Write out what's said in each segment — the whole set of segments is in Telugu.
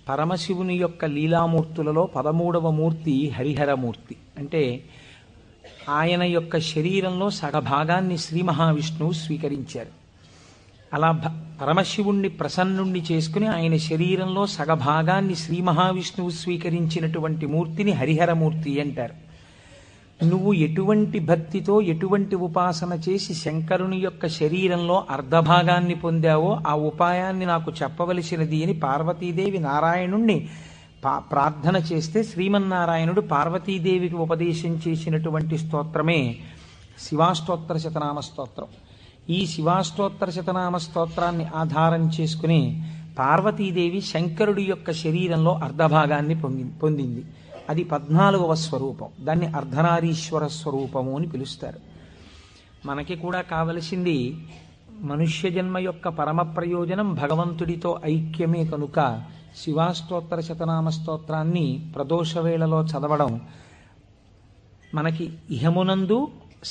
పరమశివుని యొక్క లీలామూర్తులలో 13వ మూర్తి హరిహరమూర్తి. అంటే ఆయన యొక్క శరీరంలో సగభాగాన్ని శ్రీ మహావిష్ణువు స్వీకరించారు. అలా పరమశివుణ్ణి ప్రసన్నుణ్ణి చేసుకుని ఆయన శరీరంలో సగభాగాన్ని శ్రీ మహావిష్ణువు స్వీకరించినటువంటి మూర్తిని హరిహరమూర్తి అంటారు. నువ్వు ఎటువంటి భక్తితో ఎటువంటి ఉపాసన చేసి శంకరుని యొక్క శరీరంలో అర్ధభాగాన్ని పొందావో ఆ ఉపాయాన్ని నాకు చెప్పవలసినది అని పార్వతీదేవి నారాయణుణ్ణి ప్రార్థన చేస్తే శ్రీమన్నారాయణుడు పార్వతీదేవికి ఉపదేశం చేసినటువంటి స్తోత్రమే శివాష్టోత్తర శతనామ స్తోత్రం. ఈ శివాష్టోత్తర శతనామ స్తోత్రాన్ని ఆధారం చేసుకుని పార్వతీదేవి శంకరుడి యొక్క శరీరంలో అర్ధభాగాన్ని పొందింది. అది 14వ స్వరూపం. దాన్ని అర్ధనారీశ్వర స్వరూపము అని పిలుస్తారు. మనకి కూడా కావలసింది మనుష్య జన్మ యొక్క పరమ ప్రయోజనం భగవంతుడితో ఐక్యమే కనుక శివాష్టోత్తర శతనామ స్తోత్రాన్ని ప్రదోష వేళలో చదవడం మనకి ఇహమునందు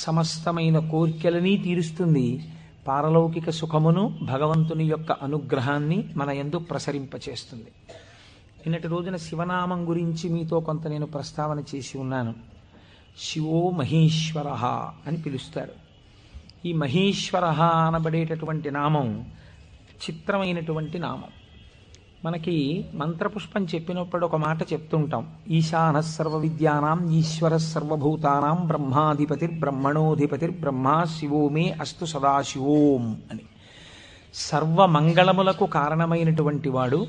సమస్తమైన కోర్కెలని తీరుస్తుంది, పారలౌకిక సుఖమును భగవంతుని యొక్క అనుగ్రహాన్ని మన యందు ప్రసరింపచేస్తుంది. నిన్నటి రోజున శివనామం గురించి మీతో కొంత నేను ప్రస్తావన చేసి ఉన్నాను. శివో మహేశ్వర అని పిలుస్తారు. ఈ మహేశ్వర అనబడేటటువంటి నామం చిత్రమైనటువంటి నామం. మనకి మంత్రపుష్పం చెప్పినప్పుడు ఒక మాట చెప్తుంటాం, ఈశాన సర్వ విద్యానాం ఈశ్వర సర్వభూతానాం బ్రహ్మాధిపతిర్బ్రహ్మణోధిపతిర్బ్రహ్మ శివో మే అస్తు సదాశివోం అని. సర్వమంగళములకు కారణమైనటువంటి వాడు,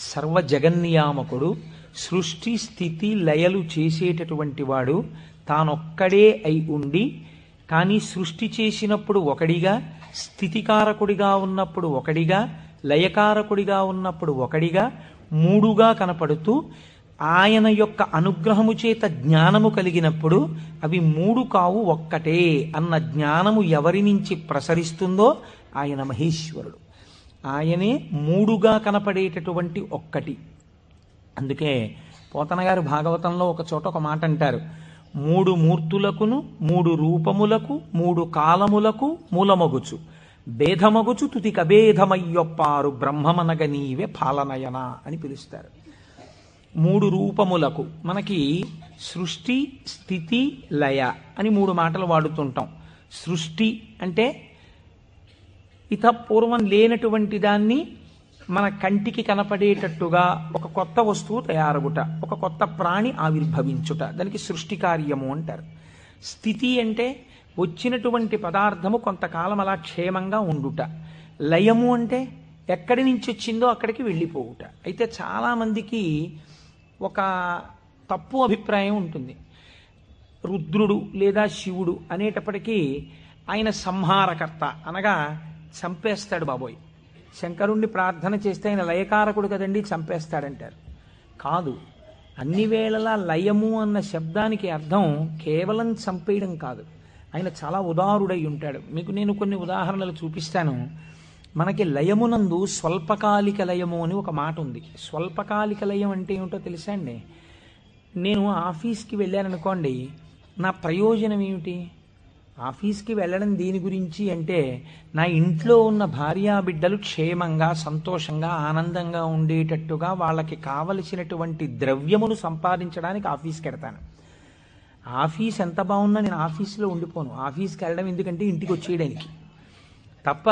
సర్వ జగన్నియామకుడు, సృష్టి స్థితి లయలు చేసేటటువంటి వాడు, తానొక్కడే అయి ఉండి కానీ సృష్టి చేసినప్పుడు ఒకడిగా, స్థితికారకుడిగా ఉన్నప్పుడు ఒకడిగా, లయకారకుడిగా ఉన్నప్పుడు ఒకడిగా, మూడుగా కనపడుతూ ఆయన యొక్క అనుగ్రహము చేత జ్ఞానము కలిగినప్పుడు అవి మూడు కావు ఒక్కటే అన్న జ్ఞానము ఎవరి నుంచి ప్రసరిస్తుందో ఆయన మహేశ్వరుడు. ఆయనే మూడుగా కనపడేటటువంటి ఒక్కటి. అందుకే పోతన గారు భాగవతంలో ఒక చోట ఒక మాట అంటారు, 3 మూర్తులకును 3 రూపములకు 3 కాలములకు మూలమగుచు భేదమగుచు తుది కభేదమయ్యొప్పారు బ్రహ్మమనగ నీవే పాలనయన అని పిలుస్తారు. 3 రూపములకు మనకి సృష్టి స్థితి లయ అని 3 మాటలు వాడుతుంటాం. సృష్టి అంటే పూర్వం లేనటువంటి దాన్ని మన కంటికి కనపడేటట్టుగా ఒక కొత్త వస్తువు తయారగుట, ఒక కొత్త ప్రాణి ఆవిర్భవించుట, దానికి సృష్టి కార్యము అంటారు. స్థితి అంటే వచ్చినటువంటి పదార్థము కొంతకాలం అలా క్షేమంగా ఉండుట. లయము అంటే ఎక్కడి నుంచి వచ్చిందో అక్కడికి వెళ్ళిపోవుట. అయితే చాలామందికి ఒక తప్పు అభిప్రాయం ఉంటుంది. రుద్రుడు లేదా శివుడు అనేటప్పటికీ ఆయన సంహారకర్త, అనగా చంపేస్తాడు బాబోయ్. శంకరుణ్ణి ప్రార్థన చేస్తే ఆయన లయకారకుడు కదండి, చంపేస్తాడంటారు. కాదు, అన్ని వేళలా లయము అన్న శబ్దానికి అర్థం కేవలం చంపేయడం కాదు. ఆయన చాలా ఉదారుడై ఉంటాడు. మీకు నేను కొన్ని ఉదాహరణలు చూపిస్తాను. మనకి లయమునందు స్వల్పకాలిక లయము అని ఒక మాట ఉంది. స్వల్పకాలిక లయం అంటే ఏమిటో తెలుసా అండి? నేను ఆఫీస్కి వెళ్ళాననుకోండి, నా ప్రయోజనం ఏమిటి? ఆఫీస్కి వెళ్ళడం దేని గురించి అంటే నా ఇంట్లో ఉన్న భార్యాబిడ్డలు క్షేమంగా సంతోషంగా ఆనందంగా ఉండేటట్టుగా వాళ్ళకి కావలసినటువంటి ద్రవ్యమును సంపాదించడానికి ఆఫీస్కి వెడతాను. ఆఫీస్ ఎంత బాగున్నా నేను ఆఫీస్లో ఉండిపోను. ఆఫీస్కి వెళ్ళడం ఎందుకంటే ఇంటికి వచ్చేయడానికి తప్ప.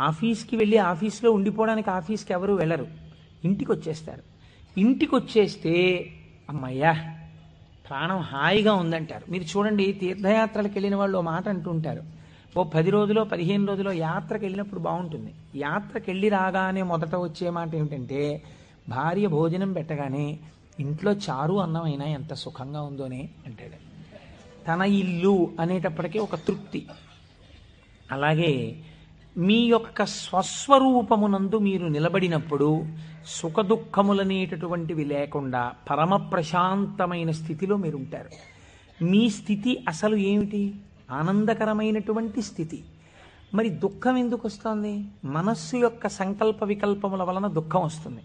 ఆఫీస్కి వెళ్ళి ఆఫీస్లో ఉండిపోవడానికి ఆఫీస్కి ఎవరు వెళ్ళరు, ఇంటికి వచ్చేస్తారు. ఇంటికి వచ్చేస్తే అమ్మయ్యా ప్రాణం హాయిగా ఉందంటారు. మీరు చూడండి, తీర్థయాత్రలకు వెళ్ళిన వాళ్ళు ఓ మాట అంటుంటారు, ఓ 10 రోజులో 15 రోజులో యాత్రకు వెళ్ళినప్పుడు బాగుంటుంది. యాత్రకు వెళ్ళి రాగానే మొదట వచ్చే మాట ఏమిటంటే, భార్య భోజనం పెట్టగానే ఇంట్లో చారు అన్నం అయినా ఎంత సుఖంగా ఉందోనే అంటాడు. తన ఇల్లు అనేటప్పటికీ ఒక తృప్తి. అలాగే మీ యొక్క స్వస్వరూపమునందు మీరు నిలబడినప్పుడు సుఖదుఖములనేటటువంటివి లేకుండా పరమ ప్రశాంతమైన స్థితిలో మీరు ఉంటారు. మీ స్థితి అసలు ఏమిటి? ఆనందకరమైనటువంటి స్థితి. మరి దుఃఖం ఎందుకు వస్తుంది? మనస్సు యొక్క సంకల్ప వికల్పముల వలన దుఃఖం వస్తుంది.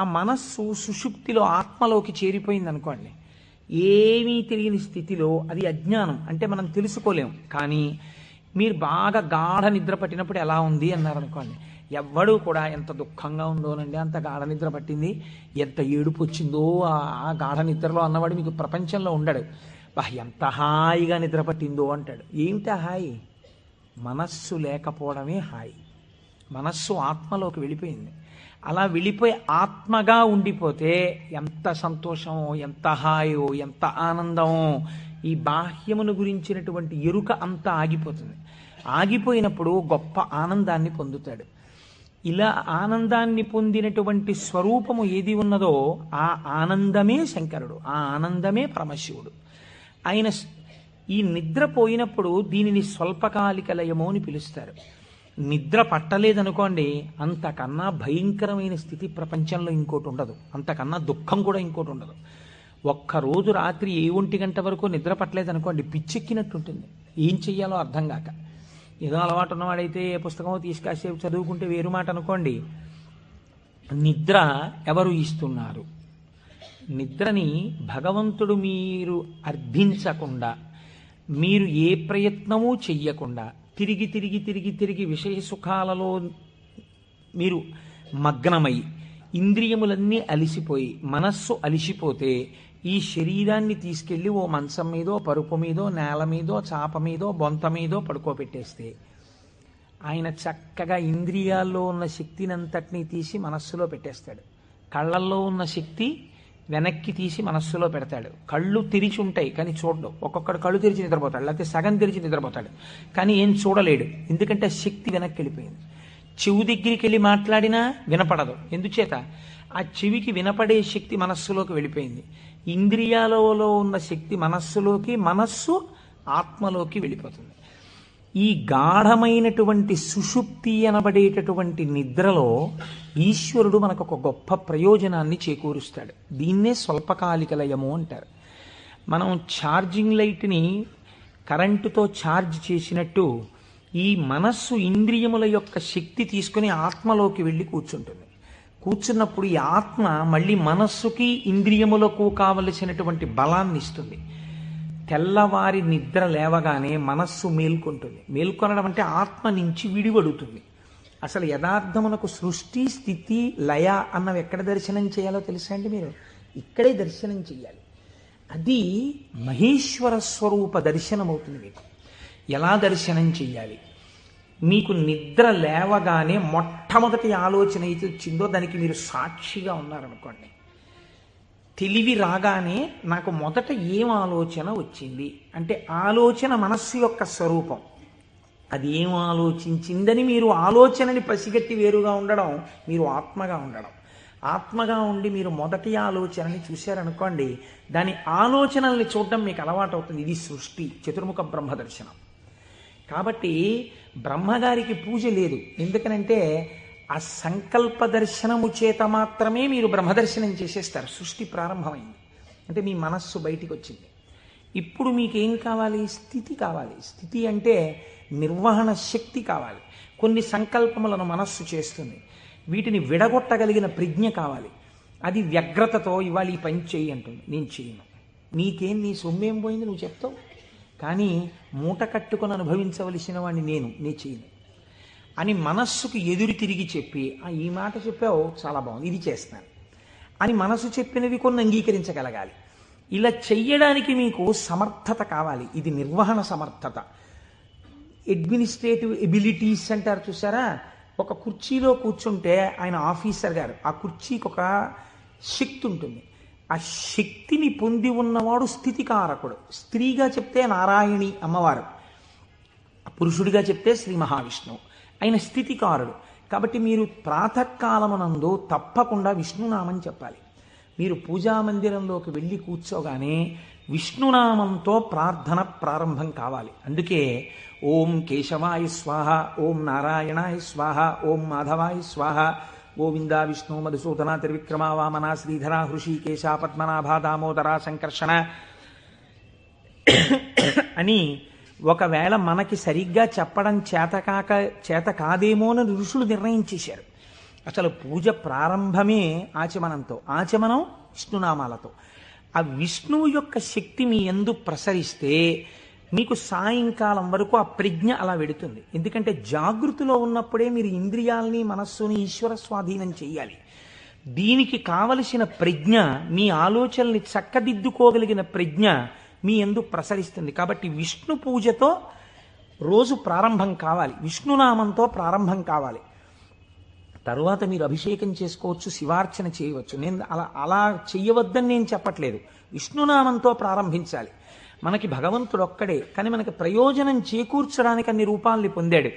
ఆ మనస్సు సుషుప్తిలో ఆత్మలోకి చేరిపోయింది అనుకోండి, ఏమీ తెలియని స్థితిలో, అది అజ్ఞానం అంటే మనం తెలుసుకోలేం. కానీ మీరు బాగా గాఢ నిద్ర పట్టినప్పుడు ఎలా ఉంది అన్నారనుకోండి, ఎవ్వడూ కూడా ఎంత దుఃఖంగా ఉందోనండి, అంత గాఢ నిద్ర పట్టింది, ఎంత ఏడుపు వచ్చిందో ఆ గాఢ నిద్రలో అన్నవాడు మీకు ప్రపంచంలో ఉండడు. ఎంత హాయిగా నిద్ర పట్టిందో అంటాడు. ఏమిటా హాయి? మనస్సు లేకపోవడమే హాయి. మనస్సు ఆత్మలోకి వెళ్ళిపోయింది. అలా వెళ్ళిపోయి ఆత్మగా ఉండిపోతే ఎంత సంతోషమో, ఎంత హాయో, ఎంత ఆనందమో. ఈ బాహ్యమును గురించినటువంటి ఎరుక అంతా ఆగిపోతుంది. ఆగిపోయినప్పుడు గొప్ప ఆనందాన్ని పొందుతాడు. ఇలా ఆనందాన్ని పొందినటువంటి స్వరూపము ఏది ఉన్నదో ఆ ఆనందమే శంకరుడు, ఆ ఆనందమే పరమశివుడు. ఆయన ఈ నిద్ర పోయినప్పుడు దీనిని స్వల్పకాలిక లయము అని పిలుస్తారు. నిద్ర పట్టలేదనుకోండి, అంతకన్నా భయంకరమైన స్థితి ప్రపంచంలో ఇంకోటి ఉండదు, అంతకన్నా దుఃఖం కూడా ఇంకోటి ఉండదు. ఒక్కరోజు రాత్రి 1 గంట వరకు నిద్ర పట్టలేదనుకోండి, పిచ్చెక్కినట్టుంటుంది, ఏం చెయ్యాలో అర్థం కాక. ఏదో అలవాటు ఉన్నవాడైతే పుస్తకం తీసుకాసేపు చదువుకుంటే వేరు మాట అనుకోండి. నిద్ర ఎవరు ఇస్తున్నారు? నిద్రని భగవంతుడు మీరు అర్థించకుండా, మీరు ఏ ప్రయత్నమూ చెయ్యకుండా తిరిగి తిరిగి తిరిగి తిరిగి విషయ సుఖాలలో మీరు మగ్నమై ఇంద్రియములన్నీ అలిసిపోయి మనస్సు అలిసిపోతే ఈ శరీరాన్ని తీసుకెళ్ళి ఓ మంచం మీదో, పరుపు మీదో, నేల మీదో, చాప మీదో, బొంత మీదో పడుకోబెట్టేస్తే ఆయన చక్కగా ఇంద్రియాల్లో ఉన్న శక్తిని అంతటినీ తీసి మనస్సులో పెట్టేస్తాడు. కళ్ళల్లో ఉన్న శక్తి వెనక్కి తీసి మనస్సులో పెడతాడు. కళ్ళు తెరిచి ఉంటాయి కానీ చూడడు. ఒక్కొక్కడు కళ్ళు తెరిచి నిద్రపోతాడు, లేకపోతే సగం తెరిచి నిద్రపోతాడు, కానీ ఏం చూడలేడు. ఎందుకంటే శక్తి వెనక్కి వెళ్ళిపోయింది. చెవు దగ్గరికి వెళ్ళి మాట్లాడినా వినపడదు. ఎందుచేత? ఆ చెవికి వినపడే శక్తి మనస్సులోకి వెళ్ళిపోయింది. ఇంద్రియాలలో ఉన్న శక్తి మనస్సులోకి, మనస్సు ఆత్మలోకి వెళ్ళిపోతుంది. ఈ గాఢమైనటువంటి సుషుప్తి అనబడేటటువంటి నిద్రలో ఈశ్వరుడు మనకు ఒక గొప్ప ప్రయోజనాన్ని చేకూరుస్తాడు. దీన్నే స్వల్పకాలిక లయము అంటారు. మనం ఛార్జింగ్ లైట్ని కరెంటుతో ఛార్జ్ చేసినట్టు ఈ మనస్సు ఇంద్రియముల యొక్క శక్తి తీసుకుని ఆత్మలోకి వెళ్ళి కూర్చుంటుంది. కూర్చున్నప్పుడు ఈ ఆత్మ మళ్ళీ మనస్సుకి ఇంద్రియములకు కావలసినటువంటి బలాన్ని ఇస్తుంది. తెల్లవారి నిద్ర లేవగానే మనస్సు మేల్కొంటుంది. మేల్కొనడం అంటే ఆత్మ నుంచి విడివడుతుంది. అసలు యథార్థమునకు సృష్టి, స్థితి, లయ అన్నవి ఎక్కడ దర్శనం చేయాలో తెలుసా అండి? మీరు ఇక్కడే దర్శనం చెయ్యాలి. అది మహేశ్వర స్వరూప దర్శనం అవుతుంది. మీకు ఎలా దర్శనం చెయ్యాలి? మీకు నిద్ర లేవగానే మొట్టమొదటి ఆలోచన అయితే వచ్చిందో దానికి మీరు సాక్షిగా ఉన్నారనుకోండి. తెలివి రాగానే నాకు మొదట ఏం ఆలోచన వచ్చింది అంటే ఆలోచన మనస్సు యొక్క స్వరూపం. అది ఏం ఆలోచించిందని మీరు ఆలోచనని పసిగట్టి వేరుగా ఉండడం మీరు ఆత్మగా ఉండడం. ఆత్మగా ఉండి మీరు మొదటి ఆలోచనని చూశారనుకోండి, దాని ఆలోచనల్ని చూడడం మీకు అలవాటు అవుతుంది. ఇది సృష్టి, చతుర్ముఖ బ్రహ్మ దర్శనం. కాబట్టి బ్రహ్మగారికి పూజ లేదు. ఎందుకనంటే ఆ సంకల్ప దర్శనము చేత మాత్రమే మీరు బ్రహ్మదర్శనం చేసేస్తారు. సృష్టి ప్రారంభమైంది అంటే మీ మనస్సు బయటికి వచ్చింది. ఇప్పుడు మీకేం కావాలి? స్థితి కావాలి. స్థితి అంటే నిర్వహణ శక్తి కావాలి. కొన్ని సంకల్పములను మనస్సు చేస్తుంది, వీటిని విడగొట్టగలిగిన ప్రజ్ఞ కావాలి. అది వ్యగ్రతతో ఇవాళ ఈ పని చెయ్యి అంటుంది, నేను చేయను. నీకేం, నీ సొమ్మేం పోయింది నువ్వు చెప్తావు, కానీ మూట కట్టుకొని అనుభవించవలసిన వాడిని నేను చేయను అని మనస్సుకు ఎదురు తిరిగి చెప్పి, ఈ మాట చెప్పావు చాలా బాగుంది, ఇది చేస్తాను అని మనసు చెప్పినవి కొన్ని అంగీకరించగలగాలి. ఇలా చెయ్యడానికి మీకు సమర్థత కావాలి. ఇది నిర్వహణ సమర్థత. అడ్మినిస్ట్రేటివ్ ఎబిలిటీస్ అంటారు చూసారా? ఒక కుర్చీలో కూర్చుంటే ఆయన ఆఫీసర్ గారు, ఆ కుర్చీకి ఒక శక్తి ఉంటుంది. ఆ శక్తిని పొంది ఉన్నవాడు స్థితికారకుడు. స్త్రీగా చెప్తే నారాయణి అమ్మవారు, పురుషుడిగా చెప్తే శ్రీ మహావిష్ణువు. ఆయన స్థితికారుడు. కాబట్టి మీరు ప్రాతకాలమునందు తప్పకుండా విష్ణునామం చెప్పాలి. మీరు పూజామందిరంలోకి వెళ్ళి కూర్చోగానే విష్ణునామంతో ప్రార్థన ప్రారంభం కావాలి. అందుకే ఓం కేశవాయ స్వాహ, ఓం నారాయణాయ స్వాహ, ఓం మాధవాయ స్వాహ, గోవింద విష్ణు మధుసూదన త్రివిక్రమ వామన శ్రీధర హృషికేశ పద్మనాభ దామోదర సంకర్షణ అని ఒకవేళ మనకి సరిగ్గా చెప్పడం చేత కాదేమో అని ఋషులు నిర్ణయించేశారు. అసలు పూజ ప్రారంభమే ఆచమనంతో, ఆచమనం విష్ణునామాలతో. ఆ విష్ణువు యొక్క శక్తి మీ యందు ప్రసరిస్తే మీకు సాయంకాలం వరకు ఆ ప్రజ్ఞ అలా వెడుతుంది. ఎందుకంటే జాగృతిలో ఉన్నప్పుడే మీరు ఇంద్రియాల్ని మనస్సుని ఈశ్వర స్వాధీనం చెయ్యాలి. దీనికి కావలసిన ప్రజ్ఞ, మీ ఆలోచనల్ని చక్కదిద్దుకోగలిగిన ప్రజ్ఞ మీ యందు ప్రసరిస్తుంది. కాబట్టి విష్ణు పూజతో రోజు ప్రారంభం కావాలి, విష్ణునామంతో ప్రారంభం కావాలి. తరువాత మీరు అభిషేకం చేసుకోవచ్చు, శివార్చన చేయవచ్చు. నేను అలా చెయ్యవద్దని నేను చెప్పట్లేదు. విష్ణునామంతో ప్రారంభించాలి. మనకి భగవంతుడు ఒక్కడే, కానీ మనకి ప్రయోజనం చేకూర్చడానికి అన్ని రూపాల్ని పొందాడు.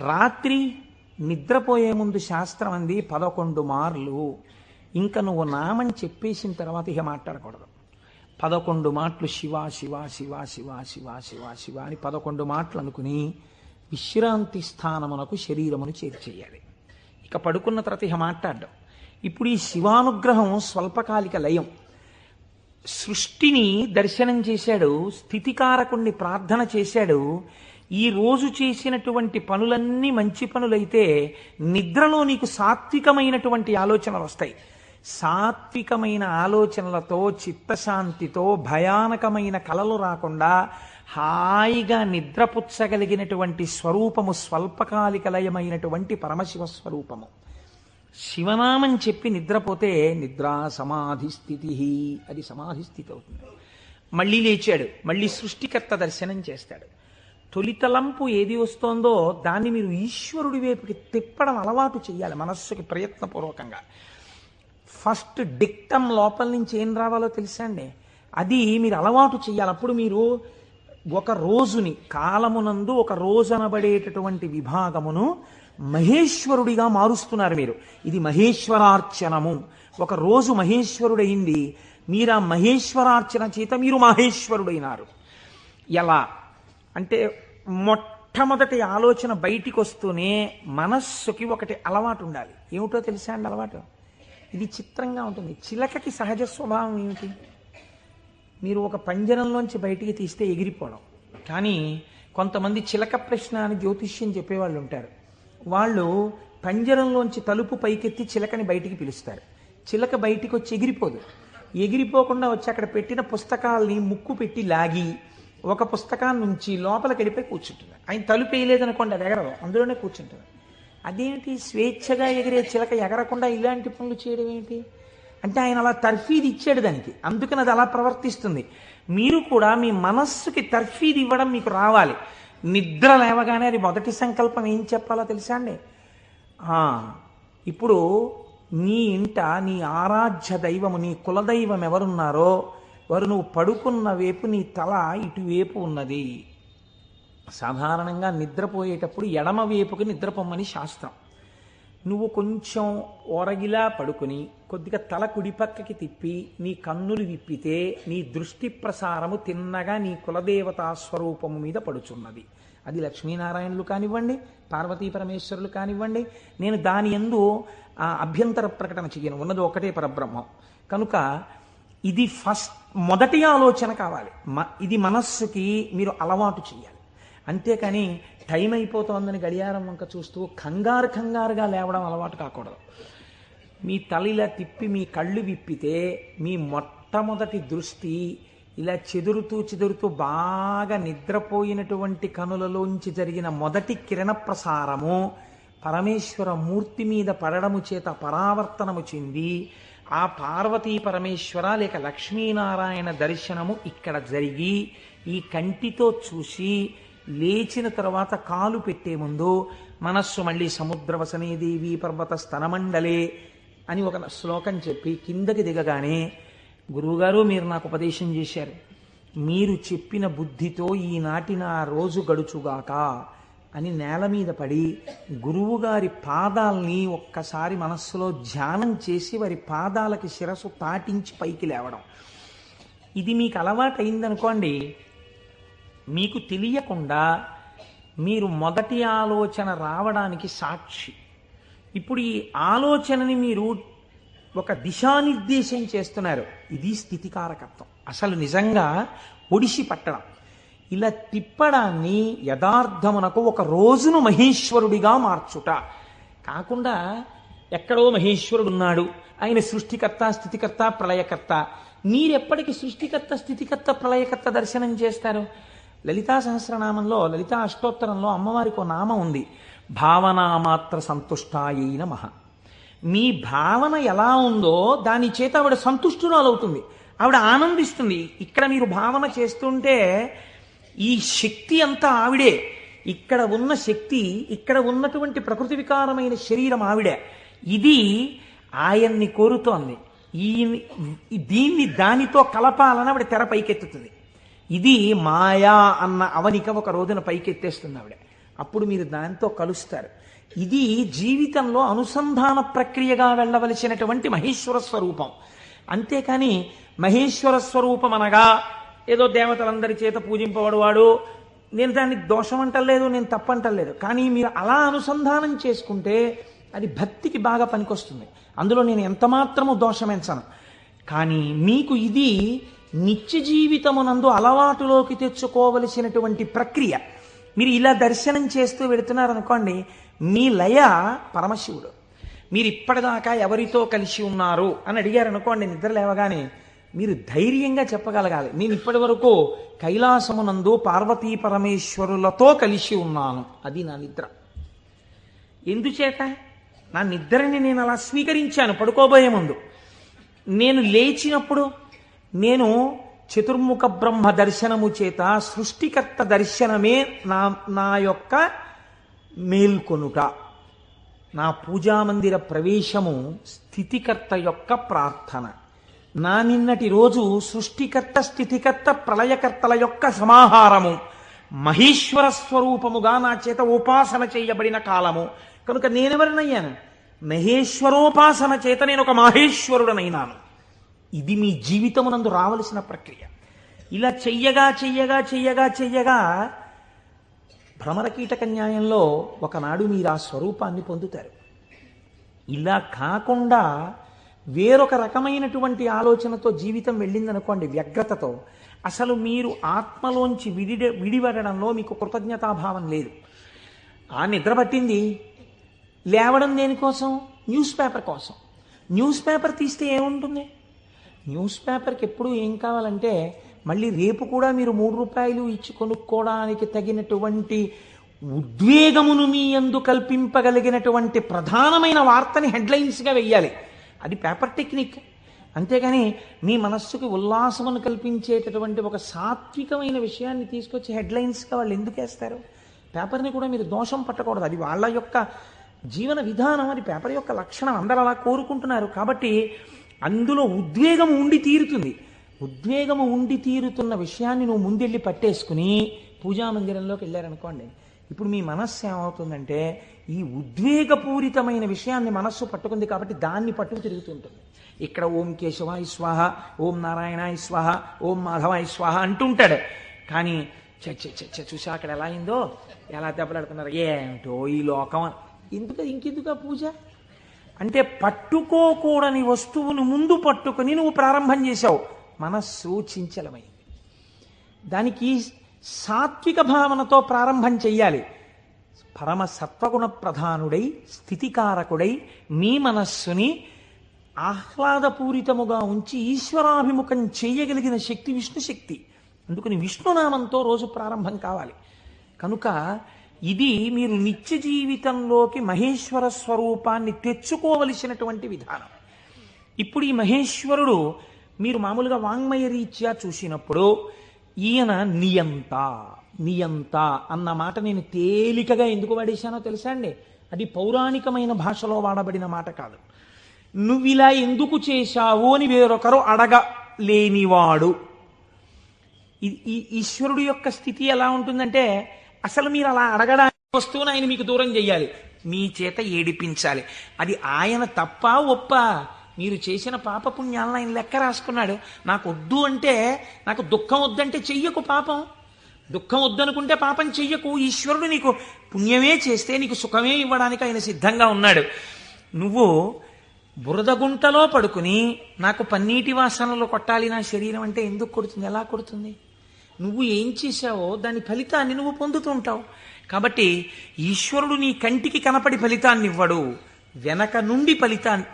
రాత్రి నిద్రపోయే ముందు శాస్త్రం అంది 11 మార్లు. ఇంకా నువ్వు నామని చెప్పేసిన తర్వాత ఇక మాట్లాడకూడదు. 11 మాటలు శివ శివ శివ శివ శివ శివ శివ అని 11 మాటలు అనుకుని విశ్రాంతి స్థానమునకు శరీరమును చేర్చేయాలి. ఇక పడుకున్న తర్వాత ఇక మాట్లాడడం. ఇప్పుడు ఈ శివానుగ్రహం స్వల్పకాలిక లయం. సృష్టిని దర్శనం చేశాడు, స్థితికారకుణ్ణి ప్రార్థన చేశాడు. ఈ రోజు చేసినటువంటి పనులన్నీ మంచి పనులైతే నిద్రలో నీకు సాత్వికమైనటువంటి ఆలోచనలు వస్తాయి. సాత్వికమైన ఆలోచనలతో, చిత్తశాంతితో, భయానకమైన కలలు రాకుండా హాయిగా నిద్రపుచ్చగలిగినటువంటి స్వరూపము స్వల్పకాలిక లయమైనటువంటి పరమశివ స్వరూపము. శివనామం చెప్పి నిద్రపోతే నిద్రా సమాధి స్థితి, అది సమాధి స్థితి అవుతుంది. మళ్ళీ లేచాడు, మళ్ళీ సృష్టికర్త దర్శనం చేస్తాడు. తొలితలంపు ఏది వస్తోందో దాన్ని మీరు ఈశ్వరుడి వైపుకి తిప్పడం అలవాటు చేయాలి మనస్సుకి ప్రయత్నపూర్వకంగా. ఫస్ట్ డిక్టమ్ లోపల నుంచి ఏం రావాలో తెలుసా అండి, అది మీరు అలవాటు చేయాలి. అప్పుడు మీరు ఒక రోజుని, కాలమునందు ఒక రోజు అనబడేటటువంటి విభాగమును మహేశ్వరుడిగా మారుస్తున్నారు మీరు. ఇది మహేశ్వరార్చనము. ఒక రోజు మహేశ్వరుడైంది, మీరు ఆ మహేశ్వరార్చన చేత మీరు మహేశ్వరుడైనారు. ఎలా అంటే మొట్టమొదటి ఆలోచన బయటికి వస్తూనే మనస్సుకి ఒకటి అలవాటు ఉండాలి. ఏమిటో తెలుసా అండి అలవాటు? ఇది చిత్రంగా ఉంటుంది. చిలకకి సహజ స్వభావం ఏమిటి? మీరు ఒక పంజరంలోంచి బయటికి తీస్తే ఎగిరిపోవడం. కానీ కొంతమంది చిలక ప్రశ్న అని జ్యోతిష్యం చెప్పేవాళ్ళు ఉంటారు. వాళ్ళు పంజరంలోంచి తలుపు పైకెత్తి చిలకని బయటికి పిలుస్తారు. చిలక బయటికి వచ్చి ఎగిరిపోదు. ఎగిరిపోకుండా వచ్చి అక్కడ పెట్టిన పుస్తకాల్ని ముక్కు పెట్టి లాగి ఒక పుస్తకాన్ని నుంచి లోపలికి వెళ్ళిపోయి కూర్చుంటుంది. ఆయన తలుపు వేయలేదనుకోండి, అది ఎగరదు, అందులోనే కూర్చుంటుంది. అదేంటి స్వేచ్ఛగా ఎగిరే చిలక ఎగరకుండా ఇలాంటి పనులు చేయడం ఏంటి అంటే ఆయన అలా తర్ఫీదు ఇచ్చాడు దానికి, అందుకని అది అలా ప్రవర్తిస్తుంది. మీరు కూడా మీ మనస్సుకి తర్ఫీదు ఇవ్వడం మీకు రావాలి. నిద్ర లేవగానే అది మొదటి సంకల్పం ఏం చెప్పాలో తెలుసా అండి? ఇప్పుడు నీ ఇంట నీ ఆరాధ్య దైవము, నీ కులదైవం ఎవరున్నారో వారు నువ్వు పడుకున్న వైపు నీ తల ఇటువైపు ఉన్నది. సాధారణంగా నిద్రపోయేటప్పుడు ఎడమ వైపుకి నిద్రపోమ్మని శాస్త్రం. నువ్వు కొంచెం ఓరగిలా పడుకుని కొద్దిగా తల కుడిపక్కకి తిప్పి నీ కన్నులు విప్పితే నీ దృష్టి ప్రసారము తిన్నగా నీ కులదేవతా స్వరూపము మీద పడుచున్నది. అది లక్ష్మీనారాయణులు కానివ్వండి, పార్వతీ పరమేశ్వరులు కానివ్వండి. నేను దాని యందు అభ్యంతర ప్రకటన చెయ్యను, ఉన్నది ఒకటే పరబ్రహ్మం. కనుక ఇది మొదటి ఆలోచన కావాలి. ఇది మనస్సుకి మీరు అలవాటు చేయాలి. అంతేకాని టైం అయిపోతోందని గడియారం వంక చూస్తూ కంగారుగా లేవడం అలవాటు కాకూడదు. మీ తల తిప్పి మీ కళ్ళు విప్పితే మీ మొట్టమొదటి దృష్టి ఇలా చెదురుతూ బాగా నిద్రపోయినటువంటి కనులలోంచి జరిగిన మొదటి కిరణ ప్రసారము పరమేశ్వర మూర్తి మీద పడడము చేత పరావర్తనము చెంది ఆ పార్వతీ పరమేశ్వర లేక లక్ష్మీనారాయణ దర్శనము ఇక్కడ జరిగి ఈ కంటితో చూసి లేచిన తర్వాత కాలు పెట్టే ముందు మనస్సు మళ్ళీ సముద్రవసనే దేవి పర్వత స్తనమండలే అని ఒక శ్లోకం చెప్పి కిందకి దిగగానే, గురువుగారు మీరు నాకు ఉపదేశం చేశారు, మీరు చెప్పిన బుద్ధితో ఈనాటి నా రోజు గడుచుగాక అని నేల మీద పడి గురువుగారి పాదాల్ని ఒక్కసారి మనస్సులో ధ్యానం చేసి వారి పాదాలకి శిరస్సు తాటించి పైకి లేవడం. ఇది మీకు అలవాటు అయిందనుకోండి, మీకు తెలియకుండా మీరు మొదటి ఆలోచన రావడానికి సాక్షి. ఇప్పుడు ఈ ఆలోచనని మీరు ఒక దిశానిర్దేశం చేస్తున్నారు. ఇది స్థితికారకత్వం. అసలు నిజంగా ఒడిసి పట్టడం. ఇలా తిప్పడాన్ని యథార్థమునకు ఒక రోజును మహేశ్వరుడిగా మార్చుట కాకుండా ఎక్కడో మహేశ్వరుడు ఉన్నాడు, ఆయన సృష్టికర్త స్థితికర్త ప్రళయకర్త. మీరెప్పటికీ సృష్టికర్త స్థితికర్త ప్రళయకర్త దర్శనం చేస్తారు? లలితా సహస్రనామంలో, లలితా అష్టోత్తరంలో అమ్మవారికి ఒక నామం ఉంది, భావనామాత్ర సంతుష్టాయై నమః. మీ భావన ఎలా ఉందో దాని చేత ఆవిడ సంతుష్టురాలవుతుంది, ఆవిడ ఆనందిస్తుంది. ఇక్కడ మీరు భావన చేస్తుంటే ఈ శక్తి అంతా ఆవిడే, ఇక్కడ ఉన్న శక్తి, ఇక్కడ ఉన్నటువంటి ప్రకృతి వికారమైన శరీరం ఆవిడే. ఇది ఆయన్ని కోరుతోంది. దీన్ని దానితో కలపాలని ఆవిడ తెర పైకెత్తుతుంది. ఇది మాయా అన్న అవనిక ఒక రోజున పైకెత్తేస్తుంది ఆవిడ. అప్పుడు మీరు దాంతో కలుస్తారు. ఇది జీవితంలో అనుసంధాన ప్రక్రియగా వెళ్ళవలసినటువంటి మహేశ్వర స్వరూపం. అంతేకాని మహేశ్వర స్వరూపం అనగా ఏదో దేవతలందరి చేత పూజింపబడువాడు, నేను దాన్ని దోషం అంటలేదు, నేను తప్పంటలేదు. కానీ మీరు అలా అనుసంధానం చేసుకుంటే అది భక్తికి బాగా పనికొస్తుంది. అందులో నేను ఎంతమాత్రము దోషమెంచను. కానీ మీకు ఇది నిత్య జీవితమునందు అలవాటులోకి తెచ్చుకోవలసినటువంటి ప్రక్రియ. మీరు ఇలా దర్శనం చేస్తూ వెళుతున్నారనుకోండి, మీ లయ పరమశివుడు. మీరు ఇప్పటిదాకా ఎవరితో కలిసి ఉన్నారు అని అడిగారనుకోండి, నిద్ర లేవగానే మీరు ధైర్యంగా చెప్పగలగాలి, నేను ఇప్పటి వరకు కైలాసమునందు పార్వతీ పరమేశ్వరులతో కలిసి ఉన్నాను. అది నా నిద్ర. ఎందుచేత? నా నిద్రని నేను అలా స్వీకరించాను పడుకోబోయే ముందు. నేను లేచినప్పుడు నేను చతుర్ముఖ బ్రహ్మ దర్శనము చేత సృష్టికర్త దర్శనమే నా యొక్క మేల్కొనుట. నా పూజామందిర ప్రవేశము స్థితికర్త యొక్క ప్రార్థన. నా నిన్నటి రోజు సృష్టికర్త, స్థితికర్త, ప్రళయకర్తల యొక్క సమాహారము, మహేశ్వర స్వరూపముగా నా చేత ఉపాసన చేయబడిన కాలము. కనుక నేనెవరినయ్యాను? మహేశ్వరోపాసన చేత నేను ఒక మహేశ్వరుడనైనాను. ఇది మీ జీవితమునందు రావలసిన ప్రక్రియ. ఇలా చెయ్యగా చెయ్యగా చెయ్యగా చెయ్యగా భ్రమరకీటక న్యాయంలో ఒకనాడు మీరు ఆ స్వరూపాన్ని పొందుతారు. ఇలా కాకుండా వేరొక రకమైనటువంటి ఆలోచనతో జీవితం వెళ్ళిందనుకోండి, వ్యగ్రతతో, అసలు మీరు ఆత్మలోంచి విడిపడడంలో మీకు కృతజ్ఞతాభావం లేదు. ఆ నిద్ర పట్టింది, లేవడం దేనికోసం? న్యూస్ పేపర్ కోసం. న్యూస్ పేపర్ తీస్తే ఏముంటుంది? న్యూస్ పేపర్కి ఎప్పుడు ఏం కావాలంటే మళ్ళీ రేపు కూడా మీరు 3 రూపాయలు ఇచ్చి కొనుక్కోవడానికి తగినటువంటి ఉద్వేగమును మీ యందు కల్పింపగలిగినటువంటి ప్రధానమైన వార్తని హెడ్లైన్స్గా వెయ్యాలి. అది పేపర్ టెక్నిక్. అంతేగాని మీ మనస్సుకి ఉల్లాసమును కల్పించేటటువంటి ఒక సాత్వికమైన విషయాన్ని తీసుకొచ్చి హెడ్లైన్స్గా వాళ్ళు ఎందుకు వేస్తారు? పేపర్ని కూడా మీరు దోషం పట్టకూడదు. అది వాళ్ళ యొక్క జీవన విధానం, అది పేపర్ యొక్క లక్షణం. అందరూ అలా కోరుకుంటున్నారు. కాబట్టి అందులో ఉద్వేగం ఉండి తీరుతుంది. ఉద్వేగము ఉండి తీరుతున్న విషయాన్ని నువ్వు ముందెళ్ళి పట్టేసుకుని పూజామందిరంలోకి వెళ్ళారనుకోండి, ఇప్పుడు మీ మనస్సు ఏమవుతుందంటే ఈ ఉద్వేగపూరితమైన విషయాన్ని మనస్సు పట్టుకుంది కాబట్టి దాన్ని పట్టుకు తిరుగుతుంటుంది. ఇక్కడ ఓం కేశవాయ స్వాహ, ఓం నారాయణాయ స్వాహ, ఓం మాధవాయ స్వాహ అంటుంటాడు. కానీ చూసా అక్కడ ఎలా అయిందో, ఎలా దెబ్బలాడుతున్నారు, ఏమిటో ఈ లోకం. ఇంకెందుకు ఆ పూజ అంటే? పట్టుకోకూడని వస్తువును ముందు పట్టుకుని నువ్వు ప్రారంభం చేశావు. మనస్సు చించలమైంది. దానికి సాత్విక భావనతో ప్రారంభం చెయ్యాలి. పరమ సత్వగుణ ప్రధానుడై, స్థితికారకుడై మీ మనస్సుని ఆహ్లాదపూరితముగా ఉంచి ఈశ్వరాభిముఖం చేయగలిగిన శక్తి విష్ణు శక్తి. అందుకని విష్ణునామంతో రోజు ప్రారంభం కావాలి. కనుక ఇది మీరు నిత్య జీవితంలోకి మహేశ్వర స్వరూపాన్ని తెచ్చుకోవలసినటువంటి విధానం. ఇప్పుడు ఈ మహేశ్వరుడు మీరు మామూలుగా వాంగ్మయ రీత్యా చూసినప్పుడు ఈయన నియంత నియంత అన్న మాట నేను తేలికగా ఎందుకు వాడేశానో తెలుసా అండి? అది పౌరాణికమైన భాషలో వాడబడిన మాట కాదు. నువ్విలా ఎందుకు చేశావు అని వేరొకరు అడగలేనివాడు. ఈ ఈశ్వరుడు యొక్క స్థితి ఎలా ఉంటుందంటే, అసలు మీరు అలా అడగడానికి వస్తువుని ఆయన మీకు దూరం చెయ్యాలి, మీ చేత ఏడిపించాలి. అది ఆయన తప్ప ఒప్ప? మీరు చేసిన పాపపుణ్యాలను ఆయన లెక్క రాసుకున్నాడు. నాకు వద్దు అంటే, నాకు దుఃఖం వద్దంటే చెయ్యకు పాపం. దుఃఖం వద్దనుకుంటే పాపం చెయ్యకు. ఈశ్వరుడు నీకు పుణ్యమే చేస్తే నీకు సుఖమే ఇవ్వడానికి ఆయన సిద్ధంగా ఉన్నాడు. నువ్వు బురదగుంటలో పడుకుని నాకు పన్నీటి వాసనలో కొట్టాలి నా శరీరం అంటే ఎందుకు కొడుతుంది? ఎలా కొడుతుంది? నువ్వు ఏం చేశావో దాని ఫలితాన్ని నువ్వు పొందుతూ ఉంటావు. కాబట్టి ఈశ్వరుడు నీ కంటికి కనపడి ఫలితాన్ని ఇవ్వడు. వెనక నుండి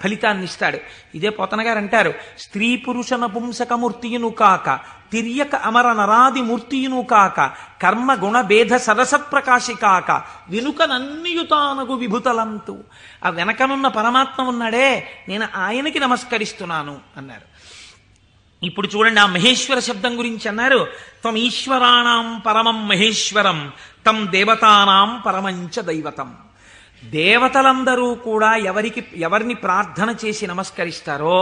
ఫలితాన్ని ఇస్తాడు. ఇదే పోతన గారు అంటారు, స్త్రీ పురుష నపుంసకమూర్తియును కాక తిర్యక అమర నరాది మూర్తియును కాక కర్మ గుణ భేద సరసత్ప్రకాశి కాక వెనుకనన్నియుతానగు విభుతలంతు. ఆ వెనకనున్న పరమాత్మ ఉన్నాడే, నేను ఆయనకి నమస్కరిస్తున్నాను అన్నారు. ఇప్పుడు చూడండి, ఆ మహేశ్వర శబ్దం గురించి అన్నారు, త్వం ఈశ్వరాణం పరమం మహేశ్వరం తం దేవతానాం పరమంచ దైవతం. దేవతలందరూ కూడా ఎవరిని ప్రార్థన చేసి నమస్కరిస్తారో,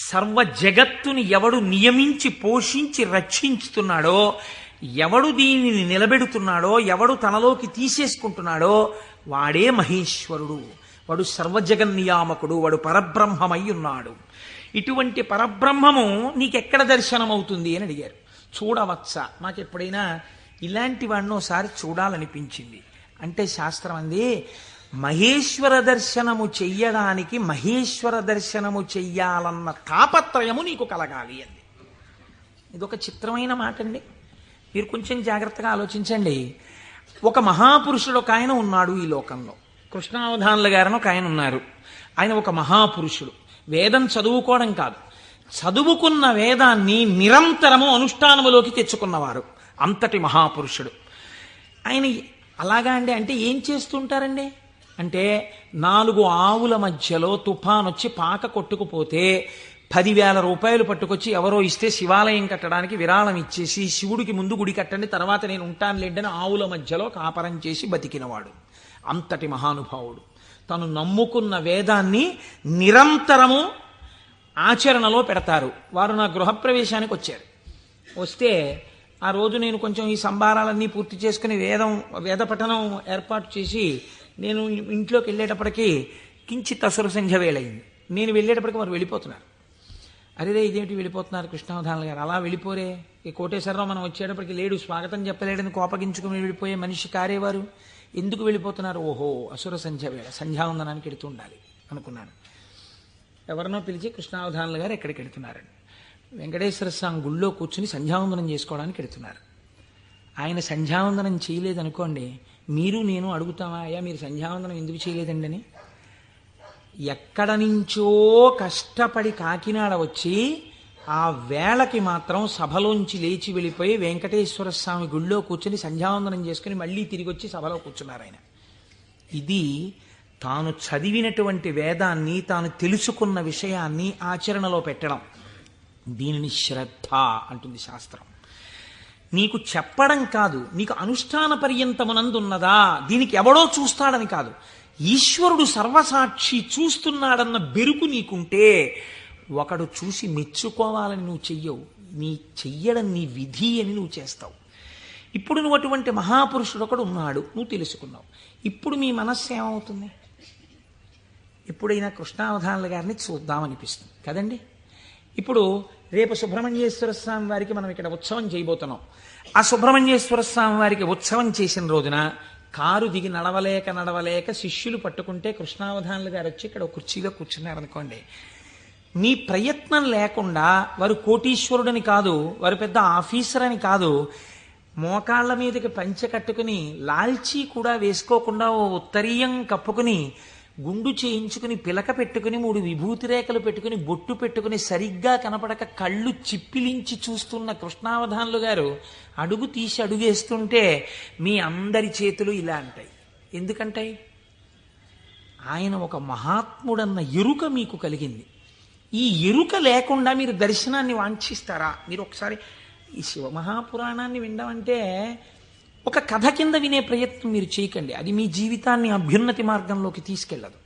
సర్వ జగత్తుని ఎవడు నియమించి పోషించి రక్షించుతున్నాడో, ఎవడు దీనిని నిలబెడుతున్నాడో, ఎవడు తనలోకి తీసేసుకుంటున్నాడో వాడే మహేశ్వరుడు. వాడు సర్వజగన్నియామకుడు, వాడు పరబ్రహ్మమై ఉన్నాడు. ఇటువంటి పరబ్రహ్మము నీకెక్కడ దర్శనమవుతుంది అని అడిగారు. చూడవచ్చా? నాకు ఎప్పుడైనా ఇలాంటి వాడిని ఒకసారి చూడాలనిపించింది అంటే శాస్త్రం అంది, మహేశ్వర దర్శనము చెయ్యడానికి మహేశ్వర దర్శనము చెయ్యాలన్న తాపత్రయము నీకు కలగాలి అంది. ఇదొక చిత్రమైన మాట అండి. మీరు కొంచెం జాగ్రత్తగా ఆలోచించండి. ఒక మహాపురుషుడు ఒక ఆయన ఉన్నాడు ఈ లోకంలో. కృష్ణావధానుల గారని ఒక ఆయన ఉన్నారు. ఆయన ఒక మహాపురుషుడు. వేదం చదువుకోవడం కాదు, చదువుకున్న వేదాన్ని నిరంతరము అనుష్ఠానములోకి తెచ్చుకున్నవారు. అంతటి మహాపురుషుడు ఆయన. అలాగా అండి, అంటే ఏం చేస్తుంటారండి అంటే, 4 ఆవుల మధ్యలో తుఫాన్ వచ్చి పాక కొట్టుకుపోతే 10,000 రూపాయలు పట్టుకొచ్చి ఎవరో ఇస్తే శివాలయం కట్టడానికి విరాళం ఇచ్చేసి, శివుడికి ముందు గుడి కట్టండి తర్వాత నేను ఉంటాను లేండని ఆవుల మధ్యలో కాపరం చేసి బతికినవాడు. అంతటి మహానుభావుడు. తను నమ్ముకున్న వేదాన్ని నిరంతరము ఆచరణలో పెడతారు. వారు నా గృహప్రవేశానికి వచ్చారు. వస్తే ఆ రోజు నేను కొంచెం ఈ సంభారాలన్నీ పూర్తి చేసుకుని వేద పఠనం ఏర్పాటు చేసి నేను ఇంట్లోకి వెళ్ళేటప్పటికీ కించిత్ అసుర సంధ్య వేళయింది. నేను వెళ్ళేటప్పటికి వారు వెళ్ళిపోతున్నారు. అరేరే ఇదేంటి వెళ్ళిపోతున్నారు కృష్ణావధానులు గారు, అలా వెళ్ళిపోరే, ఈ కోటేశ్వరరావు మనం వచ్చేటప్పటికి లేడు, స్వాగతం చెప్పలేడని కోపగించుకుని వెళ్ళిపోయే మనిషి కారేవారు, ఎందుకు వెళ్ళిపోతున్నారు? ఓహో అసుర సంధ్య వేళ, సంధ్యావందనానికి ఎడుతూ ఉండాలి అనుకున్నాను. ఎవరినో పిలిచి కృష్ణావధానులు గారు ఎక్కడికి ఎడుతున్నారండి? వెంకటేశ్వర స్వామి గుళ్ళో కూర్చుని సంధ్యావందనం చేసుకోవడానికి ఎడుతున్నారు. ఆయన సంధ్యావందనం చేయలేదనుకోండి, మీరు నేను అడుగుతామా, అయ్యా మీరు సంధ్యావందనం ఎందుకు చేయలేదండి అని? ఎక్కడ నుంచో కష్టపడి కాకినాడ వచ్చి ఆ వేళకి మాత్రం సభలోంచి లేచి వెళ్ళిపోయి వెంకటేశ్వర స్వామి గుళ్ళో కూర్చొని సంధ్యావందనం చేసుకుని మళ్ళీ తిరిగి వచ్చి సభలో కూర్చున్నారు ఆయన. ఇది తాను చదివినటువంటి వేదాన్ని, తాను తెలుసుకున్న విషయాన్ని ఆచరణలో పెట్టడం. దీనిని శ్రద్ధ అంటుంది శాస్త్రం. నీకు చెప్పడం కాదు, నీకు అనుష్ఠాన పర్యంతమునందున్నదా, దీనికి ఎవడో చూస్తాడని కాదు, ఈశ్వరుడు సర్వసాక్షి చూస్తున్నాడన్న బెరుకు నీకుంటే ఒకడు చూసి మెచ్చుకోవాలని నువ్వు చెయ్యవు. నీ చెయ్యడం నీ విధి అని నువ్వు చేస్తావు. ఇప్పుడు నువ్వు అటువంటి మహాపురుషుడు ఒకడు ఉన్నాడు, నువ్వు తెలుసుకున్నావు. ఇప్పుడు మీ మనస్సు ఏమవుతుంది? ఎప్పుడైనా కృష్ణావధానుల గారిని చూద్దామనిపిస్తుంది కదండి. ఇప్పుడు రేపు సుబ్రహ్మణ్యేశ్వర స్వామి వారికి మనం ఇక్కడ ఉత్సవం చేయబోతున్నాం. ఆ సుబ్రహ్మణ్యేశ్వర స్వామి వారికి ఉత్సవం చేసిన రోజున కారు దిగి నడవలేక శిష్యులు పట్టుకుంటే కృష్ణావధానుల గారు వచ్చి ఇక్కడ ఒక కుర్చీలో కూర్చున్నారనుకోండి, మీ ప్రయత్నం లేకుండా, వారు కోటీశ్వరుడని కాదు, వారు పెద్ద ఆఫీసర్ అని కాదు, మోకాళ్ల మీదకి పంచె కట్టుకుని లాల్చీ కూడా వేసుకోకుండా ఓ ఉత్తరీయం కప్పుకుని గుండు చేయించుకుని పిలక పెట్టుకుని 3 విభూతి రేఖలు పెట్టుకుని బొట్టు పెట్టుకుని సరిగ్గా కనపడక కళ్ళు చిప్పిలించి చూస్తున్న కృష్ణావధానులు గారు అడుగు తీసి అడుగేస్తుంటే మీ అందరి చేతులు ఇలా అంటాయి. ఎందుకంటాయి? ఆయన ఒక మహాత్ముడన్న ఎరుక మీకు కలిగింది. ఈ ఎరుక లేకుండా మీరు దర్శనాన్ని వాంఛిస్తారా? మీరు ఒకసారి ఈ శివమహాపురాణాన్ని వినడం ఒక కథ కింద వినే ప్రయత్నం మీరు చేయకండి. అది మీ జీవితాన్ని అభ్యున్నతి మార్గంలోకి తీసుకెళ్ళదు.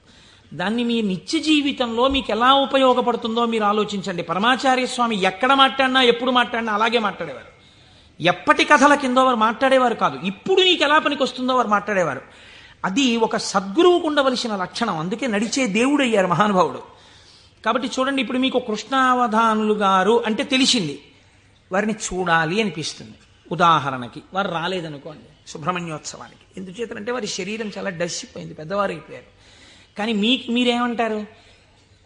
దాన్ని మీ నిత్య జీవితంలో మీకు ఎలా ఉపయోగపడుతుందో మీరు ఆలోచించండి. పరమాచార్య స్వామి ఎక్కడ మాట్లాడినా, ఎప్పుడు మాట్లాడినా అలాగే మాట్లాడేవారు. ఎప్పటి కథల కిందో వారు మాట్లాడేవారు కాదు, ఇప్పుడు నీకు ఎలా పనికి వస్తుందో వారు మాట్లాడేవారు. అది ఒక సద్గురువుకు ఉండవలసిన లక్షణం. అందుకే నడిచే దేవుడు అయ్యారు మహానుభావుడు. కాబట్టి చూడండి, ఇప్పుడు మీకు కృష్ణావధానులు గారు అంటే తెలిసింది, వారిని చూడాలి అనిపిస్తుంది. ఉదాహరణకి వారు రాలేదనుకోండి సుబ్రహ్మణ్యోత్సవానికి, ఎందుచేతంటే వారి శరీరం చాలా డస్సిపోయింది, పెద్దవారు అయిపోయారు. కానీ మీరేమంటారు?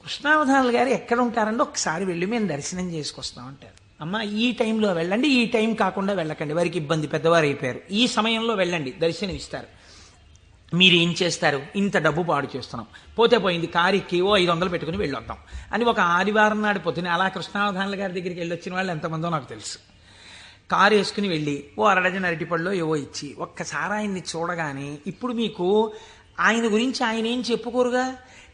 కృష్ణావధానులు గారు ఎక్కడ ఉంటారంటే ఒకసారి వెళ్ళి మేము దర్శనం చేసుకొస్తామంటారు. అమ్మ ఈ టైంలో వెళ్ళండి, ఈ టైం కాకుండా వెళ్ళకండి, వారికి ఇబ్బంది, పెద్దవారు అయిపోయారు, ఈ సమయంలో వెళ్ళండి దర్శనం ఇస్తారు. మీరేం చేస్తారు? ఇంత డబ్బు పాడు చేస్తున్నాం, పోతే పోయింది, కారు ఎక్కివో 500 పెట్టుకుని వెళ్ళొద్దాం అని ఒక ఆదివారం నాడు పొద్దున అలా కృష్ణావధానుల గారి దగ్గరికి వెళ్ళొచ్చిన వాళ్ళు ఎంతమందో నాకు తెలుసు. కారు వేసుకుని వెళ్ళి ఓ అరడజన అరటిపళ్ళో ఏవో ఇచ్చి ఒక్కసారి ఆయన్ని చూడగానే, ఇప్పుడు మీకు ఆయన గురించి ఆయన ఏం చెప్పుకోరుగా,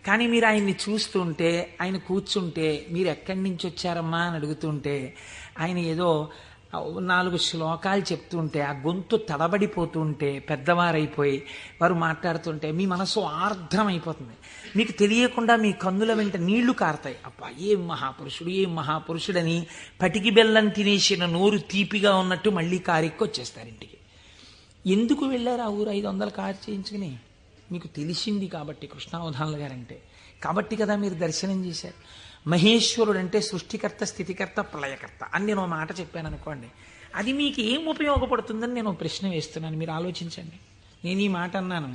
కానీ మీరు ఆయన్ని చూస్తుంటే, ఆయన కూర్చుంటే, మీరు ఎక్కడి నుంచి వచ్చారమ్మా అని అడుగుతుంటే, ఆయన ఏదో 4 శ్లోకాలు చెప్తుంటే, ఆ గొంతు తడబడిపోతుంటే, పెద్దవారైపోయి వారు మాట్లాడుతుంటే మీ మనసు ఆర్ద్రమైపోతుంది. మీకు తెలియకుండా మీ కన్నుల వెంట నీళ్లు కారుతాయి. అబ్బా ఏం మహాపురుషుడు, ఏం మహాపురుషుడని పటికి బెల్లం తినేసిన నోరు తీపిగా ఉన్నట్టు మళ్ళీ కారెక్కి వచ్చేస్తారు ఇంటికి. ఎందుకు వెళ్ళారు ఆ ఊరు 500 కారు చేయించుకుని? మీకు తెలిసింది కాబట్టి కృష్ణావధానుల గారంటే, కాబట్టి కదా మీరు దర్శనం చేశారు. మహేశ్వరుడు అంటే సృష్టికర్త, స్థితికర్త, ప్రళయకర్త అని నేను మాట చెప్పాను అనుకోండి, అది మీకు ఏం ఉపయోగపడుతుందని నేను ప్రశ్న వేస్తున్నాను. మీరు ఆలోచించండి. నేను ఈ మాట అన్నాను,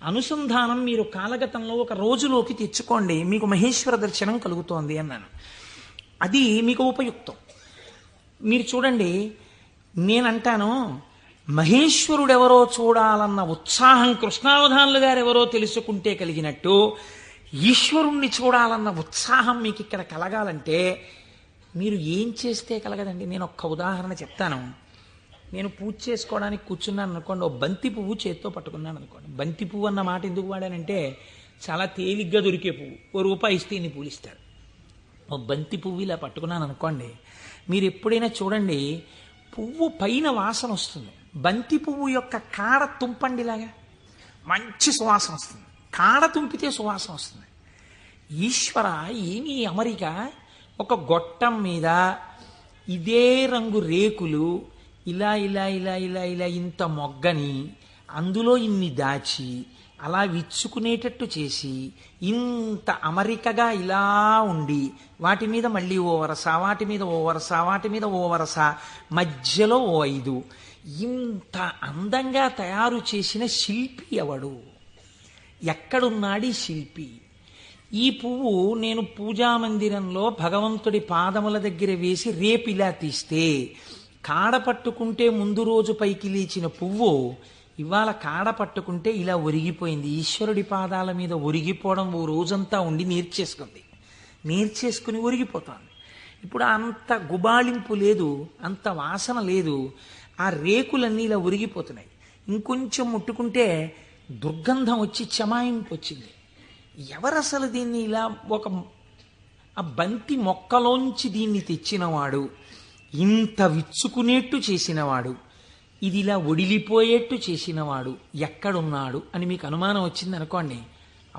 అనుసంధానం మీరు కాలగతంలో ఒక రోజులోకి తెచ్చుకోండి, మీకు మహేశ్వర దర్శనం కలుగుతోంది అన్నాను. అది మీకు ఉపయుక్తం. మీరు చూడండి, నేనంటాను మహేశ్వరుడెవరో చూడాలన్న ఉత్సాహం కృష్ణావధానులు గారు ఎవరో తెలుసుకుంటే కలిగినట్టు, ఈశ్వరుణ్ణి చూడాలన్న ఉత్సాహం మీకు ఇక్కడ కలగాలంటే మీరు ఏం చేస్తే కలగదండి. నేను ఒక్క ఉదాహరణ చెప్తాను. నేను పూజ చేసుకోవడానికి కూర్చున్నాను అనుకోండి, ఓ బంతి పువ్వు చేత్తో పట్టుకున్నాను అనుకోండి. బంతి పువ్వు అన్న మాట ఎందుకు వాడానంటే చాలా తేలిగ్గా దొరికే పువ్వు, ₹1 ఇస్తే ఇన్ని పూలు ఇస్తారు. ఓ బంతి పువ్వు ఇలా పట్టుకున్నాను అనుకోండి, మీరు ఎప్పుడైనా చూడండి పువ్వు పైన వాసన వస్తుంది, బంతి పువ్వు యొక్క కాడ తుంపండిలాగా మంచి సువాసన వస్తుంది, కాడ తుంపితే సువాసన వస్తుంది. ఈశ్వర ఏమీ అమరిక, ఒక గొట్టం మీద ఇదే రంగు రేకులు ఇలా ఇలా ఇలా ఇలా ఇలా ఇంత మొగ్గని అందులో ఇన్ని దాచి అలా విచ్చుకునేటట్టు చేసి ఇంత అమరికగా ఇలా ఉండి వాటి మీద మళ్ళీ ఓ వరస, వాటి మీద ఓ వరస, వాటి మీద ఓ వరస, మధ్యలో ఓ 5, ఇంత అందంగా తయారు చేసిన శిల్పి ఎవడు? ఎక్కడున్నాడు ఈ శిల్పి? ఈ పువ్వు నేను పూజామందిరంలో భగవంతుడి పాదముల దగ్గర వేసి రేపు ఇలా తీస్తే, కాడ పట్టుకుంటే ముందు రోజు పైకి లేచిన పువ్వు ఇవాళ కాడ పట్టుకుంటే ఇలా ఒరిగిపోయింది. ఈశ్వరుడి పాదాల మీద ఒరిగిపోవడం ఓ రోజంతా ఉండి నేర్చేసుకుని ఒరిగిపోతుంది. ఇప్పుడు అంత గుబాళింపు లేదు, అంత వాసన లేదు, ఆ రేకులన్నీ ఇలా ఒరిగిపోతున్నాయి. ఇంకొంచెం ముట్టుకుంటే దుర్గంధం వచ్చి చమాయింపు వచ్చింది. ఎవరసలు దీన్ని ఇలా ఆ బంతి మొక్కలోంచి దీన్ని తెచ్చినవాడు, ఇంత విచ్చుకునేట్టు చేసినవాడు, ఇది ఇలా ఒడిలిపోయేట్టు చేసినవాడు ఎక్కడున్నాడు అని మీకు అనుమానం వచ్చింది అనుకోండి,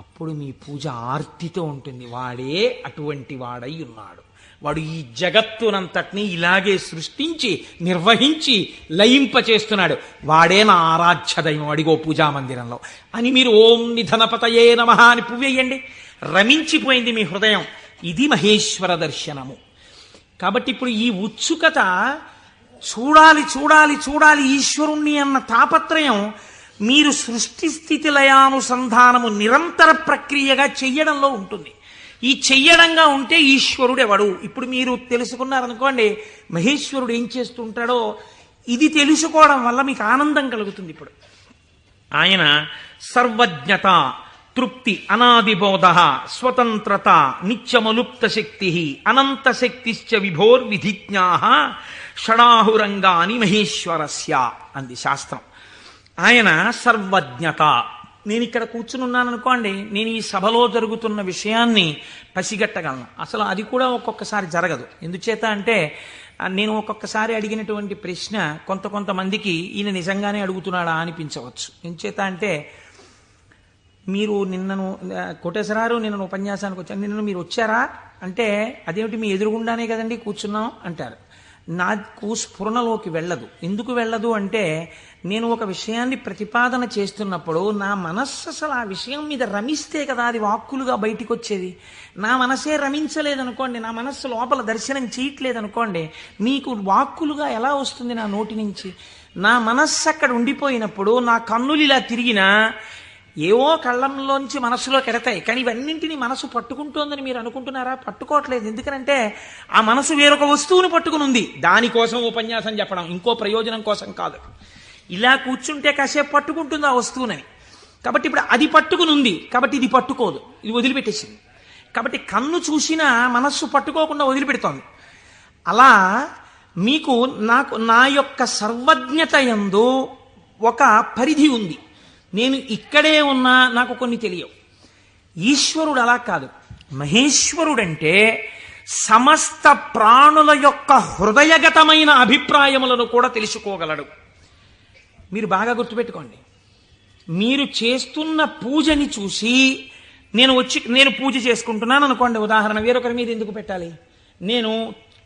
అప్పుడు మీ పూజ ఆర్తితో ఉంటుంది. వాడే అటువంటి వాడై ఉన్నాడు, వాడు ఈ జగత్తునంతటినీ ఇలాగే సృష్టించి నిర్వహించి లయింపచేస్తున్నాడు, వాడే నా ఆరాధ్య దైవం అడిగో పూజామందిరంలో అని మీరు ఓం నిధనపతయే నమః అని పువ్వేయండి, రమించిపోయింది మీ హృదయం. ఇది మహేశ్వర దర్శనము. కాబట్టి ఇప్పుడు ఈ ఉత్సుకత, చూడాలి చూడాలి చూడాలి ఈశ్వరుణ్ణి అన్న తాపత్రయం మీరు సృష్టి స్థితి లయానుసంధానము నిరంతర ప్రక్రియగా చెయ్యడంలో ఉంటుంది. ఈ చెయ్యడంగా ఉంటే ఈశ్వరుడు ఎవడు? ఇప్పుడు మీరు తెలుసుకున్నారనుకోండి మహేశ్వరుడు ఏం చేస్తుంటాడో, ఇది తెలుసుకోవడం వల్ల మీకు ఆనందం కలుగుతుంది. ఇప్పుడు ఆయన సర్వజ్ఞత, తృప్తి, అనాదిబోధ, స్వతంత్రత, నిత్యమలుప్త శక్తి, అనంత శక్తిశ్చ విభోర్విధిజ్ఞా షడాహురంగాని మహేశ్వరస్య అంది శాస్త్రం. ఆయన సర్వజ్ఞత. నేను ఇక్కడ కూర్చుని ఉన్నాను అనుకోండి, నేను ఈ సభలో జరుగుతున్న విషయాన్ని పసిగట్టగలను. అసలు అది కూడా ఒక్కొక్కసారి జరగదు. ఎందుచేత అంటే నేను ఒక్కొక్కసారి అడిగినటువంటి ప్రశ్న కొంతమందికి ఈయన నిజంగానే అడుగుతున్నాడా అనిపించవచ్చు. ఎందుచేత అంటే మీరు నిన్నను కోటేశ్వరారు నిన్న ఉపన్యాసానికి వచ్చాను, నిన్న మీరు వచ్చారా అంటే అదేమిటి మీ ఎదురుగుండానే కదండి కూర్చున్నాం అంటారు. నాకు స్ఫురణలోకి వెళ్ళదు. ఎందుకు వెళ్ళదు అంటే నేను ఒక విషయాన్ని ప్రతిపాదన చేస్తున్నప్పుడు నా మనస్సు అసలు ఆ విషయం మీద రమిస్తే కదా అది వాక్కులుగా బయటికి వచ్చేది. నా మనసే రమించలేదనుకోండి, నా మనస్సు లోపల దర్శనం చేయట్లేదనుకోండి, మీకు వాక్కులుగా ఎలా వస్తుంది నా నోటి నుంచి? నా మనస్సు అక్కడ ఉండిపోయినప్పుడు నా కన్నులు ఇలా తిరిగినా ఏవో కళ్ళంలోంచి మనస్సులో కెడతాయి, కానీ ఇవన్నింటినీ మనసు పట్టుకుంటోందని మీరు అనుకుంటున్నారా? పట్టుకోవట్లేదు. ఎందుకనంటే ఆ మనసు వేరొక వస్తువును పట్టుకుని ఉంది. దానికోసం ఉపన్యాసం చెప్పడం, ఇంకో ప్రయోజనం కోసం కాదు. ఇలా కూర్చుంటే కాసేపు పట్టుకుంటుంది ఆ వస్తువునని. కాబట్టి ఇప్పుడు అది పట్టుకుని ఉంది, కాబట్టి ఇది పట్టుకోదు, ఇది వదిలిపెట్టేసింది. కాబట్టి కన్ను చూసినా మనస్సు పట్టుకోకుండా వదిలిపెడుతోంది. అలా మీకు నా యొక్క సర్వజ్ఞత యందు ఒక పరిధి ఉంది. నేను ఇక్కడే ఉన్నా నాకు కొన్ని తెలియవు. ఈశ్వరుడు అలా కాదు. మహేశ్వరుడంటే సమస్త ప్రాణుల యొక్క హృదయగతమైన అభిప్రాయములను కూడా తెలుసుకోగలడు. మీరు బాగా గుర్తుపెట్టుకోండి. మీరు చేస్తున్న పూజని చూసి నేను పూజ చేసుకుంటున్నాను అనుకోండి, ఉదాహరణ, వేరొకరి మీద ఎందుకు పెట్టాలి? నేను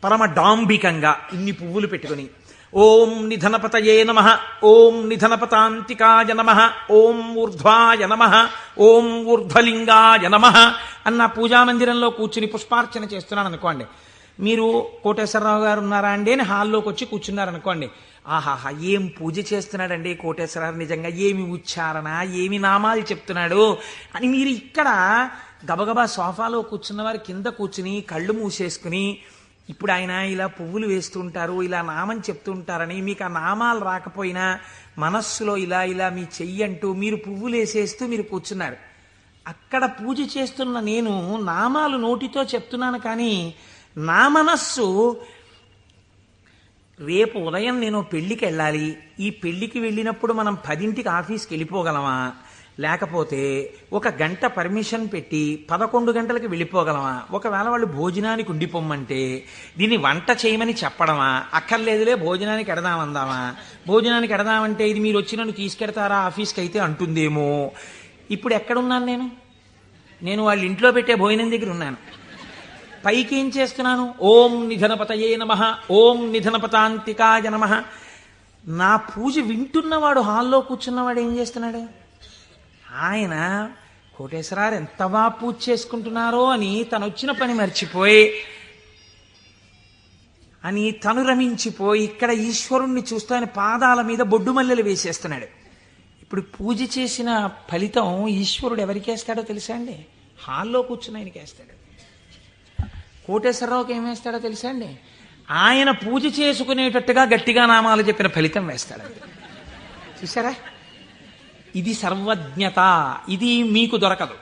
పరమ డాంబికంగా ఇన్ని పువ్వులు పెట్టుకుని ఓం నిధనపతయే నమః, ఓం నిధనపతాంతికాయ నమః, ఓం ఊర్ధ్వాయ నమః, ఓం ఊర్ధ్వలింగాయ నమః అన్న పూజామందిరంలో కూర్చుని పుష్పార్చన చేస్తున్నాను అనుకోండి. మీరు కోటేశ్వరరావు గారు ఉన్నారా అండి అని హాల్లోకి వచ్చి కూర్చున్నారనుకోండి. ఆహాహా, ఏం పూజ చేస్తున్నాడండి కోటేశ్వరరావు, నిజంగా ఏమి ఉచ్చారణ, ఏమి నామాలు చెప్తున్నాడు అని మీరు ఇక్కడ గబగబా సోఫాలో కూర్చున్న వారి కింద కూర్చుని కళ్ళు మూసేసుకుని, ఇప్పుడు ఆయన ఇలా పువ్వులు వేస్తుంటారు, ఇలా నామం చెప్తుంటారని మీకు ఆ నామాలు రాకపోయినా మనస్సులో ఇలా ఇలా మీ చెయ్యి అంటూ మీరు పువ్వులు వేసేస్తూ మీరు కూర్చున్నారు. అక్కడ పూజ చేస్తున్న నేను నామాలు నోటితో చెప్తున్నాను, కానీ నా మనస్సు రేపు ఉదయం నేను పెళ్లికి వెళ్ళాలి, ఈ పెళ్లికి వెళ్ళినప్పుడు మనం 10ంటికి ఆఫీస్కి వెళ్ళిపోగలమా, లేకపోతే 1 గంట పర్మిషన్ పెట్టి 11 గంటలకు వెళ్ళిపోగలమా, ఒకవేళ వాళ్ళు భోజనానికి ఉండిపోమ్మంటే దీన్ని వంట చేయమని చెప్పడమా, అక్కర్లేదులే భోజనానికి ఎడదామందామా, భోజనానికి ఎడదామంటే ఇది మీరు వచ్చి నన్ను తీసుకెడతారా ఆఫీస్కి అయితే అంటుందేమో. ఇప్పుడు ఎక్కడున్నాను నేను వాళ్ళ ఇంట్లో పెట్టే భోజనం దగ్గర ఉన్నాను. పైకి ఏం చేస్తున్నాను? ఓం నిధనపతయే నమః, ఓం నిధనపతాంతికాయ నమః. నా పూజ వింటున్నవాడు, హాల్లో కూర్చున్నవాడు ఏం చేస్తున్నాడు? ఆయన కోటేశ్వరారు ఎంత బాగా పూజ చేసుకుంటున్నారో అని తను వచ్చిన పని మర్చిపోయి అని తను రమించిపోయి ఇక్కడ ఈశ్వరుణ్ణి చూస్తూ ఆయన పాదాల మీద బొడ్డు మల్లెలు వేసేస్తున్నాడు. ఇప్పుడు పూజ చేసిన ఫలితం ఈశ్వరుడు ఎవరికి వేస్తాడో తెలుసా అండి? హాల్లో కూర్చుని ఆయనకి వేస్తాడు. కోటేశ్వరరావుకి ఏం వేస్తాడో తెలుసా అండి? ఆయన పూజ చేసుకునేటట్టుగా గట్టిగా నామాలు చెప్పిన ఫలితం వేస్తాడు. చూసారా? ఇది సర్వజ్ఞత. ఇది మీకు దొరకదు.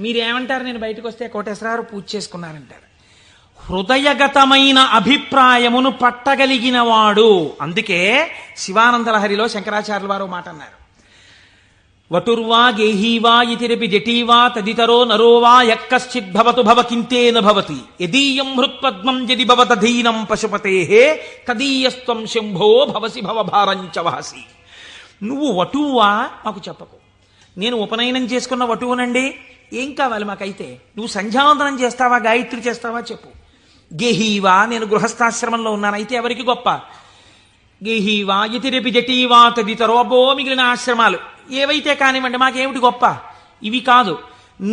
మీరేమంటారు? నేను బయటకు వస్తే కోటేశ్వరరావు పూజ చేసుకున్నారంటారు. హృదయగతమైన అభిప్రాయమును పట్టగలిగిన వాడు. అందుకే శివానందలహరిలో శంకరాచార్యుల వారు మాట అన్నారు, వటుర్వా గేహీవా ఇతిరపి జటీవా తదితరో నరోవా యక్కశ్చిద్భవతు భవకింతేన భవతి యదీయం హృత్పద్మం యది భవతధీనం పశుపతేః తదీయస్త్వం శంభో భవసి భవభారంచ వహసి. నువ్వు వటువా మాకు చెప్పకు. నేను ఉపనయనం చేసుకున్న వటువునండి, ఏం కావాలి మాకైతే? నువ్వు సంధ్యావందనం చేస్తావా, గాయత్రి చేస్తావా చెప్పు. గేహీవా, నేను గృహస్థాశ్రమంలో ఉన్నాను, అయితే ఎవరికి గొప్ప? గేహీవా ఇతిరపి జటీవా తదితరో, అబ్బో మిగిలిన ఆశ్రమాలు ఏవైతే కానివ్వండి, మాకేమిటి గొప్ప? ఇవి కాదు.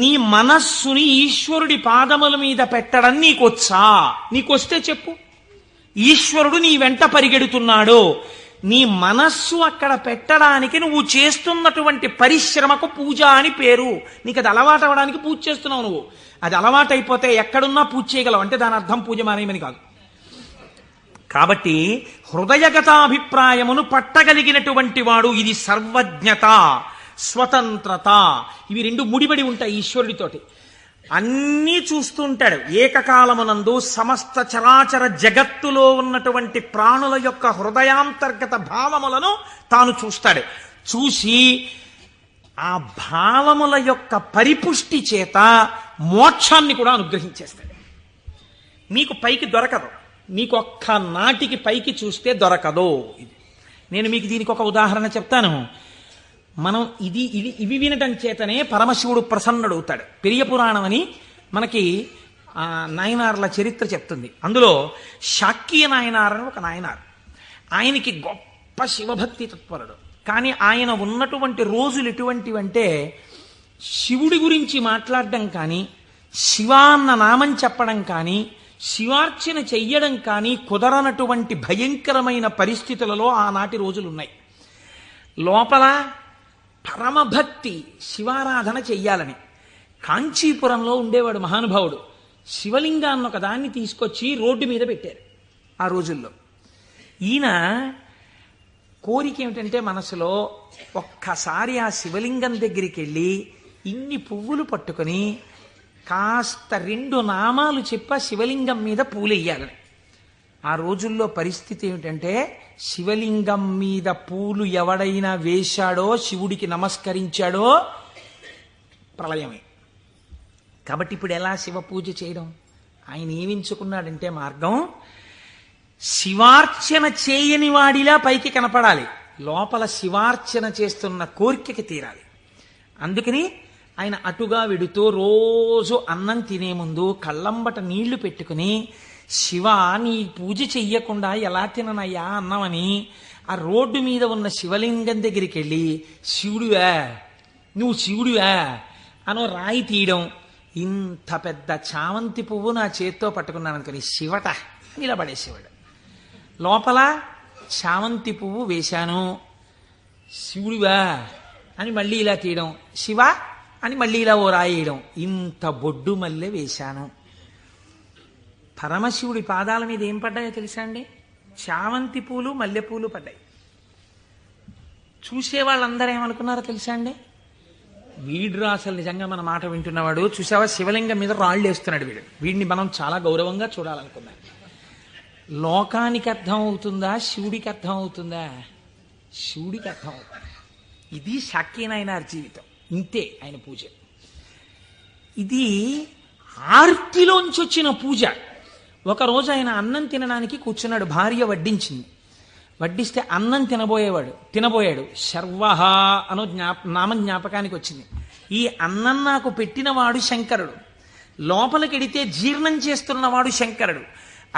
నీ మనస్సుని ఈశ్వరుడి పాదముల మీద పెట్టడం నీకొచ్చా? నీకొస్తే చెప్పు. ఈశ్వరుడు నీ వెంట పరిగెడుతున్నాడు, నీ మనస్సు అక్కడ పెట్టడానికి నువ్వు చేస్తున్నటువంటి పరిశ్రమకు పూజ అని పేరు. నీకు అది అలవాటు అవ్వడానికి పూజ చేస్తున్నావు. నువ్వు అది అలవాటు అయిపోతే ఎక్కడున్నా పూజ చేయగలవు, అంటే దాని అర్థం పూజ మానేయమని కాదు. కాబట్టి హృదయగతాభిప్రాయమును పట్టగలిగినటువంటి వాడు. ఇది సర్వజ్ఞత, స్వతంత్రత. ఇవి రెండు ముడిపడి ఉంటాయి ఈశ్వరుడితోటి. అన్నీ చూస్తూ ఉంటాడు. ఏకకాలమునందు సమస్త చరాచర జగత్తులో ఉన్నటువంటి ప్రాణుల యొక్క హృదయాంతర్గత భావములను తాను చూస్తాడు. చూసి ఆ భావముల యొక్క పరిపుష్టి చేత మోక్షాన్ని కూడా అనుగ్రహించేస్తాడు. మీకు పైకి దొరకదు, మీకు ఒక్క నాటికి పైకి చూస్తే దొరకదు. నేను మీకు దీనికి ఒక ఉదాహరణ చెప్తాను. మనం ఇవి వినటం చేతనే పరమశివుడు ప్రసన్నుడవుతాడు. పెరియ పురాణం అని మనకి నాయనార్ల చరిత్ర చెప్తుంది. అందులో శాక్య నాయనార్ అని ఒక నాయనార్. ఆయనకి గొప్ప శివభక్తి తత్పరుడు. కానీ ఆయన ఉన్నటువంటి రోజులు ఎటువంటివంటే శివుడి గురించి మాట్లాడడం కానీ, శివాన్న నామం చెప్పడం కానీ, శివార్చన చెయ్యడం కానీ కుదరనటువంటి భయంకరమైన పరిస్థితులలో ఆనాటి రోజులున్నాయి. లోపల పరమభక్తి, శివారాధన చెయ్యాలని. కాంచీపురంలో ఉండేవాడు మహానుభావుడు. శివలింగాన్ని ఒక దాన్ని తీసుకొచ్చి రోడ్డు మీద పెట్టారు ఆ రోజుల్లో. ఈయన కోరిక ఏమిటంటే మనసులో ఒక్కసారి ఆ శివలింగం దగ్గరికి వెళ్ళి ఇన్ని పువ్వులు పట్టుకొని కాస్త 2 నామాలు చెప్ప శివలింగం మీద పూలెయ్యాలని. ఆ రోజుల్లో పరిస్థితి ఏమిటంటే శివలింగం మీద పూలు ఎవడైనా వేశాడో, శివుడికి నమస్కరించాడో ప్రళయమే. కాబట్టి ఇప్పుడు ఎలా శివ పూజ చేయడం? ఆయన ఏమించుకున్నాడంటే మార్గం, శివార్చన చేయని వాడిలా పైకి కనపడాలి, లోపల శివార్చన చేస్తున్న కోరికకి తీరాలి. అందుకని ఆయన అటుగా వెడుతూ రోజు అన్నం తినే ముందు కళ్ళంబట నీళ్లు పెట్టుకుని, శివ నీ పూజ చెయ్యకుండా ఎలా తిననయ్యా అన్నమని ఆ రోడ్డు మీద ఉన్న శివలింగం దగ్గరికి వెళ్ళి, శివుడివా నువ్వు శివుడివా అనో రాయి తీయడం. ఇంత పెద్ద చామంతి పువ్వు నా చేత్తో పట్టుకున్నాను అనుకుని శివట నిలబడేసేవాడు. లోపల చామంతి పువ్వు వేశాను, శివుడివా అని మళ్ళీ ఇలా తీయడం, శివ అని మళ్ళీ ఇలా ఓ రాయేయడం. ఇంత బొడ్డు మల్లె వేశాను. పరమశివుడి పాదాల మీద ఏం పడ్డాయో తెలుసా అండి? చామంతి పూలు, మల్లెపూలు పడ్డాయి. చూసే వాళ్ళందరూ ఏమనుకున్నారో తెలుసా అండి? వీడు అసలు నిజంగా మన మాట వింటున్నవాడు, చూసావా శివలింగం మీద రాళ్ళు వేస్తున్నాడు వీడు, వీడిని మనం చాలా గౌరవంగా చూడాలనుకున్నాం. లోకానికి అర్థం అవుతుందా, శివుడికి అర్థం అవుతుందా? శివుడికి అర్థం అవుతుంది. ఇది శాక్యనాయనార్ జీవితం, ఇంతే ఆయన పూజ. ఇది ఆర్తిలోంచి వచ్చిన పూజ. ఒకరోజు ఆయన అన్నం తినడానికి కూర్చున్నాడు, భార్య వడ్డించింది. వడ్డిస్తే అన్నం తినబోయాడు. శర్వహ అనో నామం జ్ఞాపకానికి వచ్చింది. ఈ అన్నం నాకు పెట్టినవాడు శంకరుడు, లోపలికెడితే జీర్ణం చేస్తున్నవాడు శంకరుడు,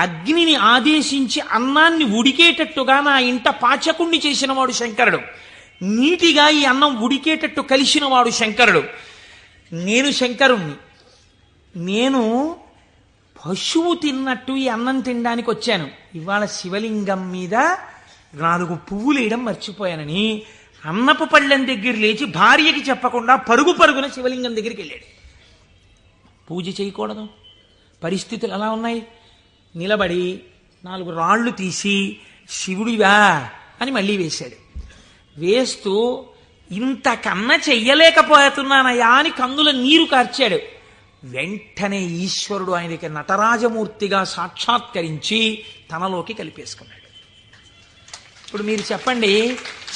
అగ్నిని ఆదేశించి అన్నాన్ని ఉడికేటట్టుగా నా ఇంట పాచకుణ్ణి చేసినవాడు శంకరుడు, నీటిగా ఈ అన్నం ఉడికేటట్టు కలిసినవాడు శంకరుడు. నేను శంకరుణ్ణి, నేను పశువు తిన్నట్టు ఈ అన్నం తినడానికి వచ్చాను. ఇవాళ శివలింగం మీద 4 పువ్వులు వేయడం మర్చిపోయానని అన్నపు పళ్ళెం దగ్గర లేచి భార్యకి చెప్పకుండా పరుగున శివలింగం దగ్గరికి వెళ్ళాడు. పూజ చేయకూడదు, పరిస్థితులు ఎలా ఉన్నాయి? నిలబడి 4 రాళ్ళు తీసి శివుడివా అని మళ్ళీ వేశాడు. వేస్తూ ఇంతకన్నా చెయ్యలేకపోతున్నానయా అని కన్నుల నీరు కార్చాడు. వెంటనే ఈశ్వరుడు ఆయనకి నటరాజమూర్తిగా సాక్షాత్కరించి తనలోకి కలిపేసుకున్నాడు. ఇప్పుడు మీరు చెప్పండి,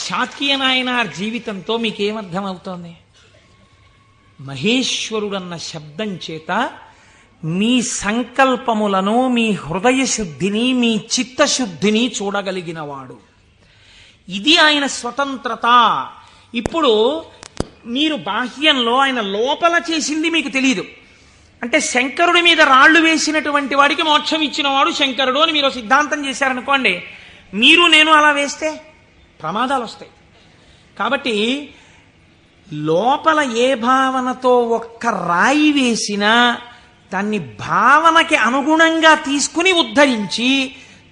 శాక్యనాయనార్ జీవితంతో మీకేమర్థం అవుతోంది? మహేశ్వరుడన్న శబ్దం చేత మీ సంకల్పములను, మీ హృదయ శుద్ధిని, మీ చిత్తశుద్ధిని చూడగలిగినవాడు. ఇది ఆయన స్వతంత్రత. ఇప్పుడు మీరు బాహ్యంలో ఆయన లోపల చేసింది మీకు తెలియదు. అంటే శంకరుడి మీద రాళ్లు వేసినటువంటి వాడికి మోక్షం ఇచ్చినవాడు శంకరుడు అని మీరు సిద్ధాంతం చేశారనుకోండి, మీరు నేను అలా వేస్తే ప్రమాదాలు వస్తాయి. కాబట్టి లోపల ఏ భావనతో ఒక్క రాయి వేసినా దాన్ని భావనకి అనుగుణంగా తీసుకుని ఉద్ధరించి,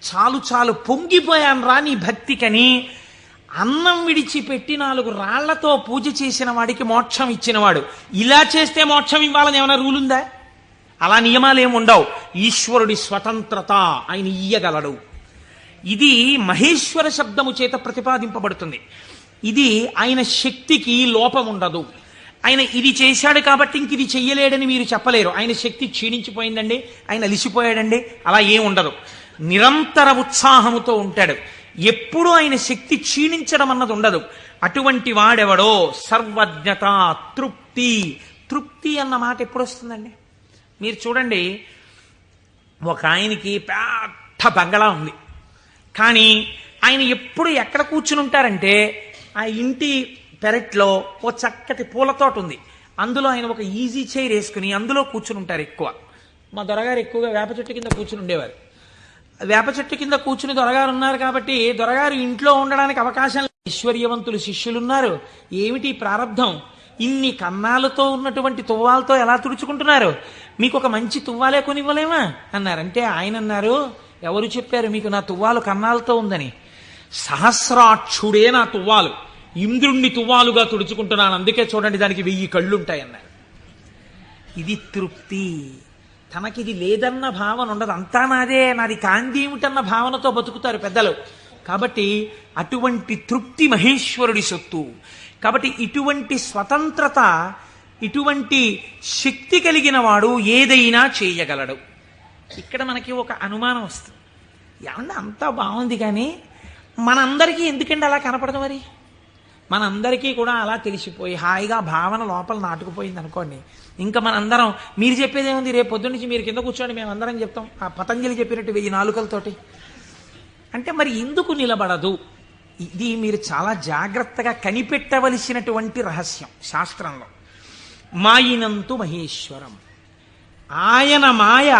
చాలు పొంగిపోయాను రా నీ భక్తికని అన్నం విడిచిపెట్టి 4 రాళ్లతో పూజ చేసిన వాడికి మోక్షం ఇచ్చినవాడు. ఇలా చేస్తే మోక్షం ఇవ్వాలని ఏమైనా రూల్ ఉందా? అలా నియమాలు ఏముండవు. ఈశ్వరుడి స్వతంత్రత, ఆయన ఇయ్యగలడు. ఇది మహేశ్వర శబ్దము చేత ప్రతిపాదింపబడుతుంది. ఇది ఆయన శక్తికి లోపం ఉండదు. ఆయన ఇది చేశాడు కాబట్టి ఇంక ఇది చెయ్యలేడని మీరు చెప్పలేరు. ఆయన శక్తి క్షీణించిపోయిందండి, ఆయన అలిసిపోయాడండి, అలా ఏం ఉండదు. నిరంతర ఉత్సాహముతో ఉంటాడు. ఎప్పుడూ ఆయన శక్తి క్షీణించడం అన్నది ఉండదు. అటువంటి వాడెవడో సర్వజ్ఞత, తృప్తి అన్న మాట ఎప్పుడు వస్తుందండి? మీరు చూడండి, ఒక ఆయనకి పెద్ద బంగళా ఉంది, కానీ ఆయన ఎప్పుడు ఎక్కడ కూర్చుని ఉంటారంటే ఆ ఇంటి పెరట్లో ఓ చక్కటి పూలతోట ఉంది, అందులో ఆయన ఒక ఈజీ చైర్ వేసుకుని అందులో కూర్చుని ఉంటారు ఎక్కువ. మా దొరగారు ఎక్కువగా వేప చెట్టు కింద కూర్చుని ఉండేవారు. వేప చెట్టు కింద కూర్చుని దొరగారు ఉన్నారు కాబట్టి దొరగారు ఇంట్లో ఉండడానికి అవకాశం లేదు. ఐశ్వర్యవంతులు శిష్యులున్నారు. ఏమిటి ప్రారంధం? ఇన్ని కన్నాలతో ఉన్నటువంటి తువ్వాలతో ఎలా తుడుచుకుంటున్నారు? మీకు ఒక మంచి తువ్వాలే కొనివ్వలేమా అన్నారంటే ఆయన అన్నారు, ఎవరు చెప్పారు మీకు నా తువ్వాలు కన్నాలతో ఉందని? సహస్రాక్షుడే నా తువ్వాలు, ఇంద్రుణ్ణి తువ్వాలుగా తుడుచుకుంటున్నాను, అందుకే చూడండి దానికి 1000 కళ్ళుంటాయన్నారు. ఇది తృప్తి. తనకిది లేదన్న భావన ఉండదు. అంతా నాదే, నాది కాంతి ఏమిటన్న భావనతో బతుకుతారు పెద్దలు. కాబట్టి అటువంటి తృప్తి మహేశ్వరుడి సొత్తు. కాబట్టి ఇటువంటి స్వతంత్రత, ఇటువంటి శక్తి కలిగిన వాడు ఏదైనా చేయగలడు. ఇక్కడ మనకి ఒక అనుమానం వస్తుంది, ఏమన్నా అంతా బాగుంది కానీ మనందరికీ ఎందుకంటే అలా కనపడదు? మరి మనందరికీ కూడా అలా తెలిసిపోయి హాయిగా భావన లోపల నాటుకుపోయింది అనుకోండి, ఇంకా మనందరం మీరు చెప్పేది ఏముంది, రేపు పొద్దున్న నుంచి మీరు కింద కూర్చోండి మేము అందరం చెప్తాం ఆ పతంజలి చెప్పినట్టు 1000 నాలుకలతోటి అంటే మరి ఎందుకు నిలబడదు? ఇది మీరు చాలా జాగ్రత్తగా కనిపెట్టవలసినటువంటి రహస్యం శాస్త్రంలో. మాయినంతు మహేశ్వరం, ఆయన మాయ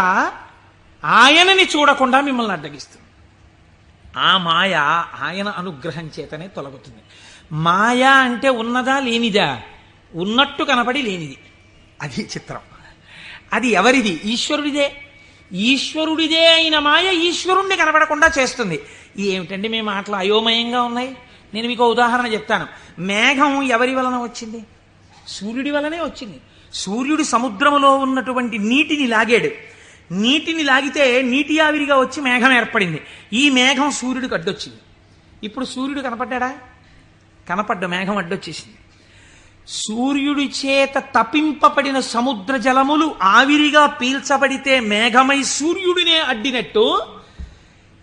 ఆయనని చూడకుండా మిమ్మల్ని అడ్డగిస్తుంది. ఆ మాయ ఆయన అనుగ్రహం చేతనే తొలగుతుంది. మాయ అంటే ఉన్నదా లేనిదా? ఉన్నట్టు కనపడి లేనిది. అది చిత్రం. అది ఎవరిది? ఈశ్వరుడిదే. ఈశ్వరుడిదే అయిన మాయ ఈశ్వరుణ్ణి కనపడకుండా చేస్తుంది. ఏమిటండి మీ మాటలు అయోమయంగా ఉన్నాయి? నేను మీకు ఉదాహరణ చెప్తాను. మేఘం ఎవరి వలన వచ్చింది? సూర్యుడి వలనే వచ్చింది. సూర్యుడు సముద్రములో ఉన్నటువంటి నీటిని లాగాడు. నీటిని లాగితే నీటి ఆవిరిగా వచ్చి మేఘం ఏర్పడింది. ఈ మేఘం సూర్యుడికి అడ్డొచ్చింది. ఇప్పుడు సూర్యుడు కనపడ్డా? కనపడ్డ మేఘం అడ్డొచ్చేసింది. సూర్యుడి చేత తపింపబడిన సముద్ర జలములు ఆవిరిగా పీల్చబడితే మేఘమై సూర్యుడినే అడ్డినట్టు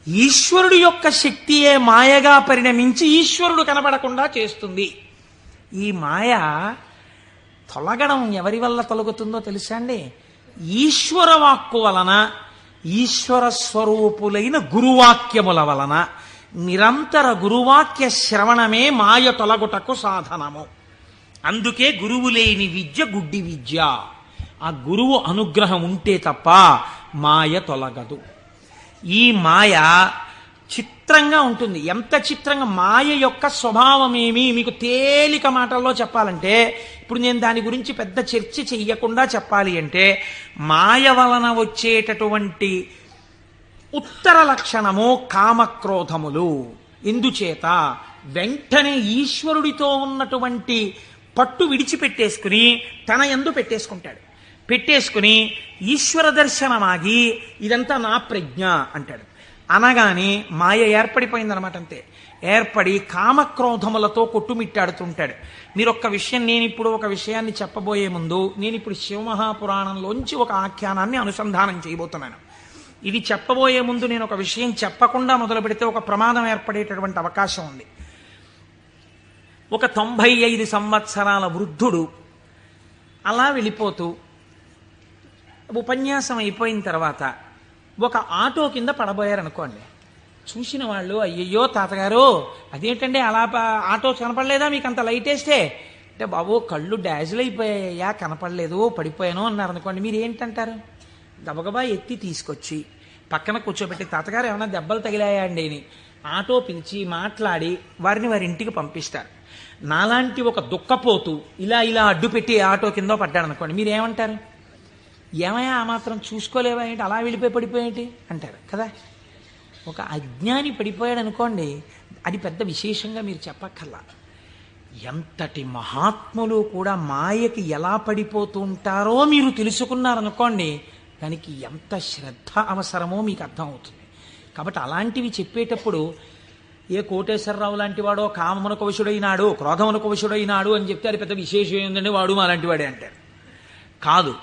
ఈశ్వరుడి యొక్క శక్తియే మాయగా పరిణమించి ఈశ్వరుడు కనబడకుండా చేస్తుంది. ఈ మాయ తొలగడం ఎవరి వల్ల తొలగుతుందో తెలుసా అండి? ఈశ్వర వాక్కు వలన, ఈశ్వర స్వరూపులైన గురువాక్యముల వలన. నిరంతర గురువాక్య శ్రవణమే మాయ తొలగుటకు సాధనము. అందుకే గురువు లేని విద్య గుడ్డి విద్య. ఆ గురువు అనుగ్రహం ఉంటే తప్ప మాయ తొలగదు. ఈ మాయ చిత్రంగా ఉంటుంది. ఎంత చిత్రంగా! మాయ యొక్క స్వభావమేమి మీకు తేలిక మాటల్లో చెప్పాలంటే, ఇప్పుడు నేను దాని గురించి పెద్ద చర్చ చెయ్యకుండా చెప్పాలి అంటే, మాయ వలన వచ్చేటటువంటి ఉత్తర లక్షణము కామక్రోధములు. ఎందుచేత? వెంటనే ఈశ్వరుడితో ఉన్నటువంటి పట్టు విడిచిపెట్టేసుకుని తన యందు పెట్టేసుకుంటాడు. పెట్టేసుకుని ఈశ్వర దర్శనమాగి ఇదంతా నా ప్రజ్ఞ అంటాడు. అనగానే మాయ ఏర్పడిపోయిందనమాట. అంతే. ఏర్పడి కామక్రోధములతో కొట్టుమిట్టాడుతుంటాడు. మీరు ఒక్క విషయం, నేను ఇప్పుడు ఒక విషయాన్ని చెప్పబోయే ముందు నేను ఇప్పుడు శివమహాపురాణంలోంచి ఒక ఆఖ్యానాన్ని అనుసంధానం చేయబోతున్నాను. ఇది చెప్పబోయే ముందు నేను ఒక విషయం చెప్పకుండా మొదలు పెడితే ఒక ప్రమాదం ఏర్పడేటటువంటి అవకాశం ఉంది. ఒక 95 సంవత్సరాల వృద్ధుడు అలా వెళ్ళిపోతూ ఉపన్యాసం అయిపోయిన తర్వాత ఒక ఆటో కింద పడబోయారనుకోండి. చూసిన వాళ్ళు, అయ్యయ్యో తాతగారు అదేంటండి అలా ఆటో కనపడలేదా మీకు అంత లైట్ వేస్తే? అంటే బాబు కళ్ళు డాజిల్ అయిపోయాయా, కనపడలేదు, పడిపోయాను అన్నారు అనుకోండి. మీరు ఏంటంటారు? గబగబా ఎత్తి తీసుకొచ్చి పక్కన కూర్చోబెట్టి, తాతగారు ఏమైనా దెబ్బలు తగిలాయా అండి అని ఆటో పిలిచి మాట్లాడి వారిని వారి ఇంటికి పంపిస్తారు. నాలాంటి ఒక దుఃఖపోతూ ఇలా ఇలా అడ్డు పెట్టి ఆటో కింద పడ్డాడు అనుకోండి, మీరు ఏమంటారు? ఏమయ్యా ఆ మాత్రం చూసుకోలేవా ఏంటి, అలా వెళ్ళిపోయి పడిపోయేంటి అంటారు కదా. ఒక అజ్ఞాని పడిపోయాడు అనుకోండి, అది పెద్ద విశేషంగా మీరు చెప్పక్కర్లా. ఎంతటి మహాత్ములు కూడా మాయకి ఎలా పడిపోతూ ఉంటారో మీరు తెలుసుకున్నారనుకోండి, దానికి ఎంత శ్రద్ధ అవసరమో మీకు అర్థమవుతుంది. కాబట్టి అలాంటివి చెప్పేటప్పుడు ఏ కోటేశ్వరరావు లాంటి వాడో కామమునకు వశుడైనాడు, క్రోధమునకు వశుడైనాడు అని చెప్తే అది పెద్ద విశేషం ఏంటంటే వాడు అలాంటి వాడే అంటారు. కాదు,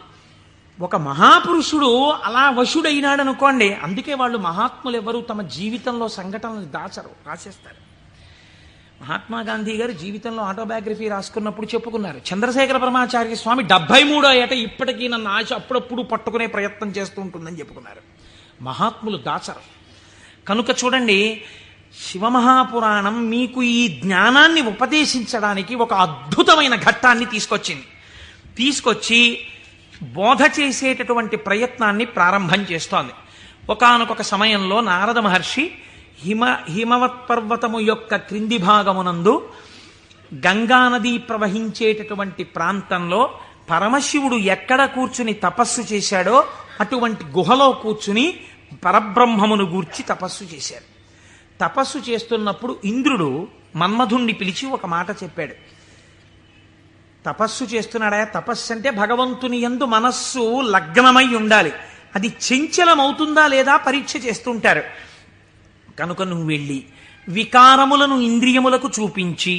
ఒక మహాపురుషుడు అలా వశుడైనాడు అనుకోండి. అందుకే వాళ్ళు మహాత్ములు ఎవరు తమ జీవితంలో సంఘటనలు దాచరు, రాసేస్తారు. మహాత్మా గాంధీ గారు జీవితంలో ఆటోబయోగ్రఫీ రాసుకున్నప్పుడు చెప్పుకున్నారు, చంద్రశేఖర పరమాచార్య స్వామి 73వ ఏట ఇప్పటికీ నన్ను ఆశ అప్పుడప్పుడు పట్టుకునే ప్రయత్నం చేస్తూ ఉంటుందని చెప్పుకున్నారు. మహాత్ములు దాచరు. కనుక చూడండి, శివమహాపురాణం మీకు ఈ జ్ఞానాన్ని ఉపదేశించడానికి ఒక అద్భుతమైన ఘట్టాన్ని తీసుకొచ్చి బోధ చేసేటటువంటి ప్రయత్నాన్ని ప్రారంభం చేస్తోంది. ఒకానొక సమయంలో నారద మహర్షి హిమవత్ పర్వతము యొక్క క్రింది భాగమునందు గంగానది ప్రవహించేటటువంటి ప్రాంతంలో పరమశివుడు ఎక్కడ కూర్చుని తపస్సు చేశాడో అటువంటి గుహలో కూర్చుని పరబ్రహ్మమును గూర్చి తపస్సు చేశాడు. తపస్సు చేస్తున్నప్పుడు ఇంద్రుడు మన్మధుణ్ణి పిలిచి ఒక మాట చెప్పాడు. తపస్సు చేస్తున్నాడా? తపస్సు అంటే భగవంతుని యందు మనస్సు లగ్నమై ఉండాలి. అది చంచలమవుతుందా లేదా పరీక్ష చేస్తుంటారు. కనుక నువ్వు వెళ్ళి వికారములను ఇంద్రియములకు చూపించి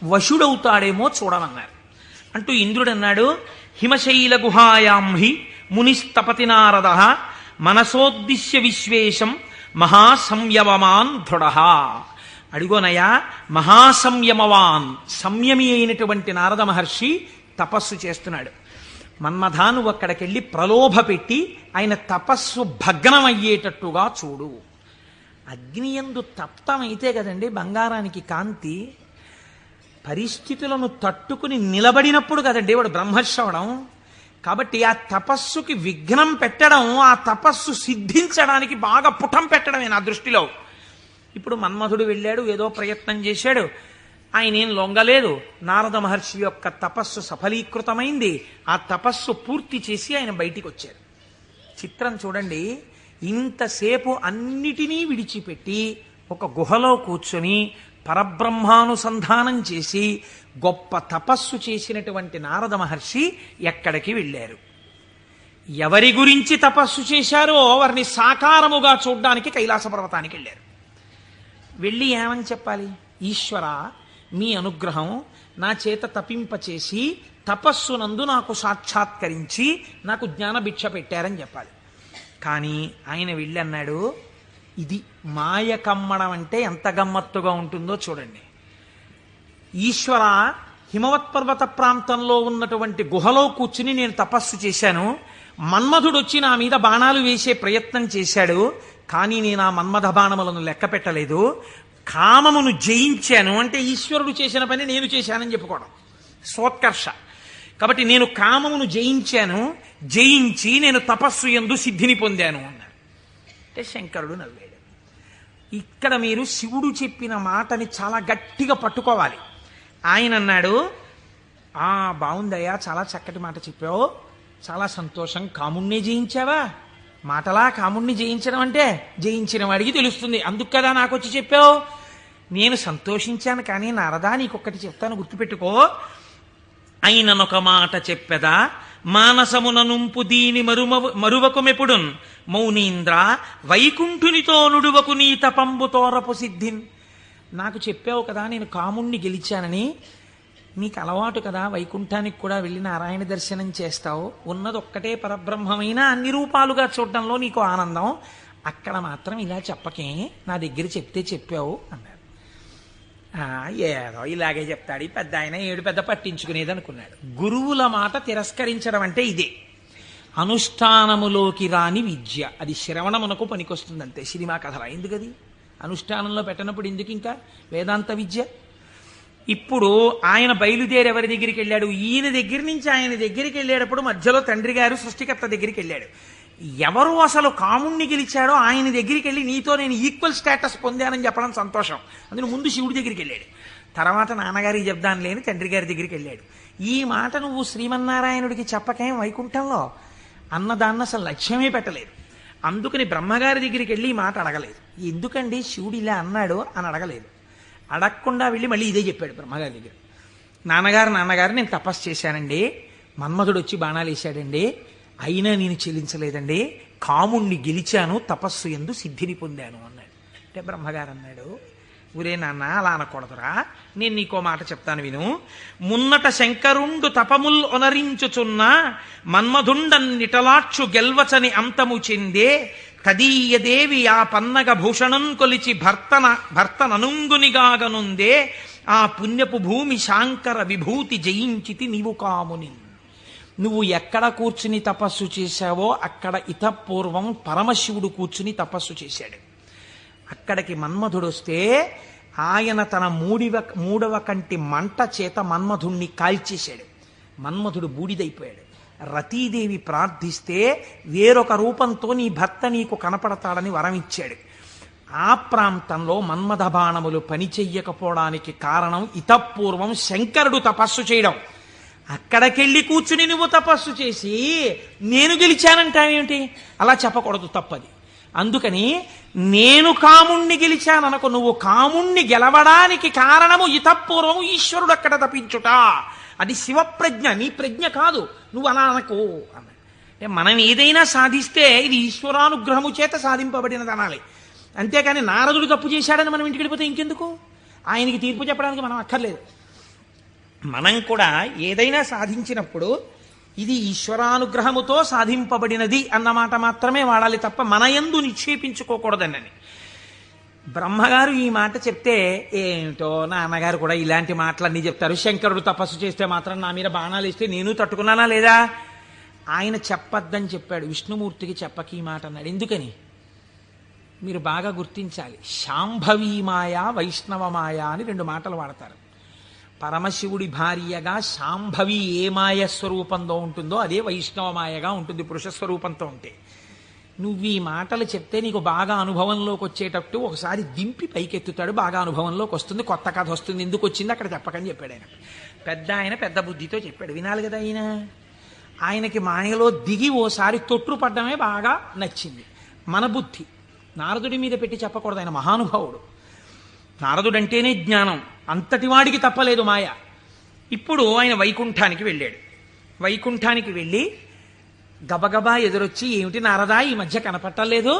వశుడవుతాడేమో చూడమన్నారు. అంటూ ఇంద్రుడు అన్నాడు, హిమశైల గుహాయాం హి మునిస్తపతి నారద మనసోద్దిశ్య విశ్వేశం మహాసంయమమాన్ దృఢ. అడిగోనయా, మహాసంయమవాన్, సంయమి అయినటువంటి నారద మహర్షి తపస్సు చేస్తున్నాడు. మన్మథా, నువ్వు అక్కడికెళ్ళి ప్రలోభ పెట్టి ఆయన తపస్సు భగ్నమయ్యేటట్టుగా చూడు. అగ్నియందు తప్తమైతే కదండి బంగారానికి కాంతి. పరిస్థితులను తట్టుకుని నిలబడినప్పుడు కదండి వాడు బ్రహ్మశ్రవణం. కాబట్టి ఆ తపస్సుకి విఘ్నం పెట్టడం, ఆ తపస్సు సిద్ధించడానికి బాగా పుటం పెట్టడమే నా దృష్టిలో. ఇప్పుడు మన్మధుడు వెళ్ళాడు, ఏదో ప్రయత్నం చేశాడు, ఆయన ఏం లొంగలేదు. నారద మహర్షి యొక్క తపస్సు సఫలీకృతమైంది. ఆ తపస్సు పూర్తి చేసి ఆయన బయటికి వచ్చారు. చిత్రం చూడండి, ఇంతసేపు అన్నిటినీ విడిచిపెట్టి ఒక గుహలో కూర్చొని పరబ్రహ్మానుసంధానం చేసి గొప్ప తపస్సు చేసినటువంటి నారద మహర్షి ఎక్కడికి వెళ్ళారు? ఎవరి గురించి తపస్సు చేశారో వారిని సాకారముగా చూడ్డానికి కైలాస పర్వతానికి వెళ్ళారు. వెళ్ళి ఏమని చెప్పాలి? ఈశ్వర, మీ అనుగ్రహం నా చేత తపింపచేసి తపస్సునందు నాకు సాక్షాత్కరించి నాకు జ్ఞానభిక్ష పెట్టారని చెప్పాలి. కానీ ఆయన వెళ్ళి అన్నాడు, ఇది మాయ కమ్మడం అంటే ఎంత గమ్మత్తుగా ఉంటుందో చూడండి. ఈశ్వర, హిమవత్పర్వత ప్రాంతంలో ఉన్నటువంటి గుహలో కూర్చుని నేను తపస్సు చేశాను. మన్మధుడు వచ్చి నా మీద బాణాలు వేసే ప్రయత్నం చేశాడు. కానీ నేను ఆ మన్మథ బాణములను లెక్క పెట్టలేదు. కామమును జయించాను అంటే ఈశ్వరుడు చేసిన పని నేను చేశానని చెప్పుకోవడం సోత్కర్ష. కాబట్టి నేను కామమును జయించాను, జయించి నేను తపస్సు యందు సిద్ధిని పొందాను అన్నాడు. అంటే శంకరుడు నవ్వాడు. ఇక్కడ మీరు శివుడు చెప్పిన మాటని చాలా గట్టిగా పట్టుకోవాలి. ఆయన అన్నాడు, బాగుందయ్యా, చాలా చక్కటి మాట చెప్పావు, చాలా సంతోషం. కాముణ్ణి జయించావా? మాటలా కాముణ్ణి జయించడం అంటే జయించిన వాడికి తెలుస్తుంది, అందుకు కదా నాకు వచ్చి చెప్పావు. నేను సంతోషించాను. కానీ నారదా, నీకొక్కటి చెప్తాను, గుర్తుపెట్టుకో. అయిననొక మాట చెప్పెదా, మానసమున నుంపు దీని మరువకుమెప్పుడున్ మౌనీంద్ర వైకుంఠునితో నుడువకు నీ తపంబు తోరపు సిద్ధిన్. నాకు చెప్పావు కదా నేను కాముణ్ణి గెలిచానని. నీకు అలవాటు కదా, వైకుంఠానికి కూడా వెళ్ళి నారాయణ దర్శనం చేస్తావు. ఉన్నది ఒక్కటే పరబ్రహ్మమైన అన్ని రూపాలుగా చూడడంలో నీకు ఆనందం. అక్కడ మాత్రం ఇలా చెప్పకే, నా దగ్గర చెప్తే చెప్పావు అన్నారు. ఏదో ఇలాగే చెప్తాడు ఈ పెద్ద ఆయన, ఏడు పెద్ద పట్టించుకునేది అనుకున్నాడు. గురువుల మాట తిరస్కరించడం అంటే ఇదే. అనుష్ఠానములోకి రాని విద్య, అది శ్రవణమునకు పనికొస్తుంది అంతే. సినిమా కథల ఎందుకది? అనుష్ఠానంలో పెట్టినప్పుడు ఎందుకు ఇంకా వేదాంత విద్య? ఇప్పుడు ఆయన బయలుదేరి ఎవరి దగ్గరికి వెళ్ళాడు? ఈయన దగ్గర నుంచి ఆయన దగ్గరికి వెళ్ళేటప్పుడు మధ్యలో తండ్రి గారు సృష్టికర్త దగ్గరికి వెళ్ళాడు. ఎవరు అసలు కాముణ్ణి గెలిచాడో ఆయన దగ్గరికి వెళ్ళి నీతో నేను ఈక్వల్ స్టేటస్ పొందానని చెప్పడం సంతోషం. అందులో ముందు శివుడి దగ్గరికి వెళ్ళాడు, తర్వాత నాన్నగారికి చెప్దాను లేని తండ్రి గారి దగ్గరికి వెళ్ళాడు. ఈ మాట నువ్వు శ్రీమన్నారాయణుడికి చెప్పకేం వైకుంఠంలో అన్నదాన్ని అసలు లక్ష్యమే పెట్టలేదు. అందుకని బ్రహ్మగారి దగ్గరికి వెళ్ళి ఈ మాట అడగలేదు. ఎందుకండి శివుడు ఇలా అన్నాడు అని అడగలేదు. అడగకుండా వెళ్ళి మళ్ళీ ఇదే చెప్పాడు బ్రహ్మగారి దగ్గర. నాన్నగారు నేను తపస్సు చేశానండి, మన్మధుడు వచ్చి బాణాలు వేశాడండి, అయినా నేను చెల్లించలేదండి, కాముణ్ణి గెలిచాను, తపస్సు యందు సిద్ధిని పొందాను అన్నాడు. అంటే బ్రహ్మగారు అన్నాడు, ఊరే నాన్న అలా అనకూడదురా, నేను నీకో మాట చెప్తాను విను. మున్నట శంకరుండు తపముల్ ఒనరించుచున్న మన్మధుండన్నిటలాక్షు గెల్వచని అంతము చెందే తదీయదేవి ఆ పన్నగ భూషణం కొలిచి భర్తననుంగునిగాగనుందే ఆ పుణ్యపు భూమి శాంకర విభూతి జయించితి నీవు కాముని. నువ్వు ఎక్కడ కూర్చుని తపస్సు చేశావో అక్కడ ఇతపూర్వం పరమశివుడు కూర్చుని తపస్సు చేశాడు. అక్కడికి మన్మధుడు వస్తే ఆయన తన మూడవ కంటి మంట చేత మన్మధుణ్ణి కాల్చేశాడు. మన్మధుడు బూడిదైపోయాడు. రతీదేవి ప్రార్థిస్తే వేరొక రూపంతో నీ భర్త నీకు కనపడతాడని వరం ఇచ్చాడు. ఆ ప్రాంతంలో మన్మథ బాణములు పనిచెయ్యకపోవడానికి కారణం ఇతపూర్వం శంకరుడు తపస్సు చేయడం. అక్కడికెళ్ళి కూర్చుని నువ్వు తపస్సు చేసి నేను గెలిచానంటావేమిటి? అలా చెప్పకూడదు, తప్పది. అందుకని నేను కాముణ్ణి గెలిచాననుకో, నువ్వు కాముణ్ణి గెలవడానికి కారణము ఇతపూర్వం ఈశ్వరుడు అక్కడ తపించుట. అది శివప్రజ్ఞ, నీ ప్రజ్ఞ కాదు, నువ్వు అలా అనకు అన్నాడు. అంటే మనం ఏదైనా సాధిస్తే ఇది ఈశ్వరానుగ్రహము చేత సాధింపబడినది అనాలి. అంతేకాని నారదుడు తప్పు చేశాడని మనం ఇంటికి వెళ్ళిపోతే ఇంకెందుకు? ఆయనకి తీర్పు చెప్పడానికి మనం అక్కర్లేదు. మనం కూడా ఏదైనా సాధించినప్పుడు ఇది ఈశ్వరానుగ్రహముతో సాధింపబడినది అన్నమాట మాత్రమే వాడాలి తప్ప మన యందు నిక్షేపించుకోకూడదన్నని. బ్రహ్మగారు ఈ మాట చెప్తే ఏమిటో నాన్నగారు కూడా ఇలాంటి మాటలన్నీ చెప్తారు. శంకరుడు తపస్సు చేస్తే మాత్రం నా మీద బాణాలు ఇస్తే నేను తట్టుకున్నానా లేదా? ఆయన చెప్పద్దని చెప్పాడు, విష్ణుమూర్తికి చెప్పకి ఈ మాట అన్నాడు. ఎందుకని మీరు బాగా గుర్తించాలి. శాంభవీ మాయ, వైష్ణవ మాయ అని రెండు మాటలు వాడతారు. పరమశివుడి భార్యగా శాంభవి ఏ మాయ స్వరూపంలో ఉంటుందో అదే వైష్ణవ మాయగా ఉంటుంది పురుష స్వరూపంతో ఉంటే. నువ్వు ఈ మాటలు చెప్తే నీకు బాగా అనుభవంలోకి వచ్చేటట్టు ఒకసారి దింపి పైకెత్తుతాడు, బాగా అనుభవంలోకి వస్తుంది, కొత్త కథ వస్తుంది. ఎందుకు వచ్చింది అక్కడ చెప్పకని చెప్పాడు ఆయన. ఆయన పెద్ద బుద్ధితో చెప్పాడు, వినాలి కదా ఆయన. ఆయనకి మాయలో దిగి ఓసారి తొట్టుపడ్డమే బాగా నచ్చింది. మన బుద్ధి నారదుడి మీద పెట్టి చెప్పకూడదు, ఆయన మహానుభావుడు. నారదుడంటేనే జ్ఞానం, అంతటి వాడికి తప్పలేదు మాయ. ఇప్పుడు ఆయన వైకుంఠానికి వెళ్ళాడు. వైకుంఠానికి వెళ్ళి గబగబా ఎదురొచ్చి, ఏమిటి నారదా ఈ మధ్య కనపట్టలేదు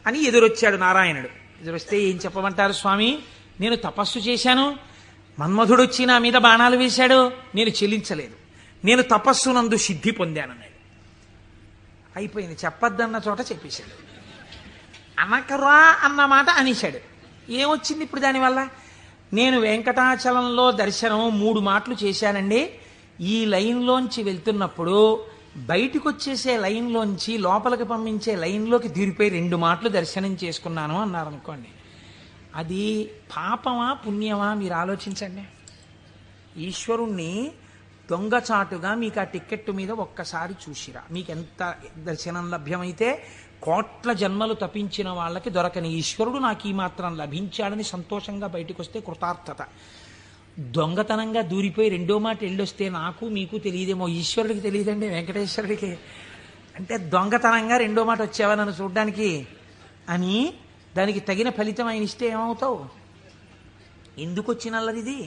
అని ఎదురొచ్చాడు నారాయణుడు. ఎదురొస్తే ఏం చెప్పమంటారు స్వామి, నేను తపస్సు చేశాను, మన్మధుడు వచ్చి నా మీద బాణాలు వేశాడు, నేను చెల్లించలేదు, నేను తపస్సునందు సిద్ధి పొందానన్నాడు. అయిపోయింది, చెప్పద్దన్న చోట చెప్పేశాడు. అనకరా అన్న మాట అనేశాడు. ఏమొచ్చింది ఇప్పుడు దానివల్ల? నేను వెంకటాచలంలో దర్శనం 3 మాటలు చేశానండి. ఈ లైన్లోంచి వెళ్తున్నప్పుడు బయటకు వచ్చేసే లైన్లోంచి లోపలికి పంపించే లైన్లోకి దూరిపోయి 2 మాటలు దర్శనం చేసుకున్నాను అన్నారనుకోండి. అది పాపమా పుణ్యమా మీరు ఆలోచించండి. ఈశ్వరుణ్ణి దొంగచాటుగా మీకు ఆ టిక్కెట్ మీద ఒక్కసారి చూసిరా, మీకు ఎంత దర్శనం లభ్యమైతే కోట్ల జన్మలు తపించిన వాళ్ళకి దొరకని ఈశ్వరుడు నాకు ఈ మాత్రం లభించాడని సంతోషంగా బయటకు వస్తే కృతార్థత. దొంగతనంగా దూరిపోయి 2వ మాట వెళ్ళొస్తే నాకు మీకు తెలియదేమో, ఈశ్వరుడికి తెలియదండి, వెంకటేశ్వరుడికి. అంటే దొంగతనంగా 2వ మాట వచ్చావా నన్ను చూడ్డానికి అని దానికి తగిన ఫలితం ఆయన ఇస్తే ఏమవుతావు? ఎందుకు వచ్చినల్లది?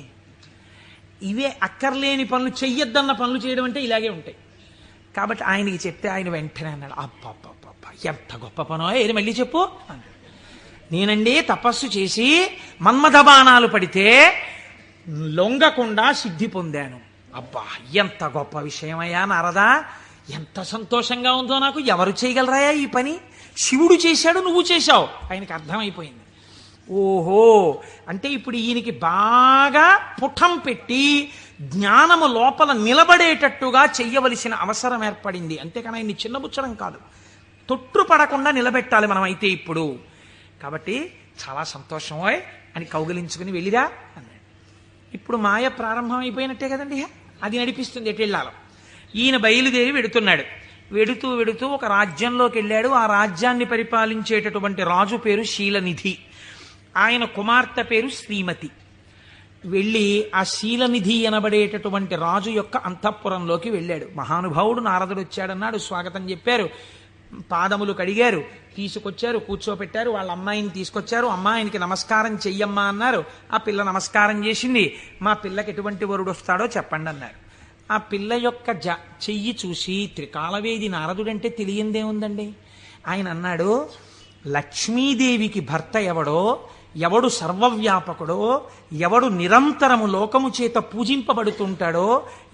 ఇవే అక్కర్లేని పనులు, చెయ్యొద్దన్న పనులు చేయడం అంటే ఇలాగే ఉంటాయి. కాబట్టి ఆయనకి చెప్తే ఆయన వెంటనే అన్నాడు, అబ్బబ్బబ్బ ఎంత గొప్ప పనో, ఏది మళ్ళీ చెప్పు. నేనండి తపస్సు చేసి మన్మథ బాణాలు పడితే లొంగకుండా సిద్ధి పొందాను. అబ్బా ఎంత గొప్ప విషయమయ్యా నారదా, ఎంత సంతోషంగా ఉందో నాకు. ఎవరు చేయగలరాయా ఈ పని? శివుడు చేశాడు, నువ్వు చేశావు. ఆయనకి అర్థమైపోయింది. ఓహో, అంటే ఇప్పుడు ఈయనకి బాగా పుటం పెట్టి జ్ఞానము లోపల నిలబడేటట్టుగా చెయ్యవలసిన అవసరం ఏర్పడింది. అంతేకాని ఆయన్ని చిన్నబుచ్చడం కాదు, తొట్టుపడకుండా నిలబెట్టాలి మనం అయితే ఇప్పుడు. కాబట్టి చాలా సంతోషమోయ్ అని కౌగిలించుకుని వెళ్ళిరా అన్నాడు. ఇప్పుడు మాయ ప్రారంభం అయిపోయినట్టే కదండి, అది నడిపిస్తుంది ఎటు వెళ్ళాలో. ఈయన బయలుదేరి వెడుతున్నాడు. వెడుతూ వెడుతూ ఒక రాజ్యంలోకి వెళ్ళాడు. ఆ రాజ్యాన్ని పరిపాలించేటటువంటి రాజు పేరు శీలనిధి, ఆయన కుమార్తె పేరు శ్రీమతి. వెళ్ళి ఆ శీలనిధి అనబడేటటువంటి రాజు యొక్క అంతఃపురంలోకి వెళ్ళాడు. మహానుభావుడు నారదుడు వచ్చాడన్నాడు, స్వాగతం చెప్పారు, పాదములు కడిగారు, తీసుకొచ్చారు, కూర్చోపెట్టారు. వాళ్ళ అమ్మాయిని తీసుకొచ్చారు. అమ్మాయినికి నమస్కారం చెయ్యమ్మా అన్నారు. ఆ పిల్ల నమస్కారం చేసింది. మా పిల్లకి ఎటువంటి వరుడు వస్తాడో చెప్పండి అన్నారు. ఆ పిల్ల యొక్క చెయ్యి చూసి త్రికాలవేది నారదుడంటే తెలియందేముందండి. ఆయన అన్నాడు, లక్ష్మీదేవికి భర్త ఎవడో, ఎవడు సర్వవ్యాపకుడో, ఎవడు నిరంతరము లోకము చేత పూజింపబడుతుంటాడో,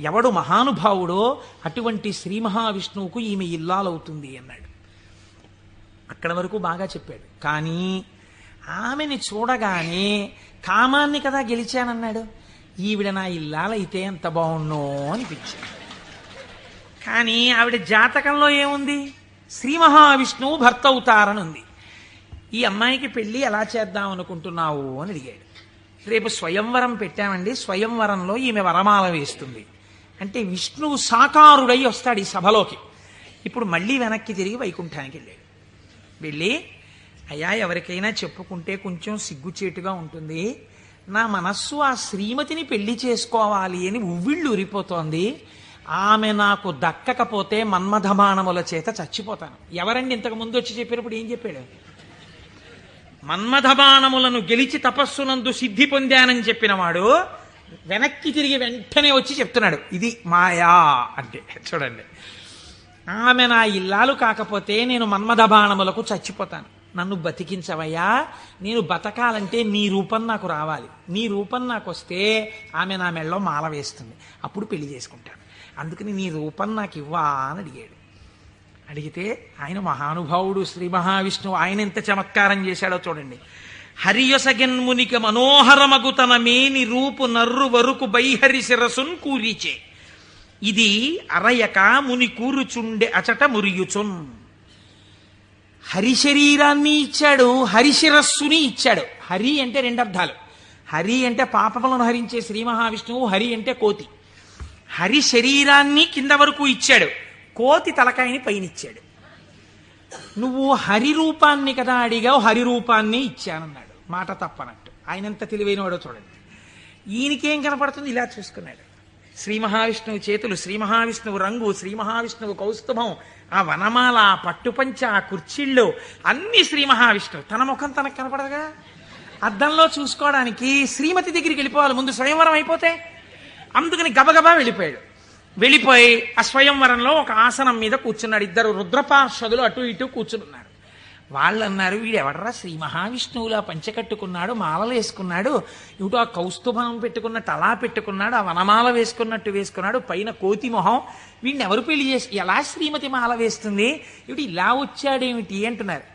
ఎవడు మహానుభావుడో అటువంటి శ్రీ మహావిష్ణువుకు ఈమె ఇల్లాలవుతుంది అన్నాడు. అక్కడ వరకు బాగా చెప్పాడు. కానీ ఆమెని చూడగానే కామాన్ని కదా గెలిచానన్నాడు. ఈవిడ నా ఇల్లాలైతే ఎంత బాగున్నో అనిపించింది. కానీ ఆవిడ జాతకంలో ఏముంది? శ్రీ మహావిష్ణువు భర్త అవుతారని ఉంది. ఈ అమ్మాయికి పెళ్లి ఎలా చేద్దాం అనుకుంటున్నావు అని అడిగాడు. రేపు స్వయంవరం పెట్టామండి, స్వయంవరంలో ఈమె వరమాల వేస్తుంది అంటే విష్ణువు సాకారుడై వస్తాడు ఈ సభలోకి. ఇప్పుడు మళ్ళీ వెనక్కి తిరిగి వైకుంఠానికి వెళ్ళాడు. వెళ్ళి, అయ్యా ఎవరికైనా చెప్పుకుంటే కొంచెం సిగ్గుచేటుగా ఉంటుంది, నా మనస్సు ఆ శ్రీమతిని పెళ్లి చేసుకోవాలి అని ఉవ్విళ్ళు ఉరిపోతోంది, ఆమె నాకు దక్కకపోతే మన్మథబాణముల చేత చచ్చిపోతాను. ఎవరండి ఇంతకు ముందు వచ్చి చెప్పినప్పుడు ఏం చెప్పాడు? మన్మథబాణములను గెలిచి తపస్సునందు సిద్ధి పొందానని చెప్పినవాడు వెనక్కి తిరిగి వెంటనే వచ్చి చెప్తున్నాడు ఇది మాయా అంటే. చూడండి, ఆమె నా ఇల్లాలు కాకపోతే నేను మన్మథబాణములకు చచ్చిపోతాను. నన్ను బతికించవయ్యా, నేను బతకాలంటే నీ రూపం నాకు రావాలి, నీ రూపం నాకు వస్తే ఆమె నా మెళ్ళలో మాల వేస్తుంది, అప్పుడు పెళ్లి చేసుకుంటాను, అందుకని నీ రూపం నాకు ఇవ్వా అని అడిగాడు. అడిగితే ఆయన మహానుభావుడు శ్రీ మహావిష్ణువు, ఆయన ఎంత చమత్కారం చేశాడో చూడండి. హరియసగన్మునిక మనోహరమగు తన మేని రూపు నర్రు వరకు బైహరి శిరసున్ కూరిచే, ఇది అరయక ముని కూరుచుండె అచట మురియుచున్. హరి శరీరాన్ని ఇచ్చాడు, హరిశిరస్సుని ఇచ్చాడు. హరి అంటే రెండు అర్థాలు. హరి అంటే పాపములను హరించే శ్రీ మహావిష్ణువు, హరి అంటే కోతి. హరి శరీరాన్ని కింద వరకు ఇచ్చాడు, కోతి తలకాయని పైనిచ్చాడు. నువ్వు హరి రూపాన్ని కదా అడిగావు, హరి రూపాన్ని ఇచ్చానన్నాడు. మాట తప్పనట్టు. ఆయన ఎంత తెలివైన వాడో చూడండి. ఈయనకేం కనపడుతుంది, ఇలా చూసుకున్నాడు. శ్రీ మహావిష్ణువు చేతులు, శ్రీ మహావిష్ణువు రంగు, శ్రీ మహావిష్ణువు కౌస్తుభం, ఆ వనమాల, ఆ పట్టుపంచ, ఆ కుర్చీళ్ళు అన్నీ శ్రీ మహావిష్ణువు. తన ముఖం తనకు కనపడదుగా. అద్దంలో చూసుకోవడానికి శ్రీమతి దగ్గరికి వెళ్ళిపోవాలి ముందు, స్వయంవరం అయిపోతే. అందుకని గబగబా వెళ్ళిపోయాడు. వెళ్ళిపోయి ఆ స్వయంవరంలో ఒక ఆసనం మీద కూర్చున్నాడు. ఇద్దరు రుద్రపార్షదులు అటు ఇటు కూర్చున్నారు. వాళ్ళు అన్నారు, వీడెవడరా శ్రీ మహావిష్ణువులా పంచకట్టుకున్నాడు, మాలలు వేసుకున్నాడు, ఇటు ఆ కౌస్తుభం పెట్టుకున్నట్టు అలా పెట్టుకున్నాడు, ఆ వనమాల వేసుకున్నట్టు వేసుకున్నాడు, పైన కోతి మొహం, వీడిని ఎవరు పెళ్లి చేసి ఎలా శ్రీమతి మాల వేస్తుంది, ఇటు ఇలా వచ్చాడేమిటి అంటున్నారు.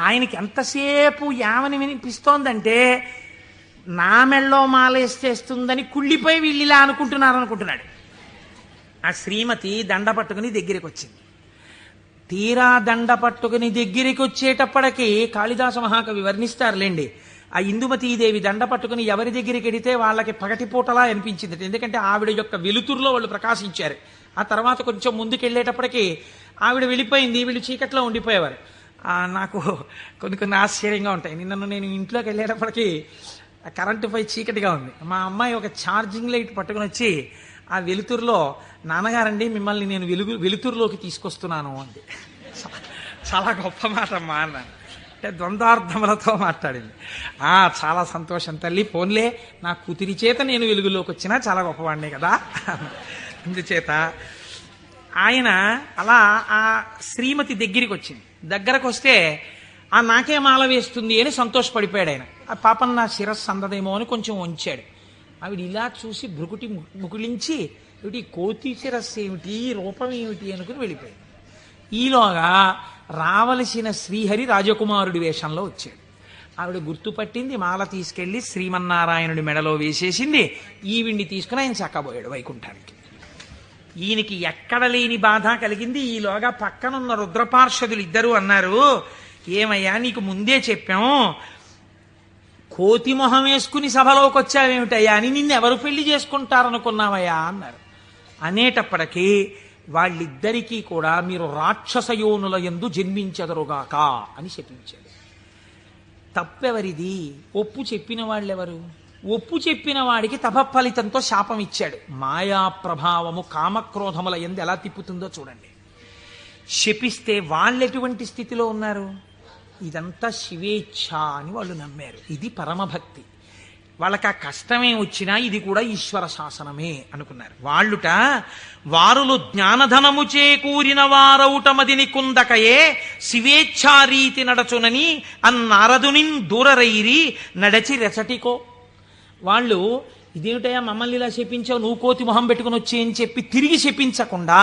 ఆయనకి ఎంతసేపు యావని వినిపిస్తోందంటే నా మెళ్ళో మాల వేసేస్తుందని కుళ్ళిపోయి వీళ్ళు ఇలా అనుకుంటున్నాడు. ఆ శ్రీమతి దండ పట్టుకుని దగ్గరికి వచ్చింది. తీరా దండ పట్టుకుని దగ్గరికి వచ్చేటప్పటికి కాళిదాస మహాకవి వర్ణిస్తారులేండి. ఆ ఇందుమతీదేవి దండ పట్టుకుని ఎవరి దగ్గరికి వెడితే వాళ్ళకి పగటిపూటలా అనిపించింది. ఎందుకంటే ఆవిడ యొక్క వెలుతురులో వాళ్ళు ప్రకాశించారు. ఆ తర్వాత కొంచెం ముందుకెళ్ళేటప్పటికి ఆవిడ వెళ్ళిపోయింది, వీళ్ళు చీకట్లో ఉండిపోయేవారు. నాకు కొన్ని ఆశ్చర్యంగా ఉంటాయి. నేను ఇంట్లోకి వెళ్ళేటప్పటికి కరెంటు పై చీకటిగా ఉంది. మా అమ్మాయి ఒక ఛార్జింగ్ లైట్ పట్టుకుని వచ్చి ఆ వెలుతురులో, నాన్నగారండి మిమ్మల్ని నేను వెలుతురులోకి తీసుకొస్తున్నాను అంది. చాలా గొప్ప మాట అమ్మా అన్నాను. అంటే ద్వంద్వార్థములతో మాట్లాడింది. చాలా సంతోషం తల్లి, పోన్లే నా కూతురి చేత నేను వెలుగులోకి వచ్చినా చాలా గొప్పవాడినే కదా. అందుచేత ఆయన అలా ఆ శ్రీమతి దగ్గరికి వచ్చింది. దగ్గరకు వస్తే నాకే మాల వేస్తుంది అని సంతోషపడిపోయాడు ఆయన. ఆ పాపం నా శిరస్సు అందదేమో అని కొంచెం వంచాడు. ఆవిడ ఇలా చూసి భృకుటి ముకులించి, ఏమిటి కోతి శిరస్సు ఏమిటి, రూపం ఏమిటి అనుకుని వెళ్ళిపోయింది. ఈలోగా రావలసిన శ్రీహరి రాజకుమారుడి వేషంలో వచ్చాడు. ఆవిడ గుర్తుపట్టింది, మాల తీసుకెళ్లి శ్రీమన్నారాయణుడి మెడలో వేసేసింది. ఈవిడ్ని తీసుకుని ఆయన చక్కబోయాడు వైకుంఠానికి. ఈయనకి ఎక్కడ లేని బాధ కలిగింది. ఈలోగా పక్కనున్న రుద్రపార్షదులు ఇద్దరు అన్నారు, ఏమయ్యా నీకు ముందే చెప్పాం, కోతి మొహం వేసుకుని సభలోకి వచ్చావేమిటయ్యా అని నిన్నెవరు పెళ్లి చేసుకుంటారనుకున్నావయ్యా అన్నారు. అనేటప్పటికీ వాళ్ళిద్దరికీ కూడా మీరు రాక్షసయోనుల యందు జన్మించెదరుగాక అని చెప్పించాడు. తప్పెవరిది? ఒప్పు చెప్పిన వాళ్ళెవరు? ఒప్పు చెప్పిన వాడికి తపఫలితంతో శాపం ఇచ్చాడు. మాయా ప్రభావము కామక్రోధముల యందు ఎలా తిప్పుతుందో చూడండి. శపిస్తే వాళ్ళెటువంటి స్థితిలో ఉన్నారు? ఇదంతా శివేచ్ఛ అని వాళ్ళు నమ్మారు. ఇది పరమభక్తి. వాళ్ళకి ఆ కష్టమే వచ్చినా ఇది కూడా ఈశ్వర శాసనమే అనుకున్నారు. వాళ్ళుట వారులు జ్ఞానధనము చేకూరిన వారౌటమదిని కుందకయే శివేచ్ఛారీతి నడచునని అన్నారదునిన్ దూరరైరి నడచి రెచటికో. వాళ్ళు ఇదేమిటయా మమ్మల్ని ఇలా శపించావు, నువ్వు కోతి మొహం పెట్టుకుని వచ్చి అని చెప్పి తిరిగి శపించకుండా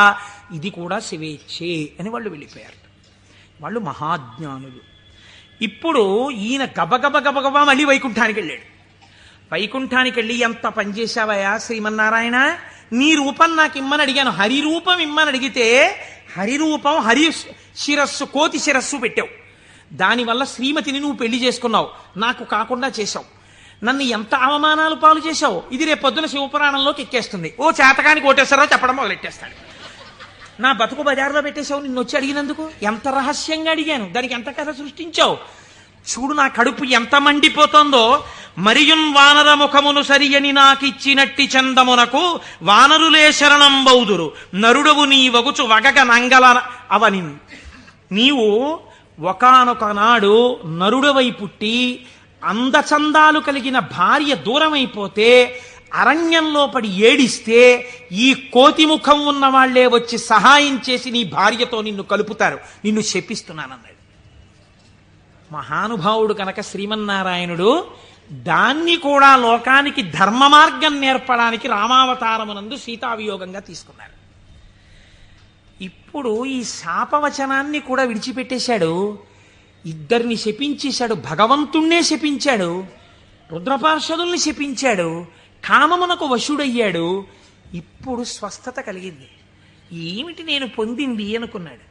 ఇది కూడా శివేచ్ఛే అని వాళ్ళు వెళ్ళిపోయారు. వాళ్ళు మహాజ్ఞానులు. ఇప్పుడు ఈయన గబగబా మళ్ళీ వైకుంఠానికి వెళ్ళాడు. వైకుంఠానికి వెళ్ళి ఎంత పనిచేశావయా శ్రీమన్నారాయణ, నీ రూపం నాకు ఇమ్మని అడిగాను, హరి రూపం ఇమ్మని అడిగితే హరి రూపం హరి శిరస్సు కోతి శిరస్సు పెట్టావు. దానివల్ల శ్రీమతిని నువ్వు పెళ్లి చేసుకున్నావు, నాకు కాకుండా చేశావు. నన్ను ఎంత అవమానాలు పాలు చేశావు. ఇది రేపు పొద్దున శివపురాణంలోకి ఎక్కేస్తుంది. ఓ చేతకాని కోటేశ్వరరావు చెప్పడం మొదలెట్టేస్తాడు. నా బతుకు బజార్లో పెట్టేశావు నిన్ను వచ్చి అడిగినందుకు. ఎంత రహస్యంగా అడిగాను, దానికి ఎంత కథ సృష్టించావు. చూడు నా కడుపు ఎంత మండిపోతుందో. మరియున్ వానర ముఖమును సరియని నాకిచ్చినట్టి చందమునకు వానరులే శరణం బౌదురు నరుడవు నీ వగుచు వగగ నంగల అవని. నీవు ఒకానొక నాడు నరుడవై పుట్టి అందచందాలు కలిగిన భార్య దూరమైపోతే అరణ్యంలో పడి ఏడిస్తే ఈ కోతి ముఖం ఉన్న వాళ్లే వచ్చి సహాయం చేసి నీ భార్యతో నిన్ను కలుపుతారు, నిన్ను శపిస్తున్నానన్నాడు. మహానుభావుడు కనుక శ్రీమన్నారాయణుడు దాన్ని కూడా లోకానికి ధర్మ మార్గం నేర్పడానికి రామావతారమునందు సీతావియోగంగా తీసుకున్నారు. ఇప్పుడు ఈ శాపవచనాన్ని కూడా విడిచిపెట్టేశాడు. ఇద్దరిని శపించేశాడు, భగవంతుణ్ణే శపించాడు, రుద్రపార్షదుల్ని శపించాడు, కామమునకు వశుడయ్యాడు. ఇప్పుడు స్వస్థత కలిగింది. ఏమిటి నేను పొందింది అనుకున్నాడు.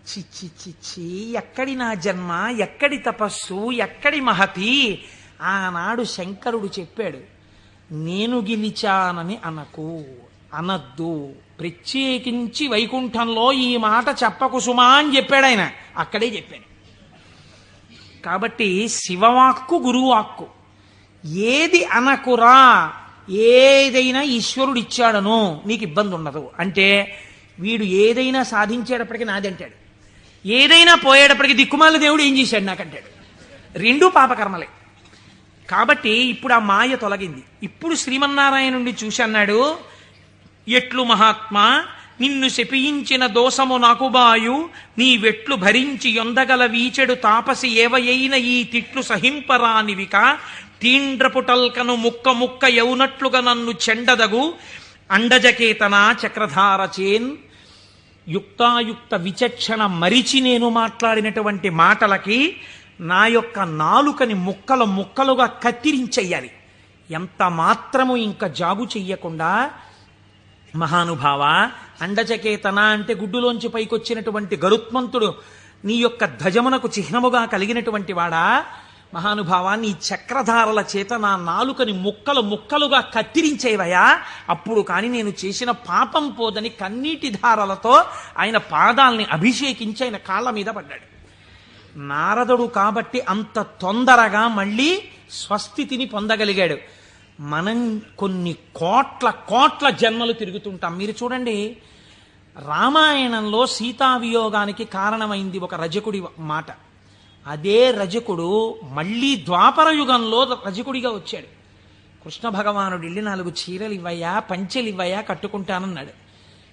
చిచ్చి చిచ్చి, ఎక్కడి నా జన్మ, ఎక్కడి తపస్సు, ఎక్కడి మహతి. ఆనాడు శంకరుడు చెప్పాడు, నేను గెలిచానని అనద్దు, ప్రత్యేకించి వైకుంఠంలో ఈ మాట చెప్పకు సుమా అని చెప్పాడు ఆయన. అక్కడే చెప్పాను. కాబట్టి శివవాక్కు గురువాక్కు, ఏది అనకురా, ఏదైనా ఈశ్వరుడు ఇచ్చాడను నీకు ఇబ్బంది ఉండదు. అంటే వీడు ఏదైనా సాధించేటప్పటికి నాది అంటాడు, ఏదైనా పోయేటప్పటికి దిక్కుమాల దేవుడు ఏం చేశాడు నాకంటాడు. రెండూ పాపకర్మలే. కాబట్టి ఇప్పుడు ఆ మాయ తొలగింది. ఇప్పుడు శ్రీమన్నారాయణుడిని చూసి అన్నాడు, ఎట్లు మహాత్మా, నిన్ను శపించిన దోషము నాకు బాయు, నీ వెట్లు భరించి యొందగల వీచెడు తాపసి ఏవయైన ఈ తిట్లు సహింపరానివిక, తీండ్రపుటల్కను ముక్క ముక్క యౌనట్లుగా నన్ను చెండదగు, అండజకేతన చక్రధారచేన్. యుక్తాయుక్త విచక్షణ మరిచి నేను మాట్లాడినటువంటి మాటలకి నా యొక్క నాలుకని ముక్కలు ముక్కలుగా కత్తిరించెయ్యాలి. ఎంత మాత్రము ఇంకా జాగు చెయ్యకుండా, మహానుభావ, అండచకేతన అంటే గుడ్డులోంచి పైకొచ్చినటువంటి గరుత్మంతుడు నీ యొక్క ధ్వజమునకు చిహ్నముగా కలిగినటువంటి వాడా, మహానుభావ, నీ చక్రధారల చేత నా నాలుకని ముక్కలు ముక్కలుగా కత్తిరించేవయా, అప్పుడు కాని నేను చేసిన పాపం పోదని కన్నీటి ధారలతో ఆయన పాదాల్ని అభిషేకించి ఆయన కాళ్ళ మీద పడ్డాడు. నారదుడు కాబట్టి అంత తొందరగా మళ్ళీ స్వస్థితిని పొందగలిగాడు. మనం కొన్ని కోట్ల జన్మలు తిరుగుతుంటాం. మీరు చూడండి, రామాయణంలో సీతావియోగానికి కారణమైంది ఒక రజకుడి మాట. అదే రజకుడు మళ్ళీ ద్వాపర యుగంలో రజకుడిగా వచ్చాడు. కృష్ణ భగవానుడు వెళ్ళి 4 చీరలు ఇవ్వయా, పంచెలు ఇవ్వయా, కట్టుకుంటానన్నాడు.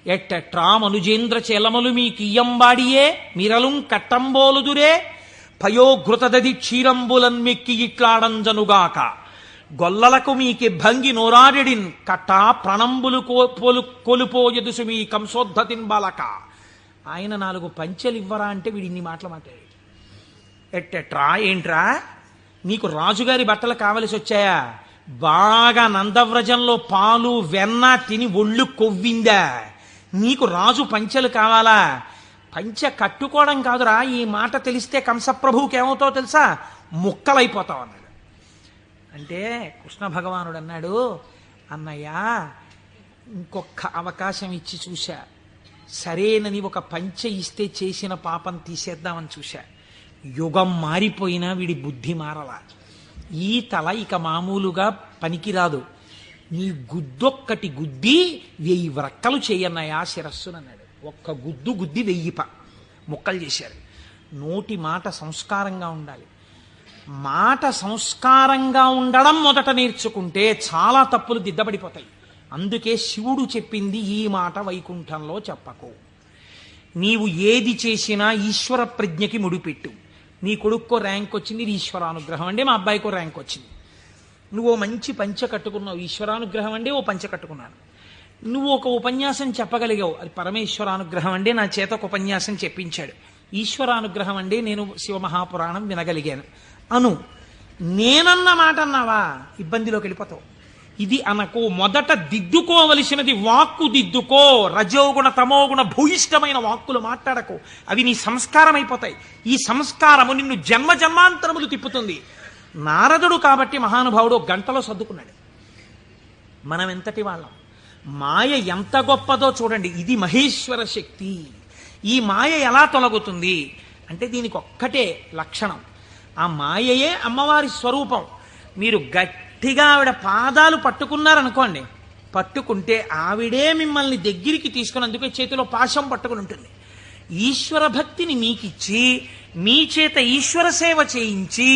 ఎట్టట్రా మనుజేంద్ర చేలమలు మీ కియ్యంబాడియే మిరలుం కట్టంబోలుదురే, పయోఘృతదది క్షీరంబులన్మెక్కి ఇట్లాడంజనుగాక, గొల్లలకు మీకి భంగి నోరాడిడిన్ కట్టా ప్రణంబులు కొలుపోయదుసు మీ కంసోద్ధతిన్ బాలక. ఆయన 4 పంచెలు ఇవ్వరా అంటే వీడి ఇన్ని మాటలు మాట్లాడాడు. ఎట్టెట్రా, ఏంట్రా, నీకు రాజుగారి బట్టలు కావలసి వచ్చాయా? బాగా నందవ్రజంలో పాలు వెన్న తిని ఒళ్ళు కొవ్విందా? నీకు రాజు పంచెలు కావాలా? పంచె కట్టుకోవడం కాదురా, ఈ మాట తెలిస్తే కంసప్రభువుకి ఏమవుతావో తెలుసా, ముక్కలైపోతావు అన్నాడు. అంటే కృష్ణ భగవానుడు అన్నాడు, అన్నయ్య, ఇంకొక అవకాశం ఇచ్చి చూశా, సరేనని ఒక పంచె ఇస్తే చేసిన పాపం తీసేద్దామని చూశా. యుగం మారిపోయినా వీడి బుద్ధి మారలా. ఈ తల ఇక మామూలుగా పనికిరాదు, నీ గుద్దొక్కటి గుద్ది 1000 వ్రక్కలు చేయన్నయా శిరస్సునన్నాడు. ఒక్క గుద్ది 1000 ముక్కలు చేశారు. నోటి మాట సంస్కారంగా ఉండాలి. మాట సంస్కారంగా ఉండడం మొదట నేర్చుకుంటే చాలా తప్పులు దిద్దబడిపోతాయి. అందుకే శివుడు చెప్పింది ఈ మాట వైకుంఠంలో చెప్పకు. నీవు ఏది చేసినా ఈశ్వర ప్రజ్ఞకి ముడిపెట్టు. నీ కొడుక్కో ర్యాంక్ వచ్చింది, ఇది ఈశ్వరానుగ్రహం అండి. మా అబ్బాయికో ర్యాంక్ వచ్చింది. నువ్వు మంచి పంచె కట్టుకున్నావు, ఈశ్వరానుగ్రహం అండి. ఓ పంచె కట్టుకున్నాను. నువ్వు ఒక ఉపన్యాసం చెప్పగలిగావు, అది పరమేశ్వరానుగ్రహం అండి. నా చేత ఒక ఉపన్యాసం చెప్పించాడు, ఈశ్వరానుగ్రహం అండి. నేను శివమహాపురాణం వినగలిగాను అను. నేనన్న మాట అన్నావా, ఇబ్బందిలోకి వెళ్ళిపోతావు. ఇది అనకు. మొదట దిద్దుకోవలసినది వాక్కు దిద్దుకో. రజోగుణ తమోగుణ భూయిష్టమైన వాక్కులు మాట్లాడకు, అవి నీ సంస్కారం అయిపోతాయి. ఈ సంస్కారము నిన్ను జన్మాంతరములు తిప్పుతుంది. నారదుడు కాబట్టి మహానుభావుడు 1 గంటలో సర్దుకున్నాడు. మనం ఎంతటి వాళ్ళం, మాయ ఎంత గొప్పదో చూడండి. ఇది మహేశ్వర శక్తి. ఈ మాయ ఎలా తొలగుతుంది అంటే దీనికి ఒక్కటే లక్షణం, ఆ మాయయే అమ్మవారి స్వరూపం. మీరు గట్టిగా ఆవిడ పాదాలు పట్టుకున్నారనుకోండి, పట్టుకుంటే ఆవిడే మిమ్మల్ని దగ్గరికి తీసుకుని, అందుకే చేతిలో పాశం పట్టుకుని ఉంటుంది. ఈశ్వర భక్తిని మీకిచ్చి మీ చేత ఈశ్వర సేవ చేయించి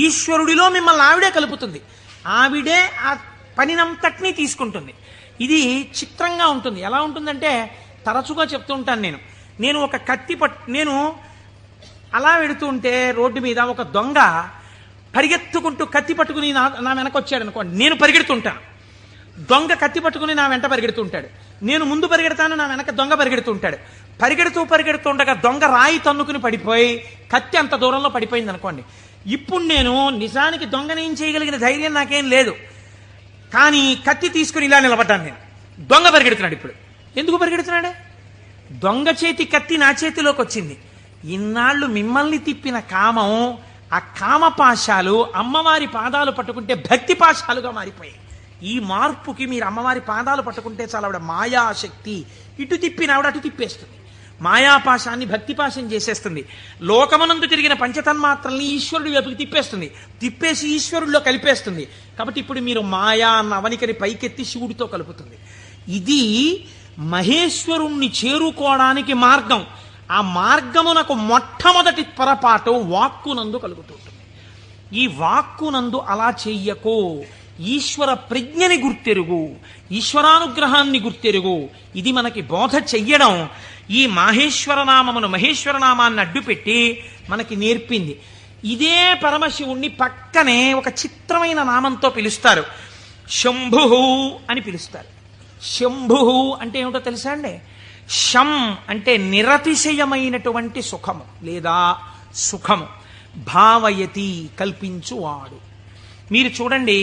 ఈశ్వరుడిలో మిమ్మల్ని ఆవిడే కలుపుతుంది. ఆవిడే ఆ పనినంతటినీ తీసుకుంటుంది. ఇది చిత్రంగా ఉంటుంది. ఎలా ఉంటుందంటే, తరచుగా చెప్తూ ఉంటాను నేను ఒక కత్తి నేను అలా వెడుతూ ఉంటే రోడ్డు మీద ఒక దొంగ పరిగెత్తుకుంటూ కత్తి పట్టుకుని నా వెనక వచ్చాడు అనుకోండి, నేను పరిగెడుతుంటాను. దొంగ కత్తి పట్టుకుని నా వెంట పరిగెడుతుంటాడు. నేను ముందు పరిగెడతాను, నా వెనక దొంగ పరిగెడుతుంటాడు. పరిగెడుతుండగా దొంగ రాయి తన్నుకుని పడిపోయి కత్తి అంత దూరంలో పడిపోయింది అనుకోండి. ఇప్పుడు నేను నిజానికి దొంగని ఏం చేయగలిగిన ధైర్యం నాకేం లేదు, కానీ కత్తి తీసుకుని ఇలా నిలబడ్డాను నేను. దొంగ పరిగెడుతున్నాడు. ఇప్పుడు ఎందుకు పరిగెడుతున్నాడే? దొంగ చేతి కత్తి నా చేతిలోకి వచ్చింది. ఇన్నాళ్ళు మిమ్మల్ని తిప్పిన కామం, ఆ కామపాశాలు అమ్మవారి పాదాలు పట్టుకుంటే భక్తి పాశాలుగా మారిపోయాయి. ఈ మార్పుకి మీరు అమ్మవారి పాదాలు పట్టుకుంటే చాలా ఆవిడ మాయాశక్తి, ఇటు తిప్పిన ఆవిడ అటు తిప్పేస్తుంది. మాయాపాశాన్ని భక్తిపాశం చేసేస్తుంది. లోకమనందు తిరిగిన పంచతన్మాత్రల్ని ఈశ్వరుడి వైపుకి తిప్పేస్తుంది, తిప్పేసి ఈశ్వరుడిలో కలిపేస్తుంది. కాబట్టి ఇప్పుడు మీరు మాయా అన్న అవనికని పైకెత్తి శివుడితో కలుపుతుంది. ఇది మహేశ్వరుణ్ణి చేరుకోవడానికి మార్గం. ఆ మార్గమునకు మొట్టమొదటి పొరపాటు వాక్కునందు కలుగుతుంటుంది. ఈ వాక్కునందు అలా చెయ్యకు. ఈశ్వర ప్రజ్ఞని గుర్తెరుగు, ఈశ్వరానుగ్రహాన్ని గుర్తెరుగు. ఇది మనకి బోధ చెయ్యడం ఈ మాహేశ్వరనామమును, మహేశ్వరనామాన్ని అడ్డుపెట్టి మనకి నేర్పింది. ఇదే పరమశివుణ్ణి పక్కనే ఒక చిత్రమైన నామంతో పిలుస్తారు, శంభు అని పిలుస్తారు. శంభు అంటే ఏమిటో తెలుసా అండి? శం అంటే నిరతిశయమైనటువంటి సుఖము లేదా సుఖము. భావయతి కల్పించువాడు. మీరు చూడండి,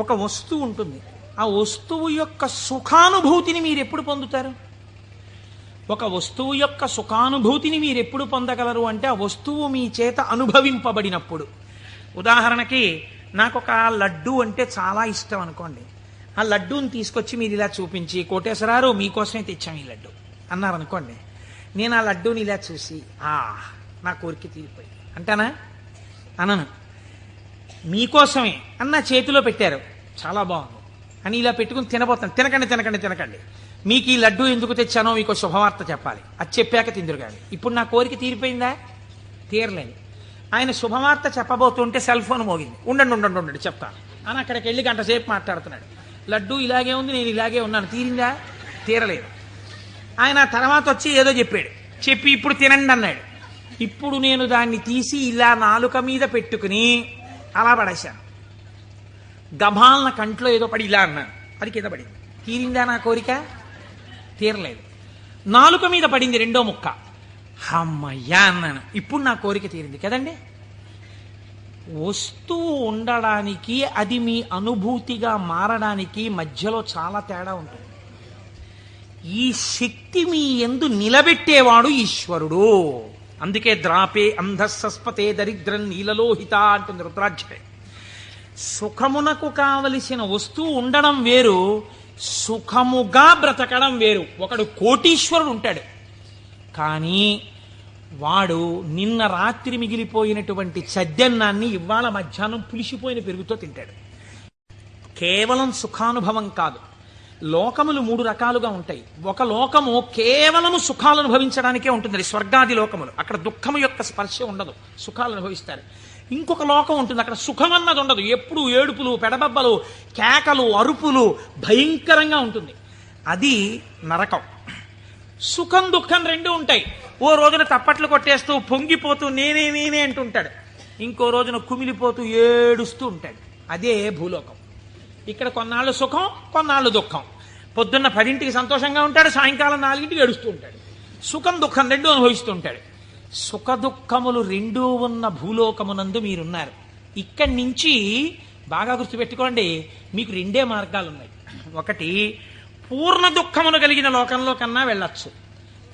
ఒక వస్తువు ఉంటుంది, ఆ వస్తువు యొక్క సుఖానుభూతిని మీరు ఎప్పుడు పొందుతారు? ఒక వస్తువు యొక్క సుఖానుభూతిని మీరు ఎప్పుడు పొందగలరు అంటే ఆ వస్తువు మీ చేత అనుభవింపబడినప్పుడు. ఉదాహరణకి నాకు ఒక లడ్డు అంటే చాలా ఇష్టం అనుకోండి. ఆ లడ్డూని తీసుకొచ్చి మీరు ఇలా చూపించి, కోటేశ్వరారు మీకోసమే తెచ్చాం ఈ లడ్డు అన్నారనుకోండి. నేను ఆ లడ్డూని ఇలా చూసి నా కోరిక తీరిపోయి అంటానా? అనను. మీకోసమే అన్న చేతిలో పెట్టారు, చాలా బాగుంది అని ఇలా పెట్టుకుని తినబోతాను. తినకండి, మీకు ఈ లడ్డూ ఎందుకు తెచ్చానో మీకు శుభవార్త చెప్పాలి, అది చెప్పాక తిందురు కానీ. ఇప్పుడు నా కోరిక తీరిపోయిందా? తీరలేదు. ఆయన శుభవార్త చెప్పబోతుంటే సెల్ ఫోన్ మోగింది. ఉండండి చెప్తాను అని అక్కడికి వెళ్ళి గంట సేపు మాట్లాడుతున్నాడు. లడ్డూ ఇలాగే ఉంది, నేను ఇలాగే ఉన్నాను. తీరిందా? తీరలేదు. ఆయన తర్వాత వచ్చి ఏదో చెప్పి ఇప్పుడు తినండి అన్నాడు. ఇప్పుడు నేను దాన్ని తీసి ఇలా నాలుక మీద పెట్టుకుని అలా పడేశాను. గభాలన కంట్లో ఏదో పడి ఇలా అన్నాను, అది కింద పడింది. తీరిందా నా కోరిక? తీరలేదు. నాలుక మీద పడింది రెండో ముక్క, అమ్మయ్యా అన్నాను. ఇప్పుడు నా కోరిక తీరింది కదండి. వస్తువు ఉండడానికి, అది మీ అనుభూతిగా మారడానికి మధ్యలో చాలా తేడా ఉంటుంది. ఈ శక్తి మీ యందు నిలబెట్టేవాడు ఈశ్వరుడు. అందుకే ద్రాపే అంధస్సస్పతే దరిద్రం నీలలోహిత అంటుంది రుద్రాధ్యాయం. సుఖమునకు కావలసిన వస్తువు ఉండడం వేరు, సుఖముగా బ్రతకడం వేరు. ఒకడు కోటీశ్వరుడు ఉంటాడు, కానీ వాడు నిన్న రాత్రి మిగిలిపోయినటువంటి చద్దన్నాన్ని ఇవాళ మధ్యాహ్నం పులిసిపోయిన పెరుగుతో తింటాడు. కేవలం సుఖానుభవం కాదు. లోకములు మూడు రకాలుగా ఉంటాయి. ఒక లోకము కేవలము సుఖాలు అనుభవించడానికే ఉంటుంది, స్వర్గాది లోకములు. అక్కడ దుఃఖము యొక్క స్పర్శ ఉండదు, సుఖాలు అనుభవిస్తారు. ఇంకొక లోకం ఉంటుంది, అక్కడ సుఖం అన్నది ఉండదు. ఎప్పుడు ఏడుపులు, పెడబబ్బలు, కేకలు, అరుపులు, భయంకరంగా ఉంటుంది. అది నరకం. సుఖం దుఃఖం రెండు ఉంటాయి. ఓ రోజున తప్పట్లు కొట్టేస్తూ పొంగిపోతూ నేనే అంటుంటాడు, ఇంకో రోజున కుమిలిపోతూ ఏడుస్తూ ఉంటాడు. అదే భూలోకం. ఇక్కడ కొన్నాళ్ళు సుఖం, కొన్నాళ్ళు దుఃఖం. పొద్దున్న 10ంటికి సంతోషంగా ఉంటాడు, సాయంకాలం 4ంటికి ఏడుస్తూ ఉంటాడు. సుఖం దుఃఖం రెండు అనుభవిస్తూ ఉంటాడు. సుఖ దుఃఖములు రెండూ ఉన్న భూలోకమునందు మీరున్నారు. ఇక్కడి నుంచి బాగా గుర్తుపెట్టుకోండి, మీకు రెండే మార్గాలు ఉన్నాయి. ఒకటి, పూర్ణ దుఃఖమును కలిగిన లోకంలో కన్నా వెళ్ళొచ్చు,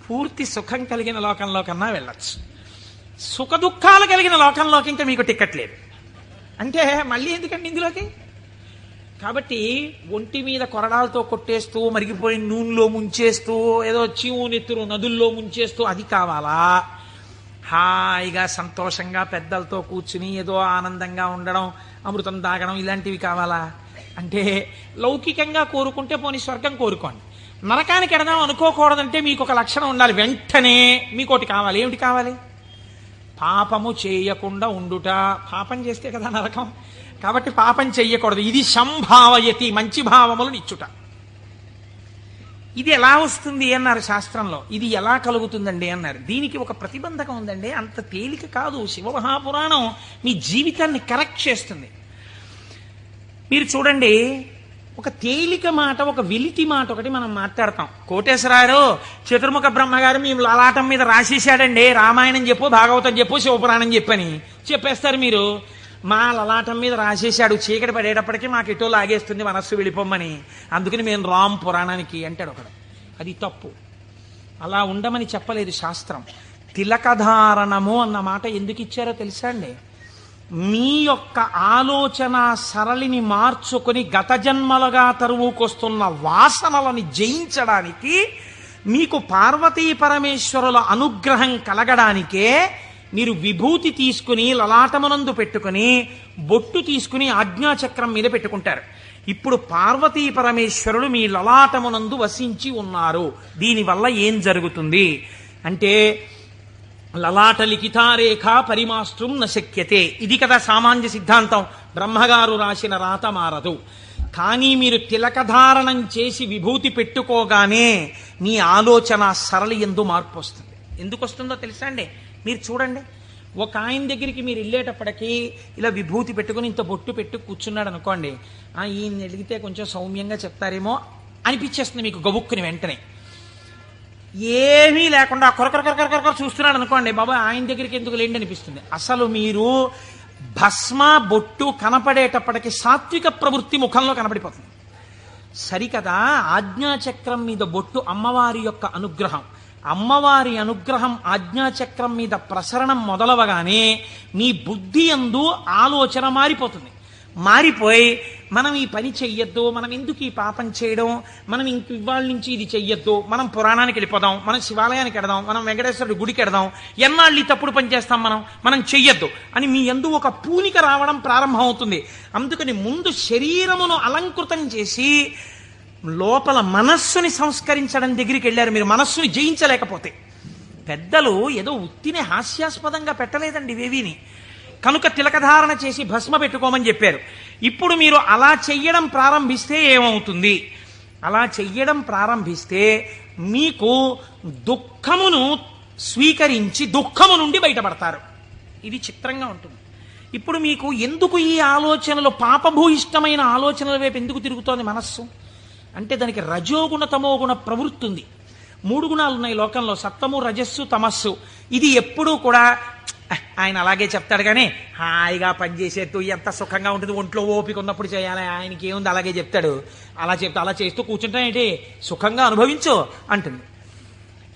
పూర్తి సుఖం కలిగిన లోకంలో కన్నా వెళ్ళొచ్చు. సుఖ దుఃఖాలు కలిగిన లోకంలోకి ఇంకా మీకు టికెట్ లేదు. అంటే మళ్ళీ ఎందుకండి ఇందులోకి? కాబట్టి ఒంటి మీద కొరడాలతో కొట్టేస్తూ, మరిగిపోయిన నూనెలో ముంచేస్తూ, ఏదో చీవు నెత్తురు నదుల్లో ముంచేస్తూ అది కావాలా? హాయిగా సంతోషంగా పెద్దలతో కూర్చుని ఏదో ఆనందంగా ఉండడం, అమృతం తాగడం, ఇలాంటివి కావాలా? అంటే లౌకికంగా కోరుకుంటే పోనీ స్వర్గం కోరుకోండి. నరకానికి ఎడదాం అనుకోకూడదంటే మీకు ఒక లక్షణం ఉండాలి. వెంటనే మీకోటి కావాలి. ఏమిటి కావాలి? పాపము చేయకుండా ఉండుట. పాపం చేస్తే కదా నరకం. కాబట్టి పాపం చెయ్యకూడదు. ఇది సంభావయతి, మంచి భావములను ఇచ్చుట. ఇది ఎలా వస్తుంది అన్నారు శాస్త్రంలో. ఇది ఎలా కలుగుతుందండి అన్నారు. దీనికి ఒక ప్రతిబంధకం ఉందండి. అంత తేలిక కాదు. శివమహాపురాణం మీ జీవితాన్ని కరెక్ట్ చేస్తుంది. మీరు చూడండి, ఒక తేలిక మాట, ఒక వెలితి మాట ఒకటి మనం మాట్లాడతాం. కోటేశ్వరారు చతుర్ముఖ బ్రహ్మగారు మీ లలాటం మీద రాసేశాడండి, రామాయణం చెప్పు, భాగవతం చెప్పు, శివపురాణం చెప్పని చెప్పేస్తారు మీరు. మా లలాటం మీద రాసేశాడు, చీకటి పడేటప్పటికీ మాకు ఎటో లాగేస్తుంది మనస్సు వెళ్ళిపోమ్మని, అందుకని మేము రామ్ పురాణానికి అంటాడు ఒకడు. అది తప్పు. అలా ఉండమని చెప్పలేదు శాస్త్రం. తిలకధారణము అన్న మాట ఎందుకు ఇచ్చారో తెలుసా అండి? మీ యొక్క ఆలోచన సరళిని మార్చుకొని గత జన్మలుగా తరువుకొస్తున్న వాసనలని జయించడానికి, మీకు పార్వతీ పరమేశ్వరుల అనుగ్రహం కలగడానికే మీరు విభూతి తీసుకుని లలాటమునందు పెట్టుకుని బొట్టు తీసుకుని ఆజ్ఞాచక్రం మీద పెట్టుకుంటారు. ఇప్పుడు పార్వతీ పరమేశ్వరులు మీ లలాటమునందు వసించి ఉన్నారు. దీనివల్ల ఏం జరుగుతుంది అంటే, లలాట లిఖితారేఖ పరిమాస్త్రం నశక్యతే, ఇది కదా సామాన్య సిద్ధాంతం. బ్రహ్మగారు రాసిన రాత మారదు. కానీ మీరు తిలకధారణం చేసి విభూతి పెట్టుకోగానే మీ ఆలోచన సరళి ఎందు మార్పు వస్తుంది. ఎందుకు వస్తుందో తెలుసా అండి? మీరు చూడండి, ఒక ఆయన దగ్గరికి మీరు వెళ్ళేటప్పటికీ ఇలా విభూతి పెట్టుకుని ఇంత బొట్టు పెట్టు కూర్చున్నాడు అనుకోండి, ఈయన అడిగితే కొంచెం సౌమ్యంగా చెప్తారేమో అనిపించేస్తుంది మీకు గబుక్కుని వెంటనే. ఏమీ లేకుండా కొరకొర చూస్తున్నాడు అనుకోండి, బాబా ఆయన దగ్గరికి ఎందుకు లేండి అనిపిస్తుంది. అసలు మీరు భస్మ బొట్టు కనపడేటప్పటికి సాత్విక ప్రవృత్తి ముఖంలో కనపడిపోతుంది. సరికదా, ఆజ్ఞాచక్రం మీద బొట్టు అమ్మవారి యొక్క అనుగ్రహం. అమ్మవారి అనుగ్రహం ఆజ్ఞాచక్రం మీద ప్రసరణం మొదలవగానే మీ బుద్ధి యందు ఆలోచన మారిపోతుంది. మారిపోయి మనం ఈ పని చెయ్యొద్దు, మనం ఎందుకు ఈ పాపం చేయడం, మనం ఇంక ఇవాళ నుంచి ఇది చెయ్యొద్దు, మనం పురాణానికి వెళ్ళిపోదాం, మనం శివాలయానికి వెడదాం, మనం వెంకటేశ్వరుడి గుడికి వెడదాం, ఎన్నాళ్ళు ఈ తప్పుడు పని చేస్తాం, మనం చెయ్యొద్దు అని మీ యందు ఒక పూనిక రావడం ప్రారంభం అవుతుంది. అందుకని ముందు శరీరమును అలంకృతం చేసి లోపల మనస్సుని సంస్కరించడం దగ్గరికి వెళ్ళారు. మీరు మనస్సుని జయించలేకపోతే. పెద్దలు ఏదో ఉత్తినే హాస్యాస్పదంగా పెట్టలేదండి ఇవేవిని. కనుక తిలకధారణ చేసి భస్మ పెట్టుకోమని చెప్పారు. ఇప్పుడు మీరు అలా చెయ్యడం ప్రారంభిస్తే ఏమవుతుంది? అలా చెయ్యడం ప్రారంభిస్తే మీకు దుఃఖమును స్వీకరించి దుఃఖము నుండి బయటపడతారు. ఇది చిత్రంగా ఉంటుంది. ఇప్పుడు మీకు ఎందుకు ఈ ఆలోచనలు, పాపభూయిష్టమైన ఆలోచనల వైపు ఎందుకు తిరుగుతోంది మనస్సు అంటే, దానికి రజోగుణ తమోగుణ ప్రవృత్తి ఉంది. 3 గుణాలు ఉన్నాయి లోకంలో, సత్వము రజస్సు తమస్సు. ఇది ఎప్పుడూ కూడా ఆయన అలాగే చెప్తాడు కానీ హాయిగా పనిచేసేట్టు ఎంత సుఖంగా ఉంటుంది, ఒంట్లో ఓపిక ఉన్నప్పుడు చేయాలి, ఆయనకి ఏముంది అలాగే చెప్తాడు. అలా చేస్తూ కూర్చుంటాం ఏంటి, సుఖంగా అనుభవించు అంటుంది.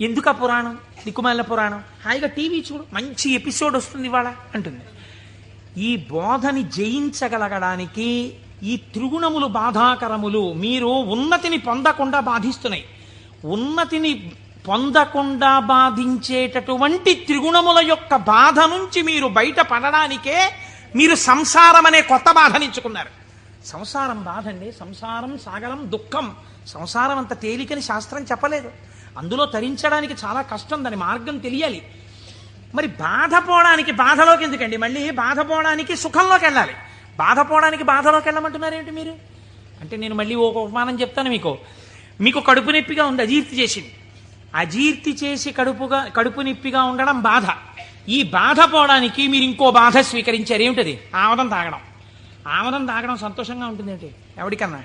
ఎందుకు ఆ పురాణం, దిక్కుమాలిన పురాణం, హాయిగా టీవీ చూడు, మంచి ఎపిసోడ్ వస్తుంది ఇవాళ అంటుంది. ఈ బోధని జయించగలగడానికి ఈ త్రిగుణములు బాధాకరములు. మీరు ఉన్నతిని పొందకుండా బాధిస్తున్నాయి. ఉన్నతిని పొందకుండా బాధించేటటువంటి త్రిగుణముల యొక్క బాధ నుంచి మీరు బయటపడడానికే మీరు సంసారం అనే కొత్త బాధనించుకున్నారు. సంసారం బాధ అండి. సంసారం సాగరం దుఃఖం. సంసారం అంత తేలికని శాస్త్రం చెప్పలేదు. అందులో తరించడానికి చాలా కష్టం, దాని మార్గం తెలియాలి. మరి బాధపోవడానికి బాధలోకి ఎందుకండి, మళ్ళీ బాధపోవడానికి సుఖంలోకి వెళ్ళాలి. బాధపోవడానికి బాధలోకి వెళ్ళమంటున్నారు ఏమిటి మీరు అంటే, నేను మళ్ళీ ఒక ఉపమానం చెప్తాను మీకు కడుపు నొప్పిగా ఉంది, అజీర్తి చేసింది. అజీర్తి చేసి కడుపు నొప్పిగా ఉండడం బాధ. ఈ బాధ పోవడానికి మీరు ఇంకో బాధ స్వీకరించారు. ఏమిటది? ఆమదం తాగడం. ఆమదం తాగడం సంతోషంగా ఉంటుంది ఏంటి ఎవరికన్నా?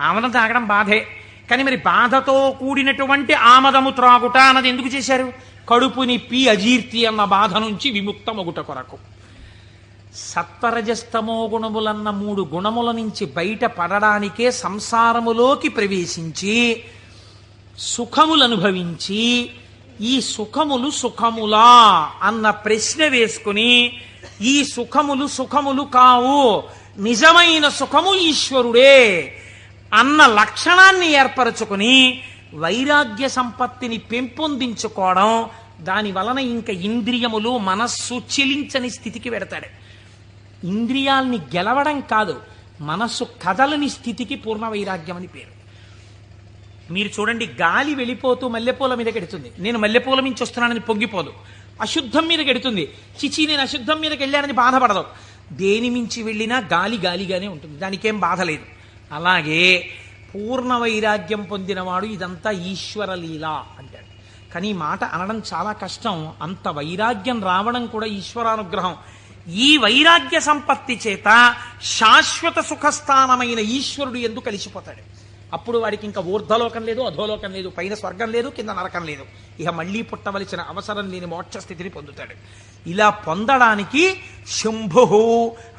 ఆమదం తాగడం బాధే. కానీ మరి బాధతో కూడినటువంటి ఆమదము త్రాగుట అన్నది ఎందుకు చేశారు? కడుపు నొప్పి అజీర్తి అన్న బాధ నుంచి విముక్తమగుట కొరకు. సత్వరజస్తమో గుణములన్న 3 గుణముల నుంచి బయట పడడానికే సంసారములోకి ప్రవేశించి సుఖములు అనుభవించి, ఈ సుఖములు సుఖములా అన్న ప్రశ్న వేసుకుని, ఈ సుఖములు కావు, నిజమైన సుఖము ఈశ్వరుడే అన్న లక్షణాన్ని ఏర్పరచుకుని వైరాగ్య సంపత్తిని పెంపొందించుకోవడం, దాని వలన ఇంకా ఇంద్రియములు మనస్సు చెలించని స్థితికి వెడతాడు. ఇంద్రియాల్ని గెలవడం కాదు, మనస్సు కదలని స్థితికి పూర్ణ వైరాగ్యం అని పేరు. మీరు చూడండి, గాలి వెళ్ళిపోతూ మల్లెపూల మీద గెడుతుంది, నేను మల్లెపూల మించి వస్తున్నానని పొంగిపోదు. అశుద్ధం మీద గెడుతుంది, చిచి నేను అశుద్ధం మీదకి వెళ్ళానని బాధపడదు. దేని మించి వెళ్ళినా గాలి గాలిగానే ఉంటుంది, దానికేం బాధ లేదు. అలాగే పూర్ణ వైరాగ్యం పొందినవాడు ఇదంతా ఈశ్వర లీల అంటాడు. కానీ ఈ మాట అనడం చాలా కష్టం. అంత వైరాగ్యం రావడం కూడా ఈశ్వరానుగ్రహం. ఈ వైరాగ్య సంపత్తి చేత శాశ్వత సుఖస్థానమైన ఈశ్వరుడు ఎందుకు కలిసిపోతాడు. అప్పుడు వాడికి ఇంకా ఊర్ధ్వలోకం లేదు, అధోలోకం లేదు, పైన స్వర్గం లేదు, కింద నరకం లేదు. ఇక మళ్ళీ పుట్టవలసిన అవసరం లేని మోక్ష స్థితిని పొందుతాడు. ఇలా పొందడానికి శంభు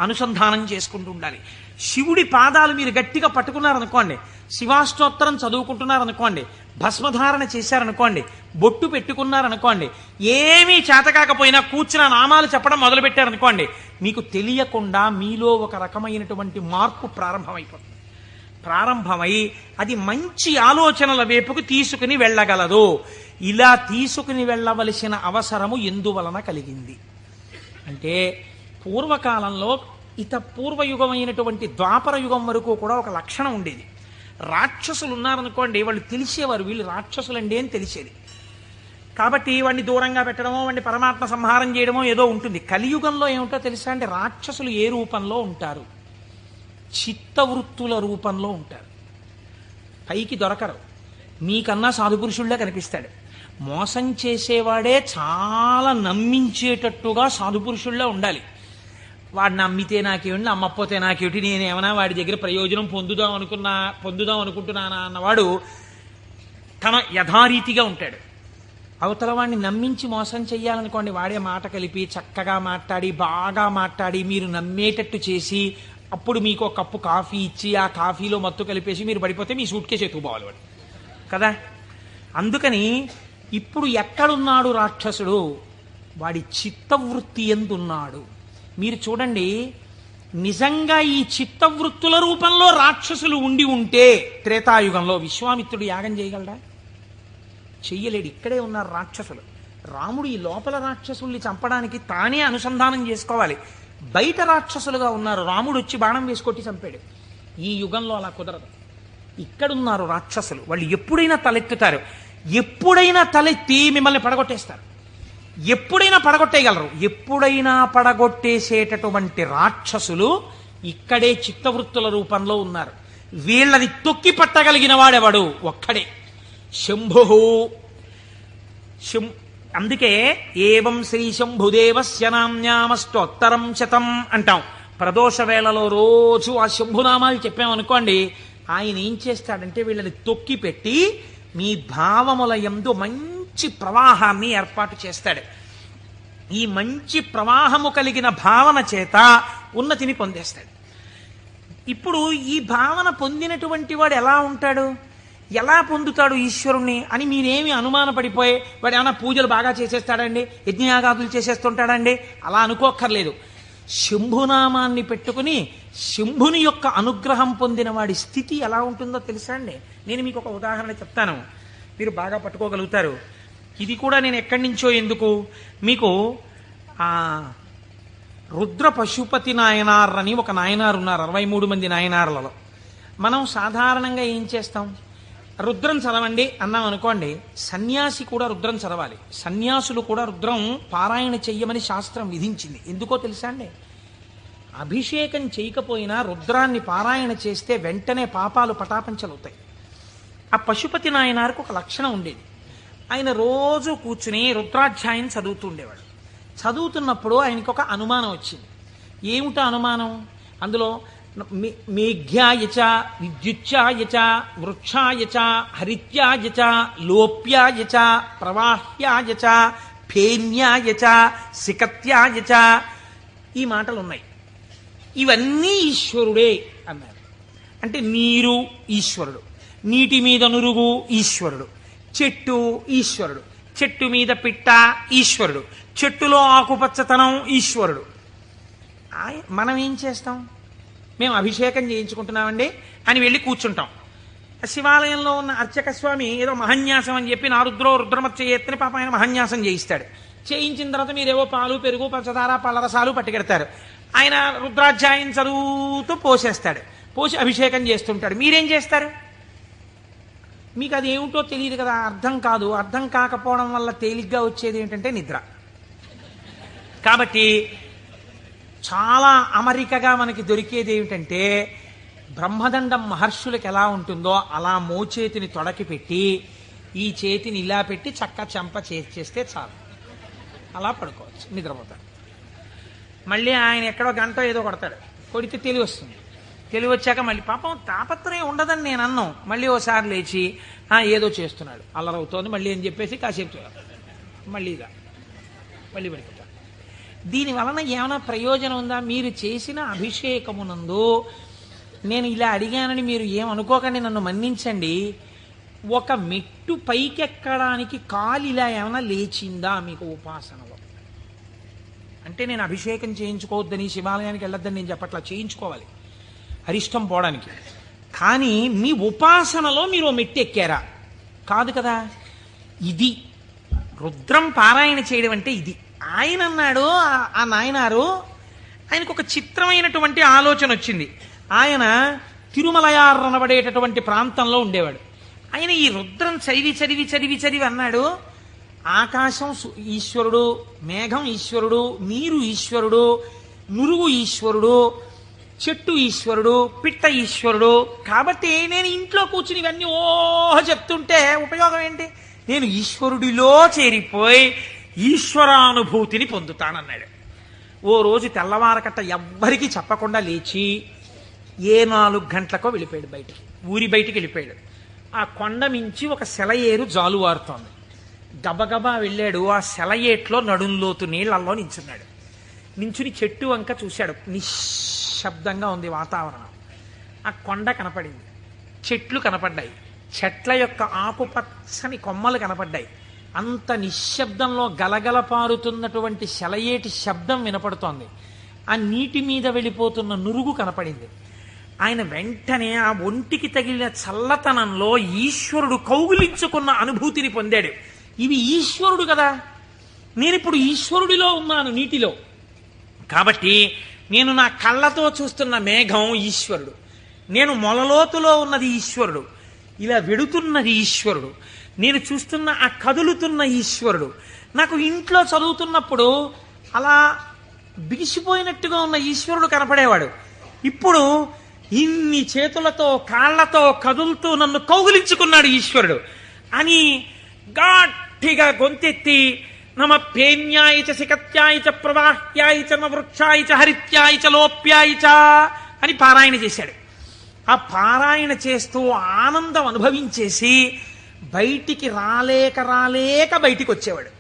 అనుసంధానం చేసుకుంటూ ఉండాలి. శివుడి పాదాలు మీరు గట్టిగా పట్టుకున్నారనుకోండి, శివాష్టోత్తరం చదువుకుంటున్నారనుకోండి, భస్మధారణ చేశారనుకోండి, బొట్టు పెట్టుకున్నారనుకోండి, ఏమీ చేతకాకపోయినా కూర్చున్న నామాలు చెప్పడం మొదలుపెట్టారనుకోండి, మీకు తెలియకుండా మీలో ఒక రకమైనటువంటి మార్పు ప్రారంభమైపోతుంది. ప్రారంభమై అది మంచి ఆలోచనల వైపుకు తీసుకుని వెళ్ళగలదు. ఇలా తీసుకుని వెళ్ళవలసిన అవసరము ఎందువలన కలిగింది అంటే, పూర్వకాలంలో పూర్వయుగమైనటువంటి ద్వాపర యుగం వరకు కూడా ఒక లక్షణం ఉండేది. రాక్షసులు ఉన్నారనుకోండి, వాళ్ళు తెలిసేవారు వీళ్ళు రాక్షసులండి అని తెలిసేది. కాబట్టి వాడిని దూరంగా పెట్టడమో, వాడిని పరమాత్మ సంహారం చేయడమో ఏదో ఉంటుంది. కలియుగంలో ఏమిటో తెలుసా అంటే, రాక్షసులు ఏ రూపంలో ఉంటారు? చిత్తవృత్తుల రూపంలో ఉంటారు. పైకి దొరకరు. మీకన్నా సాధుపురుషుళ్ళే కనిపిస్తాడు. మోసం చేసేవాడే చాలా నమ్మించేటట్టుగా సాధుపురుషుల్లో ఉండాలి. వాడిని నమ్మితే నాకేమిటి, నమ్మకపోతే నాకేమిటి, నేనేమన్నా వాడి దగ్గర ప్రయోజనం పొందుదాం అనుకుంటున్నానా అన్నవాడు తన యథారీతిగా ఉంటాడు. అవతల వాడిని నమ్మించి మోసం చెయ్యాలనుకోండి, వాడే మాట కలిపి చక్కగా మాట్లాడి బాగా మాట్లాడి మీరు నమ్మేటట్టు చేసి అప్పుడు మీకు ఒక కప్పు కాఫీ ఇచ్చి ఆ కాఫీలో మత్తు కలిపేసి మీరు పడిపోతే మీ సూట్ కేసు ఎత్తుకుపోవాలి వాడు కదా. అందుకని ఇప్పుడు ఎక్కడున్నాడు రాక్షసుడు? వాడి చిత్తవృత్తి ఎందున్నాడు? మీరు చూడండి, నిజంగా ఈ చిత్తవృత్తుల రూపంలో రాక్షసులు ఉండి ఉంటే త్రేతాయుగంలో విశ్వామిత్రుడు యాగం చేయగలడా? చెయ్యలేడు. ఇక్కడే ఉన్నారు రాక్షసులు. రాముడు ఈ లోపల రాక్షసుల్ని చంపడానికి తానే అనుసంధానం చేసుకోవాలి. బయట రాక్షసులుగా ఉన్నారు. రాముడు వచ్చి బాణం వేసుకొట్టి చంపాడు. ఈ యుగంలో అలా కుదరదు. ఇక్కడున్నారు రాక్షసులు. వాళ్ళు ఎప్పుడైనా తలెత్తుతారు. ఎప్పుడైనా తలెత్తి మిమ్మల్ని పడగొట్టేస్తారు. ఎప్పుడైనా పడగొట్టేయగలరు. ఎప్పుడైనా పడగొట్టేసేటటువంటి రాక్షసులు ఇక్కడే చిత్తవృత్తుల రూపంలో ఉన్నారు. వీళ్ళని తొక్కి పట్టగలిగిన వాడెవడు? ఒక్కడే, శంభు. అందుకే ఏవం శ్రీ శంభుదేవస్య నామ్నామష్టోత్తరం శతం అంటాం. ప్రదోష వేళలో రోజు ఆ శంభునామాలు చెప్పామనుకోండి, ఆయన ఏం చేస్తాడంటే వీళ్ళని తొక్కి పెట్టి మీ భావముల యందు మంచి ప్రవాహాన్ని ఏర్పాటు చేస్తాడు. ఈ మంచి ప్రవాహము కలిగిన భావన చేత ఉన్నతిని పొందేస్తాడు. ఇప్పుడు ఈ భావన పొందినటువంటి వాడు ఎలా ఉంటాడు? ఎలా పొందుతాడు ఈశ్వరుణ్ణి అని మీరేమి అనుమానపడిపోయి వాడు ఏమైనా పూజలు బాగా చేసేస్తాడండి, యజ్ఞయాగాదులు చేసేస్తుంటాడండి అలా అనుకోక్కర్లేదు. శంభునామాన్ని పెట్టుకుని శంభుని యొక్క అనుగ్రహం పొందిన వాడి స్థితి ఎలా ఉంటుందో తెలుసా అండి? నేను మీకు ఒక ఉదాహరణ చెప్తాను, మీరు బాగా పట్టుకోగలుగుతారు. ఇది కూడా నేను ఎక్కడి నుంచో ఎందుకు మీకు రుద్ర పశుపతి నాయనార్ అని ఒక నాయనారు ఉన్నారు. 63 మంది నాయనార్లలో మనం సాధారణంగా ఏం చేస్తాం? రుద్రం చదవండి అన్నాం అనుకోండి, సన్యాసి కూడా రుద్రం చదవాలి. సన్యాసులు కూడా రుద్రం పారాయణ చెయ్యమని శాస్త్రం విధించింది. ఎందుకో తెలుసా అండి? అభిషేకం చేయకపోయినా రుద్రాన్ని పారాయణ చేస్తే వెంటనే పాపాలు పటాపంచలవుతాయి. ఆ పశుపతి నాయనారికి ఒక లక్షణం ఉండేది. ఆయన రోజు కూర్చుని రుద్రాధ్యాయం చదువుతూ ఉండేవాడు. చదువుతున్నప్పుడు ఆయనకు ఒక అనుమానం వచ్చింది. ఏమిటా అనుమానం? అందులో మేఘ్యాయచ విద్యుచ్ఛాయచ వృక్షాయచ హరిత్యాయచ లోప్యాయచ ప్రవాహ్యాయచ ఫేన్యాయచ సికత్యాయచ ఈ మాటలు ఉన్నాయి. ఇవన్నీ ఈశ్వరుడే అన్నారు. అంటే నీరు ఈశ్వరుడు, నీటి మీద నురుగు ఈశ్వరుడు, చెట్టు ఈశ్వరుడు, చెట్టు మీద పిట్ట ఈశ్వరుడు, చెట్టులో ఆకుపచ్చతనం ఈశ్వరుడు. మనం ఏం చేస్తాం? మేము అభిషేకం చేయించుకుంటున్నామండి అని వెళ్ళి కూర్చుంటాం. శివాలయంలో ఉన్న అర్చక స్వామి ఏదో మహన్యాసం అని చెప్పి నారుద్రో రుద్రమచ్చయ్యని పాప ఆయన మహన్యాసం చేయిస్తాడు. చేయించిన తర్వాత మీరేవో పాలు పెరుగు పంచదార పళ్ళరసాలు పట్టుకెడతారు. ఆయన రుద్రాధ్యాయం చదువుతూ పోసేస్తాడు. పోసి అభిషేకం చేస్తుంటాడు. మీరేం చేస్తారు? మీకు అది ఏమిటో తెలియదు కదా, అర్థం కాదు. అర్థం కాకపోవడం వల్ల తేలిగ్గా వచ్చేది ఏంటంటే నిద్ర. కాబట్టి చాలా అమరికగా మనకి దొరికేది ఏమిటంటే బ్రహ్మదండం మహర్షులకు ఎలా ఉంటుందో అలా మోచేతిని తొడకి పెట్టి ఈ చేతిని ఇలా పెట్టి చక్క చెంప చేస్తే చాలు, అలా పడుకోవచ్చు, నిద్రపోతాడు. మళ్ళీ ఆయన ఎక్కడో గంట ఏదో కొడతాడు, కొడితే తెలివి వస్తుంది. తెలివి వచ్చాక మళ్ళీ పాపం తాపత్రయం ఉండదని నేను అన్నాం. మళ్ళీ ఓసారి లేచి ఏదో చేస్తున్నాడు, అల్లరవుతోంది మళ్ళీ అని చెప్పేసి కాసేపు మళ్ళీ పడిపోతాడు. దీని వలన ఏమైనా ప్రయోజనం ఉందా? మీరు చేసిన అభిషేకమునందు నేను ఇలా అడిగానని మీరు ఏమనుకోకండి, నన్ను మన్నించండి. ఒక మెట్టు పైకెక్కడానికి కాలు ఇలా ఏమైనా లేచిందా మీకు ఉపాసనలో? అంటే నేను అభిషేకం చేయించుకోవద్దని, శివాలయానికి వెళ్ళొద్దని నేను చెప్పట్లా, చేయించుకోవాలి అరిష్టం పోవడానికి. కానీ మీ ఉపాసనలో మీరు మెట్టు ఎక్కారా? కాదు కదా. ఇది రుద్రం పారాయణ చేయడం అంటే ఇది. ఆయన అన్నాడు, ఆ నాయనారు ఆయనకు ఒక చిత్రమైనటువంటి ఆలోచన వచ్చింది. ఆయన తిరుమలయారనబడేటటువంటి ప్రాంతంలో ఉండేవాడు. ఆయన ఈ రుద్రం చదివి చదివి చదివి చదివి అన్నాడు, ఆకాశం ఈశ్వరుడు, మేఘం ఈశ్వరుడు, నీరు ఈశ్వరుడు, నురుగు ఈశ్వరుడు, చెట్టు ఈశ్వరుడు, పిట్ట ఈశ్వరుడు. కాబట్టి నేను ఇంట్లో కూర్చుని ఇవన్నీ చెప్తుంటే ఉపయోగం ఏంటి? నేను ఈశ్వరుడిలో చేరిపోయి ఈశ్వరానుభూతిని పొందుతానన్నాడు. ఓ రోజు తెల్లవారకట్ట ఎవ్వరికీ చెప్పకుండా లేచి 4 గంటలకో వెళ్ళిపోయాడు బయటికి, ఊరి బయటికి వెళ్ళిపోయాడు. ఆ కొండ మించి ఒక సెలయేరు జాలువారుతోంది. గబగబా వెళ్ళాడు. ఆ సెలయేట్లో నడుంలోతు నీళ్లలో నించున్నాడు. నించుని చెట్టు వంక చూశాడు. నిశ్శబ్దంగా ఉంది వాతావరణం. ఆ కొండ కనపడింది, చెట్లు కనపడ్డాయి, చెట్ల యొక్క ఆకుపచ్చని కొమ్మలు కనపడ్డాయి. అంత నిశ్శబ్దంలో గలగల పారుతున్నటువంటి సెలయేటి శబ్దం వినపడుతోంది. ఆ నీటి మీద వెళ్ళిపోతున్న నురుగు కనపడింది. ఆయన వెంటనే ఆ ఒంటికి తగిలిన చల్లతనంలో ఈశ్వరుడు కౌగిలించుకున్న అనుభూతిని పొందాడు. ఇవి ఈశ్వరుడు కదా, నేనిప్పుడు ఈశ్వరుడిలో ఉన్నాను నీటిలో. కాబట్టి నేను నా కళ్ళతో చూస్తున్న మేఘం ఈశ్వరుడు, నేను మొలలోతులో ఉన్నది ఈశ్వరుడు, ఇలా వెడుతున్నది ఈశ్వరుడు, నేను చూస్తున్న ఆ కదులుతున్న ఈశ్వరుడు. నాకు ఇంట్లో చదువుతున్నప్పుడు అలా బిగిసిపోయినట్టుగా ఉన్న ఈశ్వరుడు కనపడేవాడు. ఇప్పుడు ఇన్ని చేతులతో కాళ్లతో కదులుతూ నన్ను కౌగిలించుకున్నాడు ఈశ్వరుడు అని గట్టిగా గొంతెత్తి నమ పేన్యాయ చ సికత్యాయ చ ప్రవాహ్యాయ చ నమ వృక్షాయ చ హరిత్యాయ చ లోప్యాయ చ అని పారాయణ చేశాడు. ఆ పారాయణ చేస్తూ ఆనందం అనుభవించేసి బయటికి రాలేక బయటికి వచ్చేవాడు.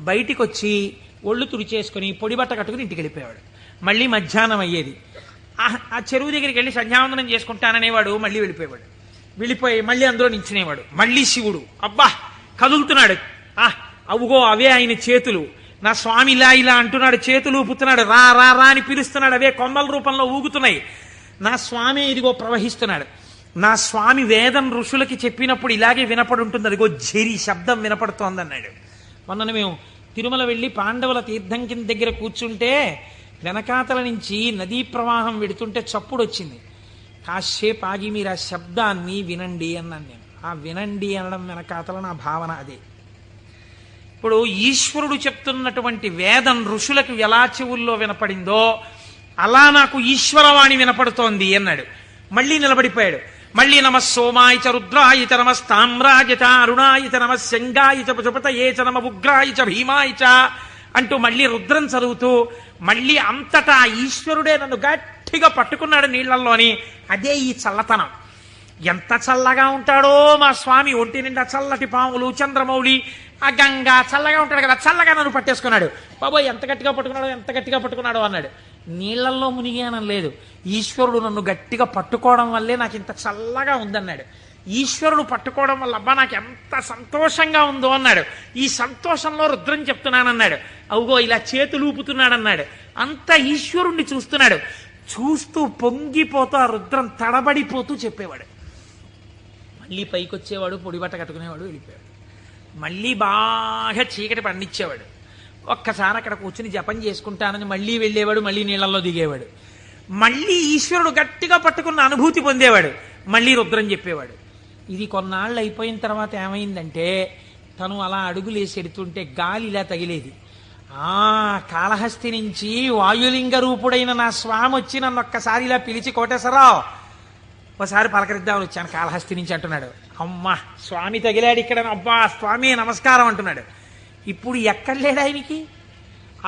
బయటికి వచ్చి ఒళ్ళు తుడిచేసుకుని పొడిబట్ట కట్టుకుని ఇంటికి వెళ్ళిపోయేవాడు. మళ్ళీ మధ్యాహ్నం అయ్యేది. ఆ చెరువు దగ్గరికి వెళ్ళి సంధ్యావందనం చేసుకుంటాననేవాడు. మళ్ళీ వెళ్ళిపోయేవాడు. వెళ్ళిపోయి మళ్ళీ అందులో నించునేవాడు. మళ్ళీ శివుడు అబ్బా కదులుతున్నాడు. అవుగో అవే ఆయన చేతులు, నా స్వామి ఇలా ఇలా అంటున్నాడు, చేతులు ఊపుతున్నాడు, రా రా రా అని పిలుస్తున్నాడు, అవే కొమ్మల రూపంలో ఊగుతున్నాయి. నా స్వామి ఇదిగో ప్రవహిస్తున్నాడు. నా స్వామి వేదం ఋషులకి చెప్పినప్పుడు ఇలాగే వినపడి ఉంటుంది, అదిగో ఝరి శబ్దం వినపడుతోందన్నాడు. మొన్న మేము తిరుమల వెళ్ళి పాండవుల తీర్థం కింద దగ్గర కూర్చుంటే వెనకాతల నుంచి నదీ ప్రవాహం వెడుతుంటే చప్పుడు వచ్చింది. కాసేపు ఆగి మీరు ఆ శబ్దాన్ని వినండి అన్నాను నేను. ఆ వినండి అనడం వెనకాతల నా భావన అదే. ఇప్పుడు ఈశ్వరుడు చెప్తున్నటువంటి వేదం ఋషులకు ఎలా చెవుల్లో వినపడిందో అలా నాకు ఈశ్వరవాణి వినపడుతోంది అన్నాడు. మళ్ళీ నిలబడిపోయాడు. మళ్ళీ నమ సోమాయ చ రుద్రాయ చ నమ స్తామ్రాయ చ అరుణాయ చ నమ శంగాయ చ పశుపతయే చ నమ ఉగ్రాయ చ భీమాయ చ అంటూ మళ్ళీ రుద్రం చదువుతూ మళ్ళీ అంతటా ఈశ్వరుడే నన్ను గట్టిగా పట్టుకున్నాడు నీళ్లల్లోని. అదే ఈ చల్లతనం. ఎంత చల్లగా ఉంటాడో మా స్వామి. ఒంటి నిండా చల్లటి పాములు, చంద్రమౌళి, ఆ గంగా చల్లగా ఉంటాడు కదా, చల్లగా నన్ను పట్టేసుకున్నాడు. బాబోయ్ ఎంత గట్టిగా పట్టుకున్నాడో అన్నాడు. నీళ్లల్లో మునిగానం లేదు, ఈశ్వరుడు నన్ను గట్టిగా పట్టుకోవడం వల్లే నాకు ఇంత చల్లగా ఉందన్నాడు. ఈశ్వరుడు పట్టుకోవడం వల్ల అబ్బా నాకు ఎంత సంతోషంగా ఉందో అన్నాడు. ఈ సంతోషంలో రుద్రం చెప్తున్నానన్నాడు. అవుగో ఇలా చేతులు ఊపుతున్నాడన్నాడు. అంత ఈశ్వరుణ్ణి చూస్తున్నాడు. చూస్తూ పొంగిపోతూ ఆ రుద్రం తడబడిపోతూ చెప్పేవాడు. మళ్ళీ పైకి వచ్చేవాడు, పొడిబట్ట కట్టుకునేవాడు, వెళ్ళిపోయాడు. మళ్ళీ బాగా చీకటి పండించేవాడు. ఒక్కసారి అక్కడ కూర్చుని జపం చేసుకుంటానని మళ్ళీ వెళ్ళేవాడు, మళ్ళీ నీళ్లలో దిగేవాడు. మళ్ళీ ఈశ్వరుడు గట్టిగా పట్టుకున్న అనుభూతి పొందేవాడు. మళ్ళీ రుద్రం చెప్పేవాడు. ఇది కొన్నాళ్ళు అయిపోయిన తర్వాత ఏమైందంటే తను అలా అడుగులేసి ఎడుతుంటే గాలి ఇలా తగిలేది. కాళహస్తి నుంచి వాయులింగ రూపుడైన నా స్వామి వచ్చి నన్ను ఒక్కసారి ఇలా పిలిచి కోటేశ్వరరావు ఒకసారి పలకరిద్దామని వచ్చాను కాళహస్తి నుంచి అంటున్నాడు. అమ్మా స్వామి తగిలాడు ఇక్కడ, అబ్బా స్వామి నమస్కారం అంటున్నాడు. ఇప్పుడు ఎక్కడ లేడు ఆయనకి.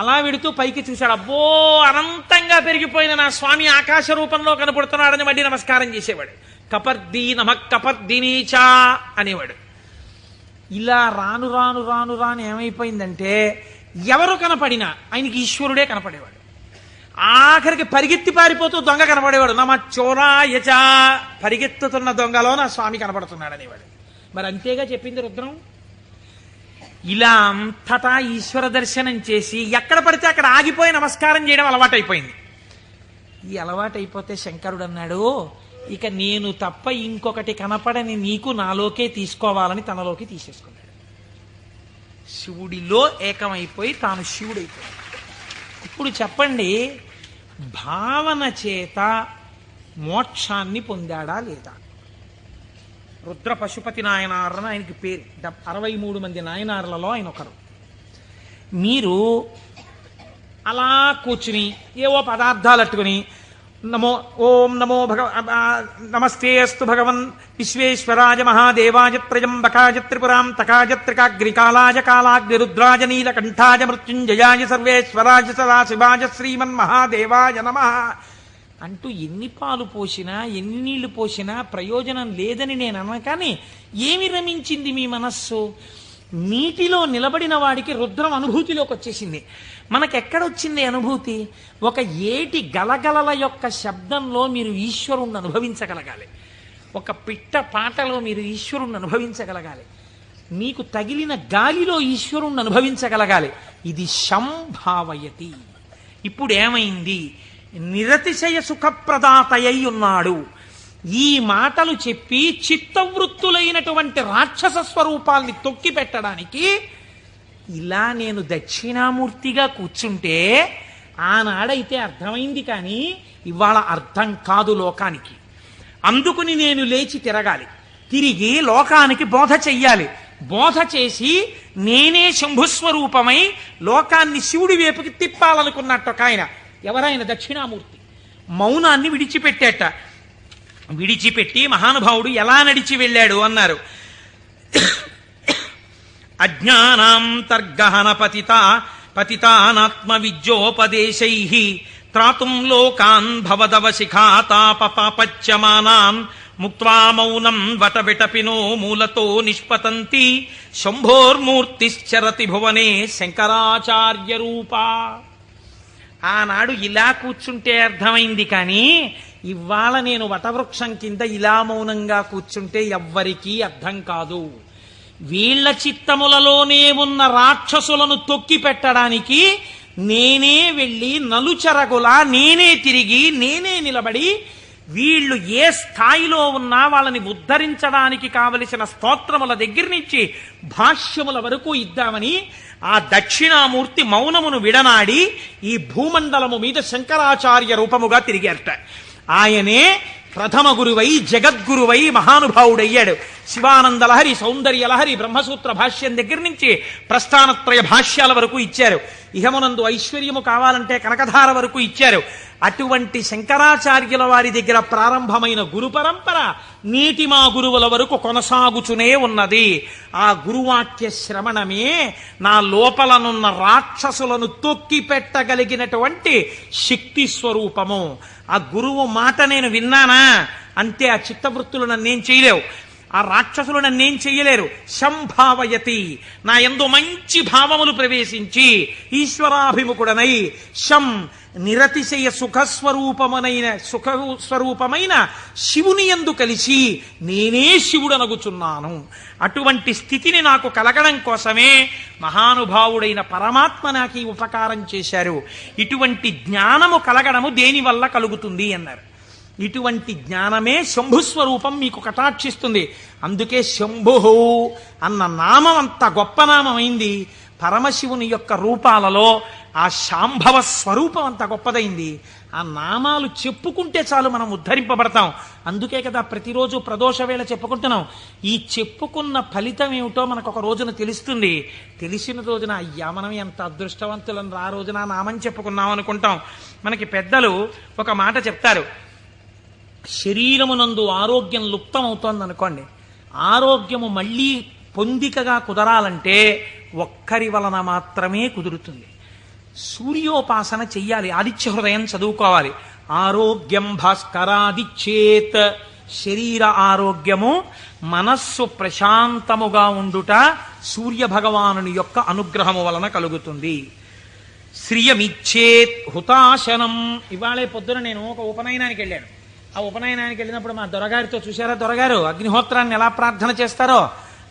అలా వెడుతూ పైకి చూశాడు, అబ్బో అనంతంగా పెరిగిపోయిన నా స్వామి ఆకాశ రూపంలో కనపడుతున్నాడని మళ్ళీ నమస్కారం చేసేవాడు. కపర్దీ నమ కపర్దినీచా అనేవాడు. ఇలా రాను రాను రాను రాను ఏమైపోయిందంటే ఎవరు కనపడినా ఆయనకి ఈశ్వరుడే కనపడేవాడు. ఆఖరికి పరిగెత్తి పారిపోతూ దొంగ కనపడేవాడు. నమ చోరాయచ, పరిగెత్తుతున్న దొంగలో నా స్వామి కనపడుతున్నాడు అనేవాడు. మరి అంతేగా చెప్పింది రుద్రం. ఇలా అంతటా ఈశ్వర దర్శనం చేసి ఎక్కడ పడితే అక్కడ ఆగిపోయి నమస్కారం చేయడం అలవాటైపోయింది. ఈ అలవాటైపోతే శంకరుడు అన్నాడు, ఇక నేను తప్ప ఇంకొకటి కనపడని నీకు నాలోకే తీసుకోవాలని తనలోకి తీసేసుకున్నాడు. శివుడిలో ఏకమైపోయి తాను శివుడైపోయాడు. ఇప్పుడు చెప్పండి, భావన చేత మోక్షాన్ని పొందాడా లేదా? రుద్ర పశుపతి నాయనారని ఆయనకి పేరు. 63 మంది నాయనార్లలో ఆయన ఒకరు. మీరు అలా కూర్చుని ఏవో పదార్థాలు అట్టుకుని నమో ఓం నమో నమస్తే అస్తు భగవన్ విశ్వేశ్వరాయ మహాదేవాయ త్రయంబకాయ త్రిపురాం తకాయ త్రికాగ్నికాలాయ కాలాగ్నిరుద్రాయ నీలకంఠాయ మృత్యుంజయాయ సర్వేశ్వరాయ సదాశివాయ శ్రీమన్మహాదేవాయ నమః అంటూ ఎన్ని పాలు పోసినా ఎన్ని నీళ్లు పోసినా ప్రయోజనం లేదని నేను అన్నా. కానీ ఏమి రమించింది మీ మనస్సు? నీటిలో నిలబడిన వాడికి రుద్రం అనుభూతిలోకి వచ్చేసింది. మనకెక్కడొచ్చింది అనుభూతి? ఒక ఏటి గలగలల యొక్క శబ్దంలో మీరు ఈశ్వరుణ్ణి అనుభవించగలగాలి. ఒక పిట్ట పాటలో మీరు ఈశ్వరుణ్ణి అనుభవించగలగాలి. మీకు తగిలిన గాలిలో ఈశ్వరుణ్ణి అనుభవించగలగాలి. ఇది సంభావయతి. ఇప్పుడు ఏమైంది? నిరతిశయ సుఖప్రదాతయ్య ఉన్నాడు. ఈ మాటలు చెప్పి చిత్తవృత్తులైనటువంటి రాక్షస స్వరూపాల్ని తొక్కి పెట్టడానికి ఇలా నేను దక్షిణామూర్తిగా కూర్చుంటే ఆనాడైతే అర్థమైంది, కానీ ఇవాళ అర్థం కాదు లోకానికి. అందుకుని నేను లేచి తిరగాలి, తిరిగి లోకానికి బోధ చెయ్యాలి. బోధ చేసి నేనే శంభుస్వరూపమై లోకాన్ని శివుడి వైపుకి తిప్పాలనుకున్నట్టు ఒక ఆయన. ఎవరైనా దక్షిణామూర్తి మౌనాన్ని విడిచిపెట్టేట. విడిచిపెట్టి మహానుభావుడు ఎలా నడిచి వెళ్ళాడు అన్నారు. అజ్ఞానాంతర్గహన పతితానాత్మ విద్యోపదేశైః త్రాతుం లోకాన్ భవదవశిఖాతాపపాపచ్యమానాన్ ముక్త్వా మౌనం వటవిటపినో మూలతో నిష్పతంతి శంభోర్మూర్తిశ్చరతి భువనే శంకరాచార్య రూపా. ఆనాడు ఇలా కూర్చుంటే అర్థమైంది, కానీ ఇవాళ నేను వటవృక్షం కింద ఇలా మౌనంగా కూర్చుంటే ఎవ్వరికీ అర్థం కాదు. వీళ్ల చిత్తములలోనే ఉన్న రాక్షసులను తొక్కి పెట్టడానికి నేనే వెళ్ళి నలుచెరగులా నేనే తిరిగి నేనే నిలబడి వీళ్ళు ఏ స్థాయిలో ఉన్నా వాళ్ళని ఉద్ధరించడానికి కావలసిన స్తోత్రముల దగ్గర నుంచి భాష్యముల వరకు ఇద్దామని ఆ దక్షిణామూర్తి మౌనమును విడనాడి ఈ భూమండలము మీద శంకరాచార్య రూపముగా తిరిగారట. ఆయనే ప్రథమ గురువై జగద్గురువై మహానుభావుడయ్యాడు. శివానందలహరి, సౌందర్యలహరి, బ్రహ్మసూత్ర భాష్యం దగ్గర నుంచి ప్రస్థానత్రయ భాష్యాల వరకు ఇచ్చారు. ఇహమునందు ఐశ్వర్యము కావాలంటే కనకధార వరకు ఇచ్చారు. అటువంటి శంకరాచార్యుల వారి దగ్గర ప్రారంభమైన గురు పరంపర నీటి మా గురువుల వరకు కొనసాగుచునే ఉన్నది. ఆ గురువాక్య శ్రవణమే నా లోపలనున్న రాక్షసులను తొక్కి పెట్టగలిగినటువంటి శక్తి స్వరూపము. ఆ గురువు మాట నేను విన్నానా అంతే. ఆ చిత్తవృత్తులు నన్నేం చేయలేవు, ఆ రాక్షసులు నన్నేం చెయ్యలేరు. సంభావయతి, నా యందు మంచి భావములు ప్రవేశించి ఈశ్వరాభిముఖుడనై శం నిరతిశయ సుఖస్వరూపమైన శివుని యందు కలిసి నేనే శివుడనగుచున్నాను. అటువంటి స్థితిని నాకు కలగడం కోసమే మహానుభావుడైన పరమాత్మ నాకు ఈ ఉపకారం చేశారు. ఇటువంటి జ్ఞానము కలగడము దేనివల్ల కలుగుతుంది అన్నారు. ఇటువంటి జ్ఞానమే శంభుస్వరూపం మీకు కటాక్షిస్తుంది. అందుకే శంభు అన్న నామం అంత గొప్ప నామమైంది. పరమశివుని యొక్క రూపాలలో ఆ శాంభవ స్వరూపం అంత గొప్పదైంది. ఆ నామాలు చెప్పుకుంటే చాలు మనం ఉద్ధరింపబడతాం. అందుకే కదా ప్రతిరోజు ప్రదోష వేళ చెప్పుకుంటున్నాం. ఈ చెప్పుకున్న ఫలితం ఏమిటో మనకు ఒక రోజున తెలుస్తుంది. తెలిసిన రోజున అయ్యా మనం ఎంత అదృష్టవంతులను ఆ రోజున నామం చెప్పుకున్నాం అనుకుంటాం. మనకి పెద్దలు ఒక మాట చెప్తారు, శరీరమునందు ఆరోగ్యం లుప్తమవుతోంది అనుకోండి, ఆరోగ్యము మళ్ళీ పొందికగా కుదరాలంటే ఒక్కరి వలన మాత్రమే కుదురుతుంది. సూర్యోపాసన చెయ్యాలి, ఆదిత్య హృదయం చదువుకోవాలి. ఆరోగ్యం భాస్కరాదిచ్చేత్, శరీర ఆరోగ్యము, మనస్సు ప్రశాంతముగా ఉండుట సూర్య భగవానుని యొక్క అనుగ్రహము వలన కలుగుతుంది. శ్రియమిచ్చేత్ హుతాశనం. ఇవాళే పొద్దున నేను ఒక ఉపనయనానికి వెళ్ళాను. ఆ ఉపనయనానికి వెళ్ళినప్పుడు మా దొరగారితో, చూశారా దొరగారు అగ్నిహోత్రాన్ని ఎలా ప్రార్థన చేస్తారో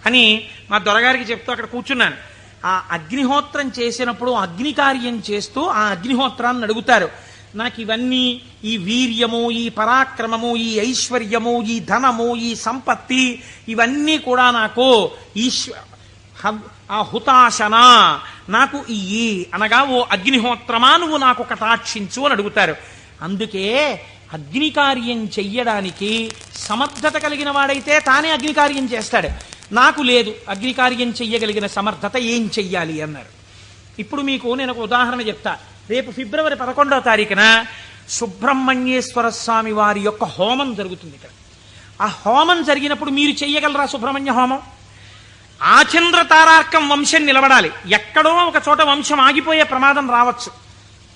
అని మా దొరగారికి చెప్తూ అక్కడ కూర్చున్నాను. ఆ అగ్నిహోత్రం చేసినప్పుడు అగ్ని కార్యం చేస్తూ ఆ అగ్నిహోత్రాన్ని అడుగుతారు, నాకు ఇవన్నీ, ఈ వీర్యము, ఈ పరాక్రమము, ఈ ఐశ్వర్యము, ఈ ధనము, ఈ సంపత్తి, ఇవన్నీ కూడా నాకు ఆ హుతాశన నాకు ఇయ్యి అనగా, ఓ అగ్నిహోత్రమా నువ్వు నాకు కటాక్షించు అని అడుగుతారు. అందుకే అగ్ని కార్యం చెయ్యడానికి సమర్థత కలిగిన వాడైతే తానే అగ్ని కార్యం చేస్తాడు. నాకు లేదు అగ్ని కార్యం చెయ్యగలిగిన సమర్థత, ఏం చెయ్యాలి అన్నారు. ఇప్పుడు మీకు నేను ఒక ఉదాహరణ చెప్తా. రేపు ఫిబ్రవరి 11వ తారీఖున సుబ్రహ్మణ్యేశ్వర స్వామి వారి యొక్క హోమం జరుగుతుంది ఇక్కడ. ఆ హోమం జరిగినప్పుడు మీరు చెయ్యగలరా సుబ్రహ్మణ్య హోమం? ఆచంద్ర తారార్కం వంశం నిలబడాలి. ఎక్కడో ఒక చోట వంశం ఆగిపోయే ప్రమాదం రావచ్చు.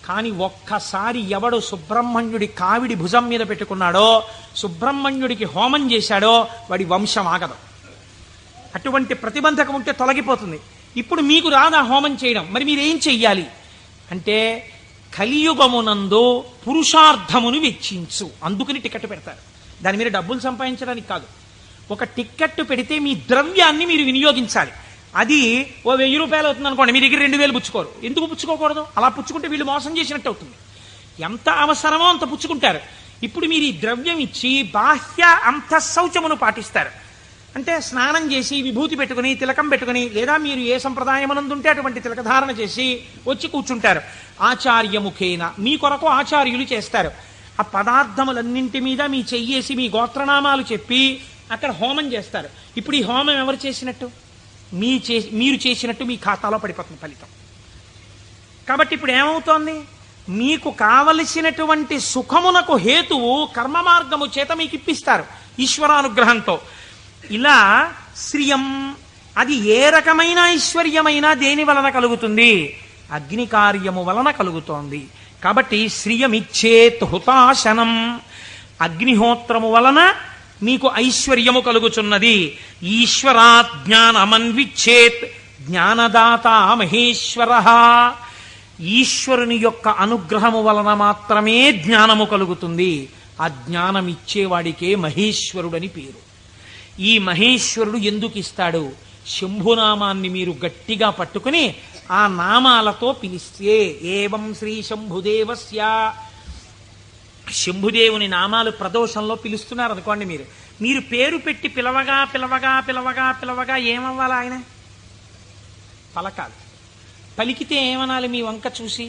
కానీ ఒక్కసారి ఎవడు సుబ్రహ్మణ్యుడి కావిడి భుజం మీద పెట్టుకున్నాడో, సుబ్రహ్మణ్యుడికి హోమం చేశాడో, వాడి వంశం ఆగదు. అటువంటి ప్రతిబంధకం ఉంటే తొలగిపోతుంది. ఇప్పుడు మీకు రాదా హోమం చేయడం, మరి మీరేం చెయ్యాలి అంటే, కలియుగమునందు పురుషార్థమును వెచ్చించు. అందుకని టికెట్ పెడతారు. దాని మీద డబ్బులు సంపాదించడానికి కాదు. ఒక టిక్కెట్ పెడితే మీ ద్రవ్యాన్ని మీరు వినియోగించాలి. అది ఓ 1000 రూపాయలు అవుతుంది అనుకోండి, మీ దగ్గర 2000 పుచ్చుకోరు. ఎందుకు పుచ్చుకోకూడదు? అలా పుచ్చుకుంటే వీళ్ళు మోసం చేసినట్టు అవుతుంది. ఎంత అవసరమో అంత పుచ్చుకుంటారు. ఇప్పుడు మీరు ఈ ద్రవ్యం ఇచ్చి బాహ్య అంతఃశౌచమును పాటిస్తారు. అంటే స్నానం చేసి విభూతి పెట్టుకుని తిలకం పెట్టుకుని, లేదా మీరు ఏ సంప్రదాయమునందుంటే అటువంటి తిలకధారణ చేసి వచ్చి కూర్చుంటారు. ఆచార్యముఖేన, మీ కొరకు ఆచార్యులు చేస్తారు. ఆ పదార్థములన్నింటి మీద మీ చెయ్యేసి మీ గోత్రనామాలు చెప్పి అక్కడ హోమం చేస్తారు. ఇప్పుడు ఈ హోమం ఎవరు చేసినట్టు? మీరు చేసినట్టు మీ ఖాతాలో పడిపోతుంది ఫలితం. కాబట్టి ఇప్పుడు ఏమవుతోంది? మీకు కావలసినటువంటి సుఖమునకు హేతువు కర్మ మార్గము చేత మీకు ఇప్పిస్తారు ఈశ్వరానుగ్రహంతో. ఇలా శ్రియం, అది ఏ రకమైన ఐశ్వర్యమైనా దేని వలన కలుగుతుంది? అగ్ని కార్యము వలన కలుగుతోంది. కాబట్టి శ్రియమిచ్చేత్ హుతాశనం, అగ్నిహోత్రము వలన మీకు ఐశ్వర్యము కలుగుచున్నది. ఈశ్వరా జ్ఞానమన్విచ్చేత్, జ్ఞానదాత మహేశ్వర, ఈశ్వరుని యొక్క అనుగ్రహము వలన మాత్రమే జ్ఞానము కలుగుతుంది. ఆ జ్ఞానం ఇచ్చేవాడికే మహేశ్వరుడని పేరు. ఈ మహేశ్వరుడు ఎందుకు ఇస్తాడు? శంభునామాన్ని మీరు గట్టిగా పట్టుకుని ఆ నామాలతో పిలిస్తే, ఏవం శ్రీ శంభుదేవస్య, శంభుదేవుని నామాలు ప్రదోషంలో పిలుస్తున్నారు అనుకోండి, మీరు పేరు పెట్టి పిలవగా పిలవగా పిలవగా పిలవగా ఏమవ్వాలి? ఆయన పలకాలి. పలికితే ఏమనాలి? మీ వంక చూసి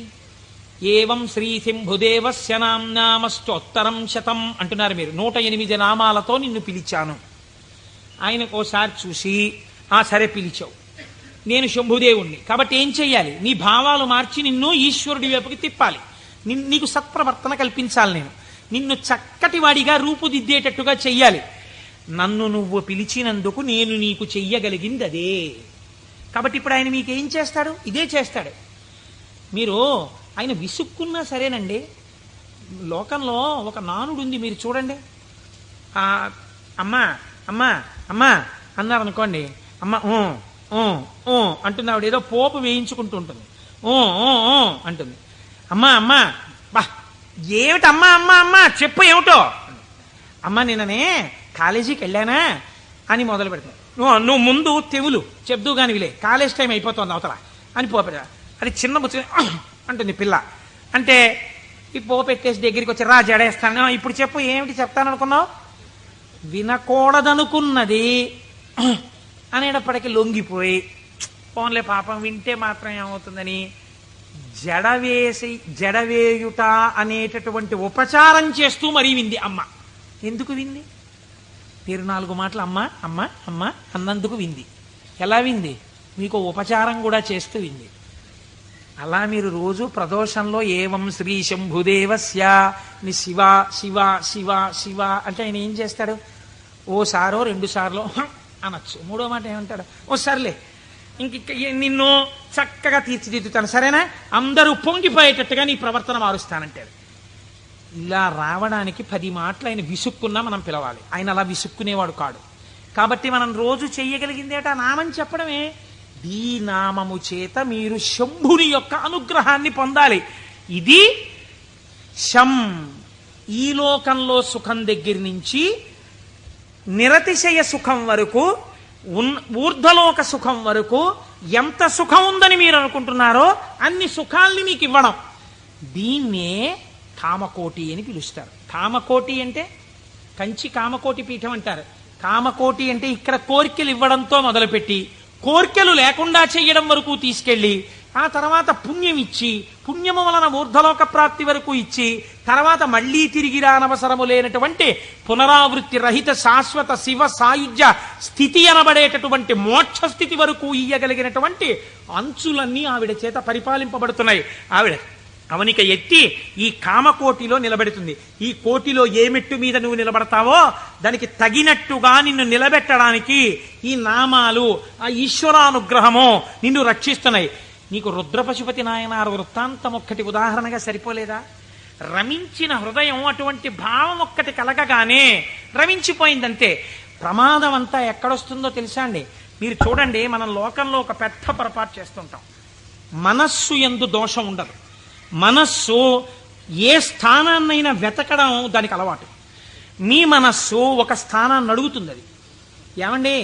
ఏవం శ్రీ శంభుదేవస్య నామ్నామస్తోత్తరం శతం అంటున్నారు మీరు. 108 నామాలతో నిన్ను పిలిచాను. ఆయనకోసారి చూసి, ఆ సరే పిలిచావు, నేను శంభుదేవుణ్ణి కాబట్టి ఏం చెయ్యాలి? నీ భావాలు మార్చి నిన్ను ఈశ్వరుడి వైపుకి తిప్పాలి. నీకు సత్ప్రవర్తన కల్పించాలి. నిన్ను చక్కటి వాడిగా రూపుదిద్దేటట్టుగా చెయ్యాలి. నన్ను నువ్వు పిలిచినందుకు నేను నీకు చెయ్యగలిగింది అదే. కాబట్టి ఇప్పుడు ఆయన మీకేం చేస్తాడు? ఇదే చేస్తాడు. మీరు ఆయన విసుక్కున్నా సరేనండి. లోకంలో ఒక నానుడు ఉంది, మీరు చూడండి. అమ్మా అమ్మా అమ్మా అన్నారు అనుకోండి, అమ్మ అంటుంది. ఆవిడ ఏదో పోపు వేయించుకుంటూ ఉంటుంది. అంటుంది. అమ్మా అమ్మా, బా ఏమిటి అమ్మా అమ్మా అమ్మా చెప్పు ఏమిటో. అమ్మ నిన్ననే కాలేజీకి వెళ్ళానా అని మొదలు పెడతాను. నువ్వు ముందు తెవులు చెప్దు కాని విలే, కాలేజ్ టైం అయిపోతుంది అవతల అని పోపెడ. అది చిన్న బుచ్చ అంటుంది పిల్ల. అంటే ఈ పోపెట్టేసి దగ్గరికి వచ్చి రా జడేస్తాను, ఇప్పుడు చెప్పు ఏమిటి చెప్తాననుకున్నావు? వినకూడదనుకున్నది అనేటప్పటికీ లొంగిపోయి, పోన్లే పాపం వింటే మాత్రం ఏమవుతుందని జడవేయుట అనేటటువంటి ఉపచారం చేస్తూ మరీ వింది అమ్మ. ఎందుకు వింది? 4 మాటలు అమ్మ అమ్మ అమ్మ అన్నందుకు వింది. ఎలా వింది? మీకు ఉపచారం కూడా చేస్తూ వింది. అలా మీరు రోజు ప్రదోషంలో ఏవం శ్రీ శంభుదేవస్య ని శివ శివ శివ శివ అంటే ఆయన ఏం చేస్తాడు? ఓసారో 2 సార్లు అనొచ్చు, 3వ మాట ఏమంటాడు? ఓ సర్లే ఇంక నిన్ను చక్కగా తీర్చిదిద్దుతాను, సరేనా, అందరూ పొంగిపోయేటట్టుగా నీ ప్రవర్తన మారుస్తానంటాడు. ఇలా రావడానికి 10 మాటలు ఆయన విసుక్కున్నా మనం పిలవాలి. ఆయన అలా విసుక్కునేవాడు కాడు. కాబట్టి మనం రోజు చెయ్యగలిగిందేట నామం చెప్పడమే. ఈ నామము చేత మీరు శంభుని యొక్క అనుగ్రహాన్ని పొందాలి. ఇది శం, ఈ లోకంలో సుఖం దగ్గర నుంచి నిరతిశయ సుఖం వరకు, ఊర్ధ్వలోక సుఖం వరకు ఎంత సుఖం ఉందని మీరు అనుకుంటున్నారో అన్ని సుఖాల్ని మీకు ఇవ్వడం. దీన్నే కామకోటి అని పిలుస్తారు. కామకోటి అంటే కంచి కామకోటి పీఠం అంటారు. కామకోటి అంటే ఇక్కడ కోరికలు ఇవ్వడంతో మొదలుపెట్టి కోరికలు లేకుండా చెయ్యడం వరకు తీసుకెళ్ళి ఆ తర్వాత పుణ్యం ఇచ్చి పుణ్యము వలన ఊర్ధ్వలోక ప్రాప్తి వరకు ఇచ్చి తర్వాత మళ్లీ తిరిగి రానవసరము లేనటువంటి పునరావృత్తి రహిత శాశ్వత శివ సాయుధ్య స్థితి అనబడేటటువంటి మోక్ష స్థితి వరకు ఇయ్యగలిగినటువంటి అంచులన్నీ ఆవిడ చేత పరిపాలింపబడుతున్నాయి. ఆవిడ అవనిక ఎత్తి ఈ కామకోటిలో నిలబెడుతుంది. ఈ కోటిలో ఏ మెట్టు మీద నువ్వు నిలబడతావో దానికి తగినట్టుగా నిన్ను నిలబెట్టడానికి ఈ నామాలు, ఆ ఈశ్వరానుగ్రహము నిన్ను రక్షిస్తున్నాయి. నీకు రుద్రపశుపతి నాయనారు వృత్తాంతం ఒక్కటి ఉదాహరణగా సరిపోలేదా? రమించిన హృదయం అటువంటి భావం ఒక్కటి కలగగానే రమించిపోయిందంతే. ప్రమాదం అంతా ఎక్కడొస్తుందో తెలుసా అండి? మీరు చూడండి, మనం లోకంలో ఒక పెద్ద పొరపాటు చేస్తుంటాం. మనస్సు యందు దోషం ఉండదు. మనస్సు ఏ స్థానాన్నైనా వెతకడం దానికి అలవాటు. మీ మనస్సు ఒక స్థానాన్ని అడుగుతుంది. అది ఏమండి,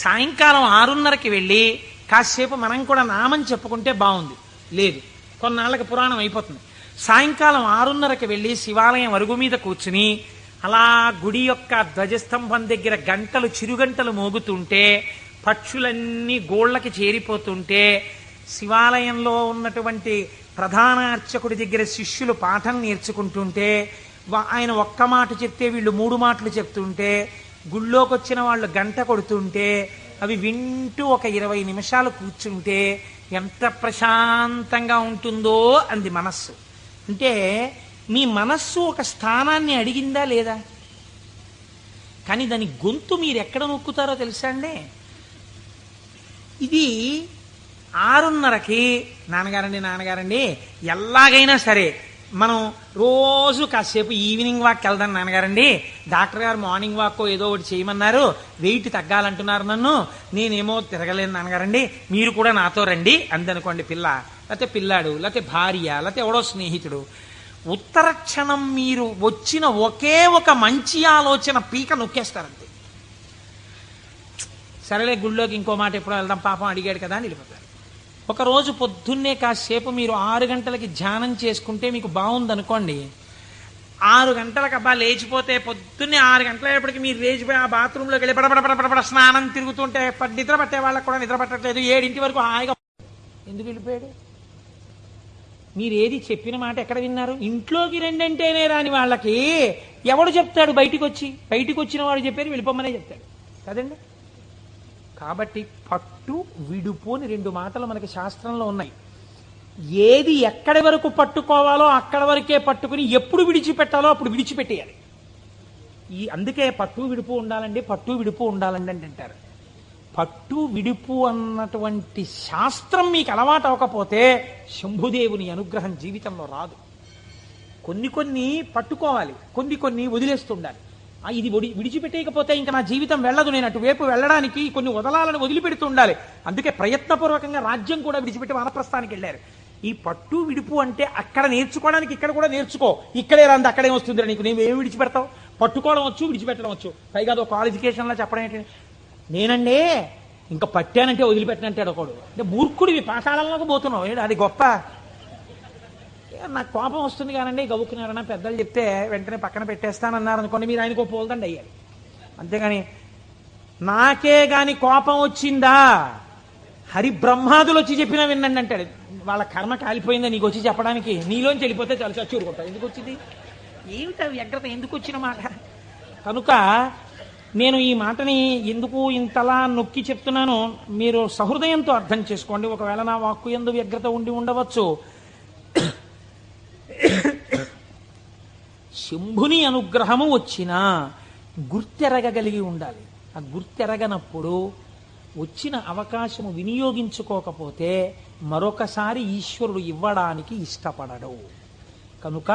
సాయంకాలం 6:30కి వెళ్ళి కాసేపు మనం కూడా నామం చెప్పుకుంటే బాగుంది. లేదు, కొన్నాళ్ళకి పురాణం అయిపోతుంది. సాయంకాలం 6:30కి వెళ్ళి శివాలయం అరుగు మీద కూర్చుని అలా గుడి యొక్క ధ్వజస్తంభం దగ్గర గంటలు చిరుగంటలు మోగుతుంటే, పక్షులన్నీ గోళ్లకి చేరిపోతుంటే, శివాలయంలో ఉన్నటువంటి ప్రధాన అర్చకుడి దగ్గర శిష్యులు పాఠం నేర్చుకుంటుంటే, ఆయన ఒక్క మాట చెప్తే వీళ్ళు 3 మాటలు చెప్తుంటే, గుళ్ళోకి వచ్చిన వాళ్ళు గంట కొడుతుంటే అవి వింటూ ఒక 20 నిమిషాలు కూర్చుంటే ఎంత ప్రశాంతంగా ఉంటుందో అంది మనస్సు. అంటే మీ మనస్సు ఒక స్థానాన్ని అడిగిందా లేదా? కానీ దాని గొంతు మీరు ఎక్కడ నొక్కుతారో తెలుసా అండి? ఇది 6:30కి నాన్నగారండి ఎలాగైనా సరే మనం రోజు కాసేపు ఈవినింగ్ వాక్ వెళ్దాం నాన్నగారండి, డాక్టర్ గారు మార్నింగ్ వాక్ ఏదో ఒకటి చేయమన్నారు, వెయిట్ తగ్గాలంటున్నారు నన్ను, నేనేమో తిరగలేను నాన్నగారండి, మీరు కూడా నాతో రండి అందనుకోండి. పిల్ల లేకపోతే పిల్లాడు లేకపోతే భార్య లేకపోతే ఎవడో స్నేహితుడు. ఉత్తర క్షణం మీరు వచ్చిన ఒకే ఒక మంచి ఆలోచన పీక నొక్కేస్తారంతే. సరేలే గుళ్ళోకి ఇంకో మాట ఎప్పుడో వెళ్దాం, పాపం అడిగాడు కదా అని వెళ్ళిపోతారు. ఒకరోజు పొద్దున్నే కాసేపు మీరు 6 గంటలకి ధ్యానం చేసుకుంటే మీకు బాగుందనుకోండి. 6 గంటలకు అబ్బా లేచిపోతే పొద్దున్నే 6 గంటలప్పటికి మీరు లేచిపోయి ఆ బాత్రూంలోకి వెళ్ళి పడపడ స్నానం తిరుగుతుంటే నిద్ర పట్టే వాళ్ళకి కూడా నిద్ర పట్టట్లేదు. 7 వరకు హాయిగా ఎందుకు వెళ్ళిపోయాడు? మీరు ఏది చెప్పిన మాట ఎక్కడ విన్నారు? ఇంట్లోకి రెండంటేనే రాని వాళ్ళకి ఎవడు చెప్తాడు? బయటికి వచ్చిన వాడు చెప్పారు వెళ్ళిపోమనే చెప్తాడు కదండి. కాబట్టి పట్టు విడుపు అని 2 మాటలు మనకి శాస్త్రంలో ఉన్నాయి. ఏది ఎక్కడి వరకు పట్టుకోవాలో అక్కడ వరకే పట్టుకుని ఎప్పుడు విడిచిపెట్టాలో అప్పుడు విడిచిపెట్టేయాలి. అందుకే పట్టు విడుపు ఉండాలండి, పట్టు విడుపు ఉండాలండి అని అంటారు. పట్టు విడుపు అన్నటువంటి శాస్త్రం మీకు అలవాటు అవ్వకపోతే శంభుదేవుని అనుగ్రహం జీవితంలో రాదు. కొన్ని పట్టుకోవాలి, కొన్ని వదిలేస్తుండాలి. ఇది విడిచిపెట్టేయకపోతే ఇంకా నా జీవితం వెళ్ళదు, నేను అటువైపు వెళ్ళడానికి కొన్ని వదలాలను వదిలిపెడుతూ ఉండాలి. అందుకే ప్రయత్నపూర్వకంగా రాజ్యం కూడా విడిచిపెట్టి వానప్రస్థానికి వెళ్ళారు. ఈ పట్టు విడుపు అంటే అక్కడ నేర్చుకోవడానికి ఇక్కడ కూడా నేర్చుకో. ఇక్కడే రాంది అక్కడే వస్తుంది నీకు, నేను ఏమి విడిచిపెడతావు? పట్టుకోవడం వచ్చు, విడిచిపెట్టడం వచ్చు. పైగా అదో క్వాలిఫికేషన్లో చెప్పడం ఏంటి? నేనండి ఇంకా పట్టానంటే వదిలిపెట్టనంటాడు ఒకడు. అంటే మూర్ఖుడివి, పాఠాలలోకి పోతున్నావు, అది గొప్ప. నాకు కోపం వస్తుంది కానండి, గవ్వుకున్నారన్నా పెద్దలు చెప్తే వెంటనే పక్కన పెట్టేస్తానన్నారు అనుకోండి, మీరు ఆయనకు పోల్దండి అయ్యాలి. అంతేగాని నాకే గాని కోపం వచ్చిందా హరి బ్రహ్మాదులు వచ్చి చెప్పినా వినండి అంటాడు. వాళ్ళ కర్మ కాలిపోయిందా నీకు వచ్చి చెప్పడానికి? నీలోంచి వెళ్ళిపోతే చాలా చచ్చూరుకుంటావు. ఎందుకు వచ్చింది? ఏమిటా వ్యగ్రత? ఎందుకు వచ్చిన మాట? కనుక నేను ఈ మాటని ఎందుకు ఇంతలా నొక్కి చెప్తున్నానో మీరు సహృదయంతో అర్థం చేసుకోండి. ఒకవేళ నా వాక్కు యందు వ్యగ్రత ఉండి ఉండవచ్చు. శంభుని అనుగ్రహము వచ్చినా గుర్తెరగగలిగి ఉండాలి. ఆ గుర్తెరగనప్పుడు వచ్చిన అవకాశము వినియోగించుకోకపోతే మరొకసారి ఈశ్వరుడు ఇవ్వడానికి ఇష్టపడడు. కనుక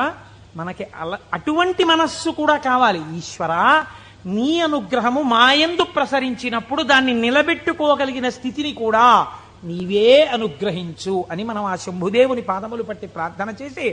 మనకి అటువంటి మనస్సు కూడా కావాలి. ఈశ్వరా, నీ అనుగ్రహము మాయందు ప్రసరించినప్పుడు దాన్ని నిలబెట్టుకోగలిగిన స్థితిని కూడా నీవే అనుగ్రహించు అని మనం ఆ శంభుదేవుని పాదములు పట్టి ప్రార్థన చేసి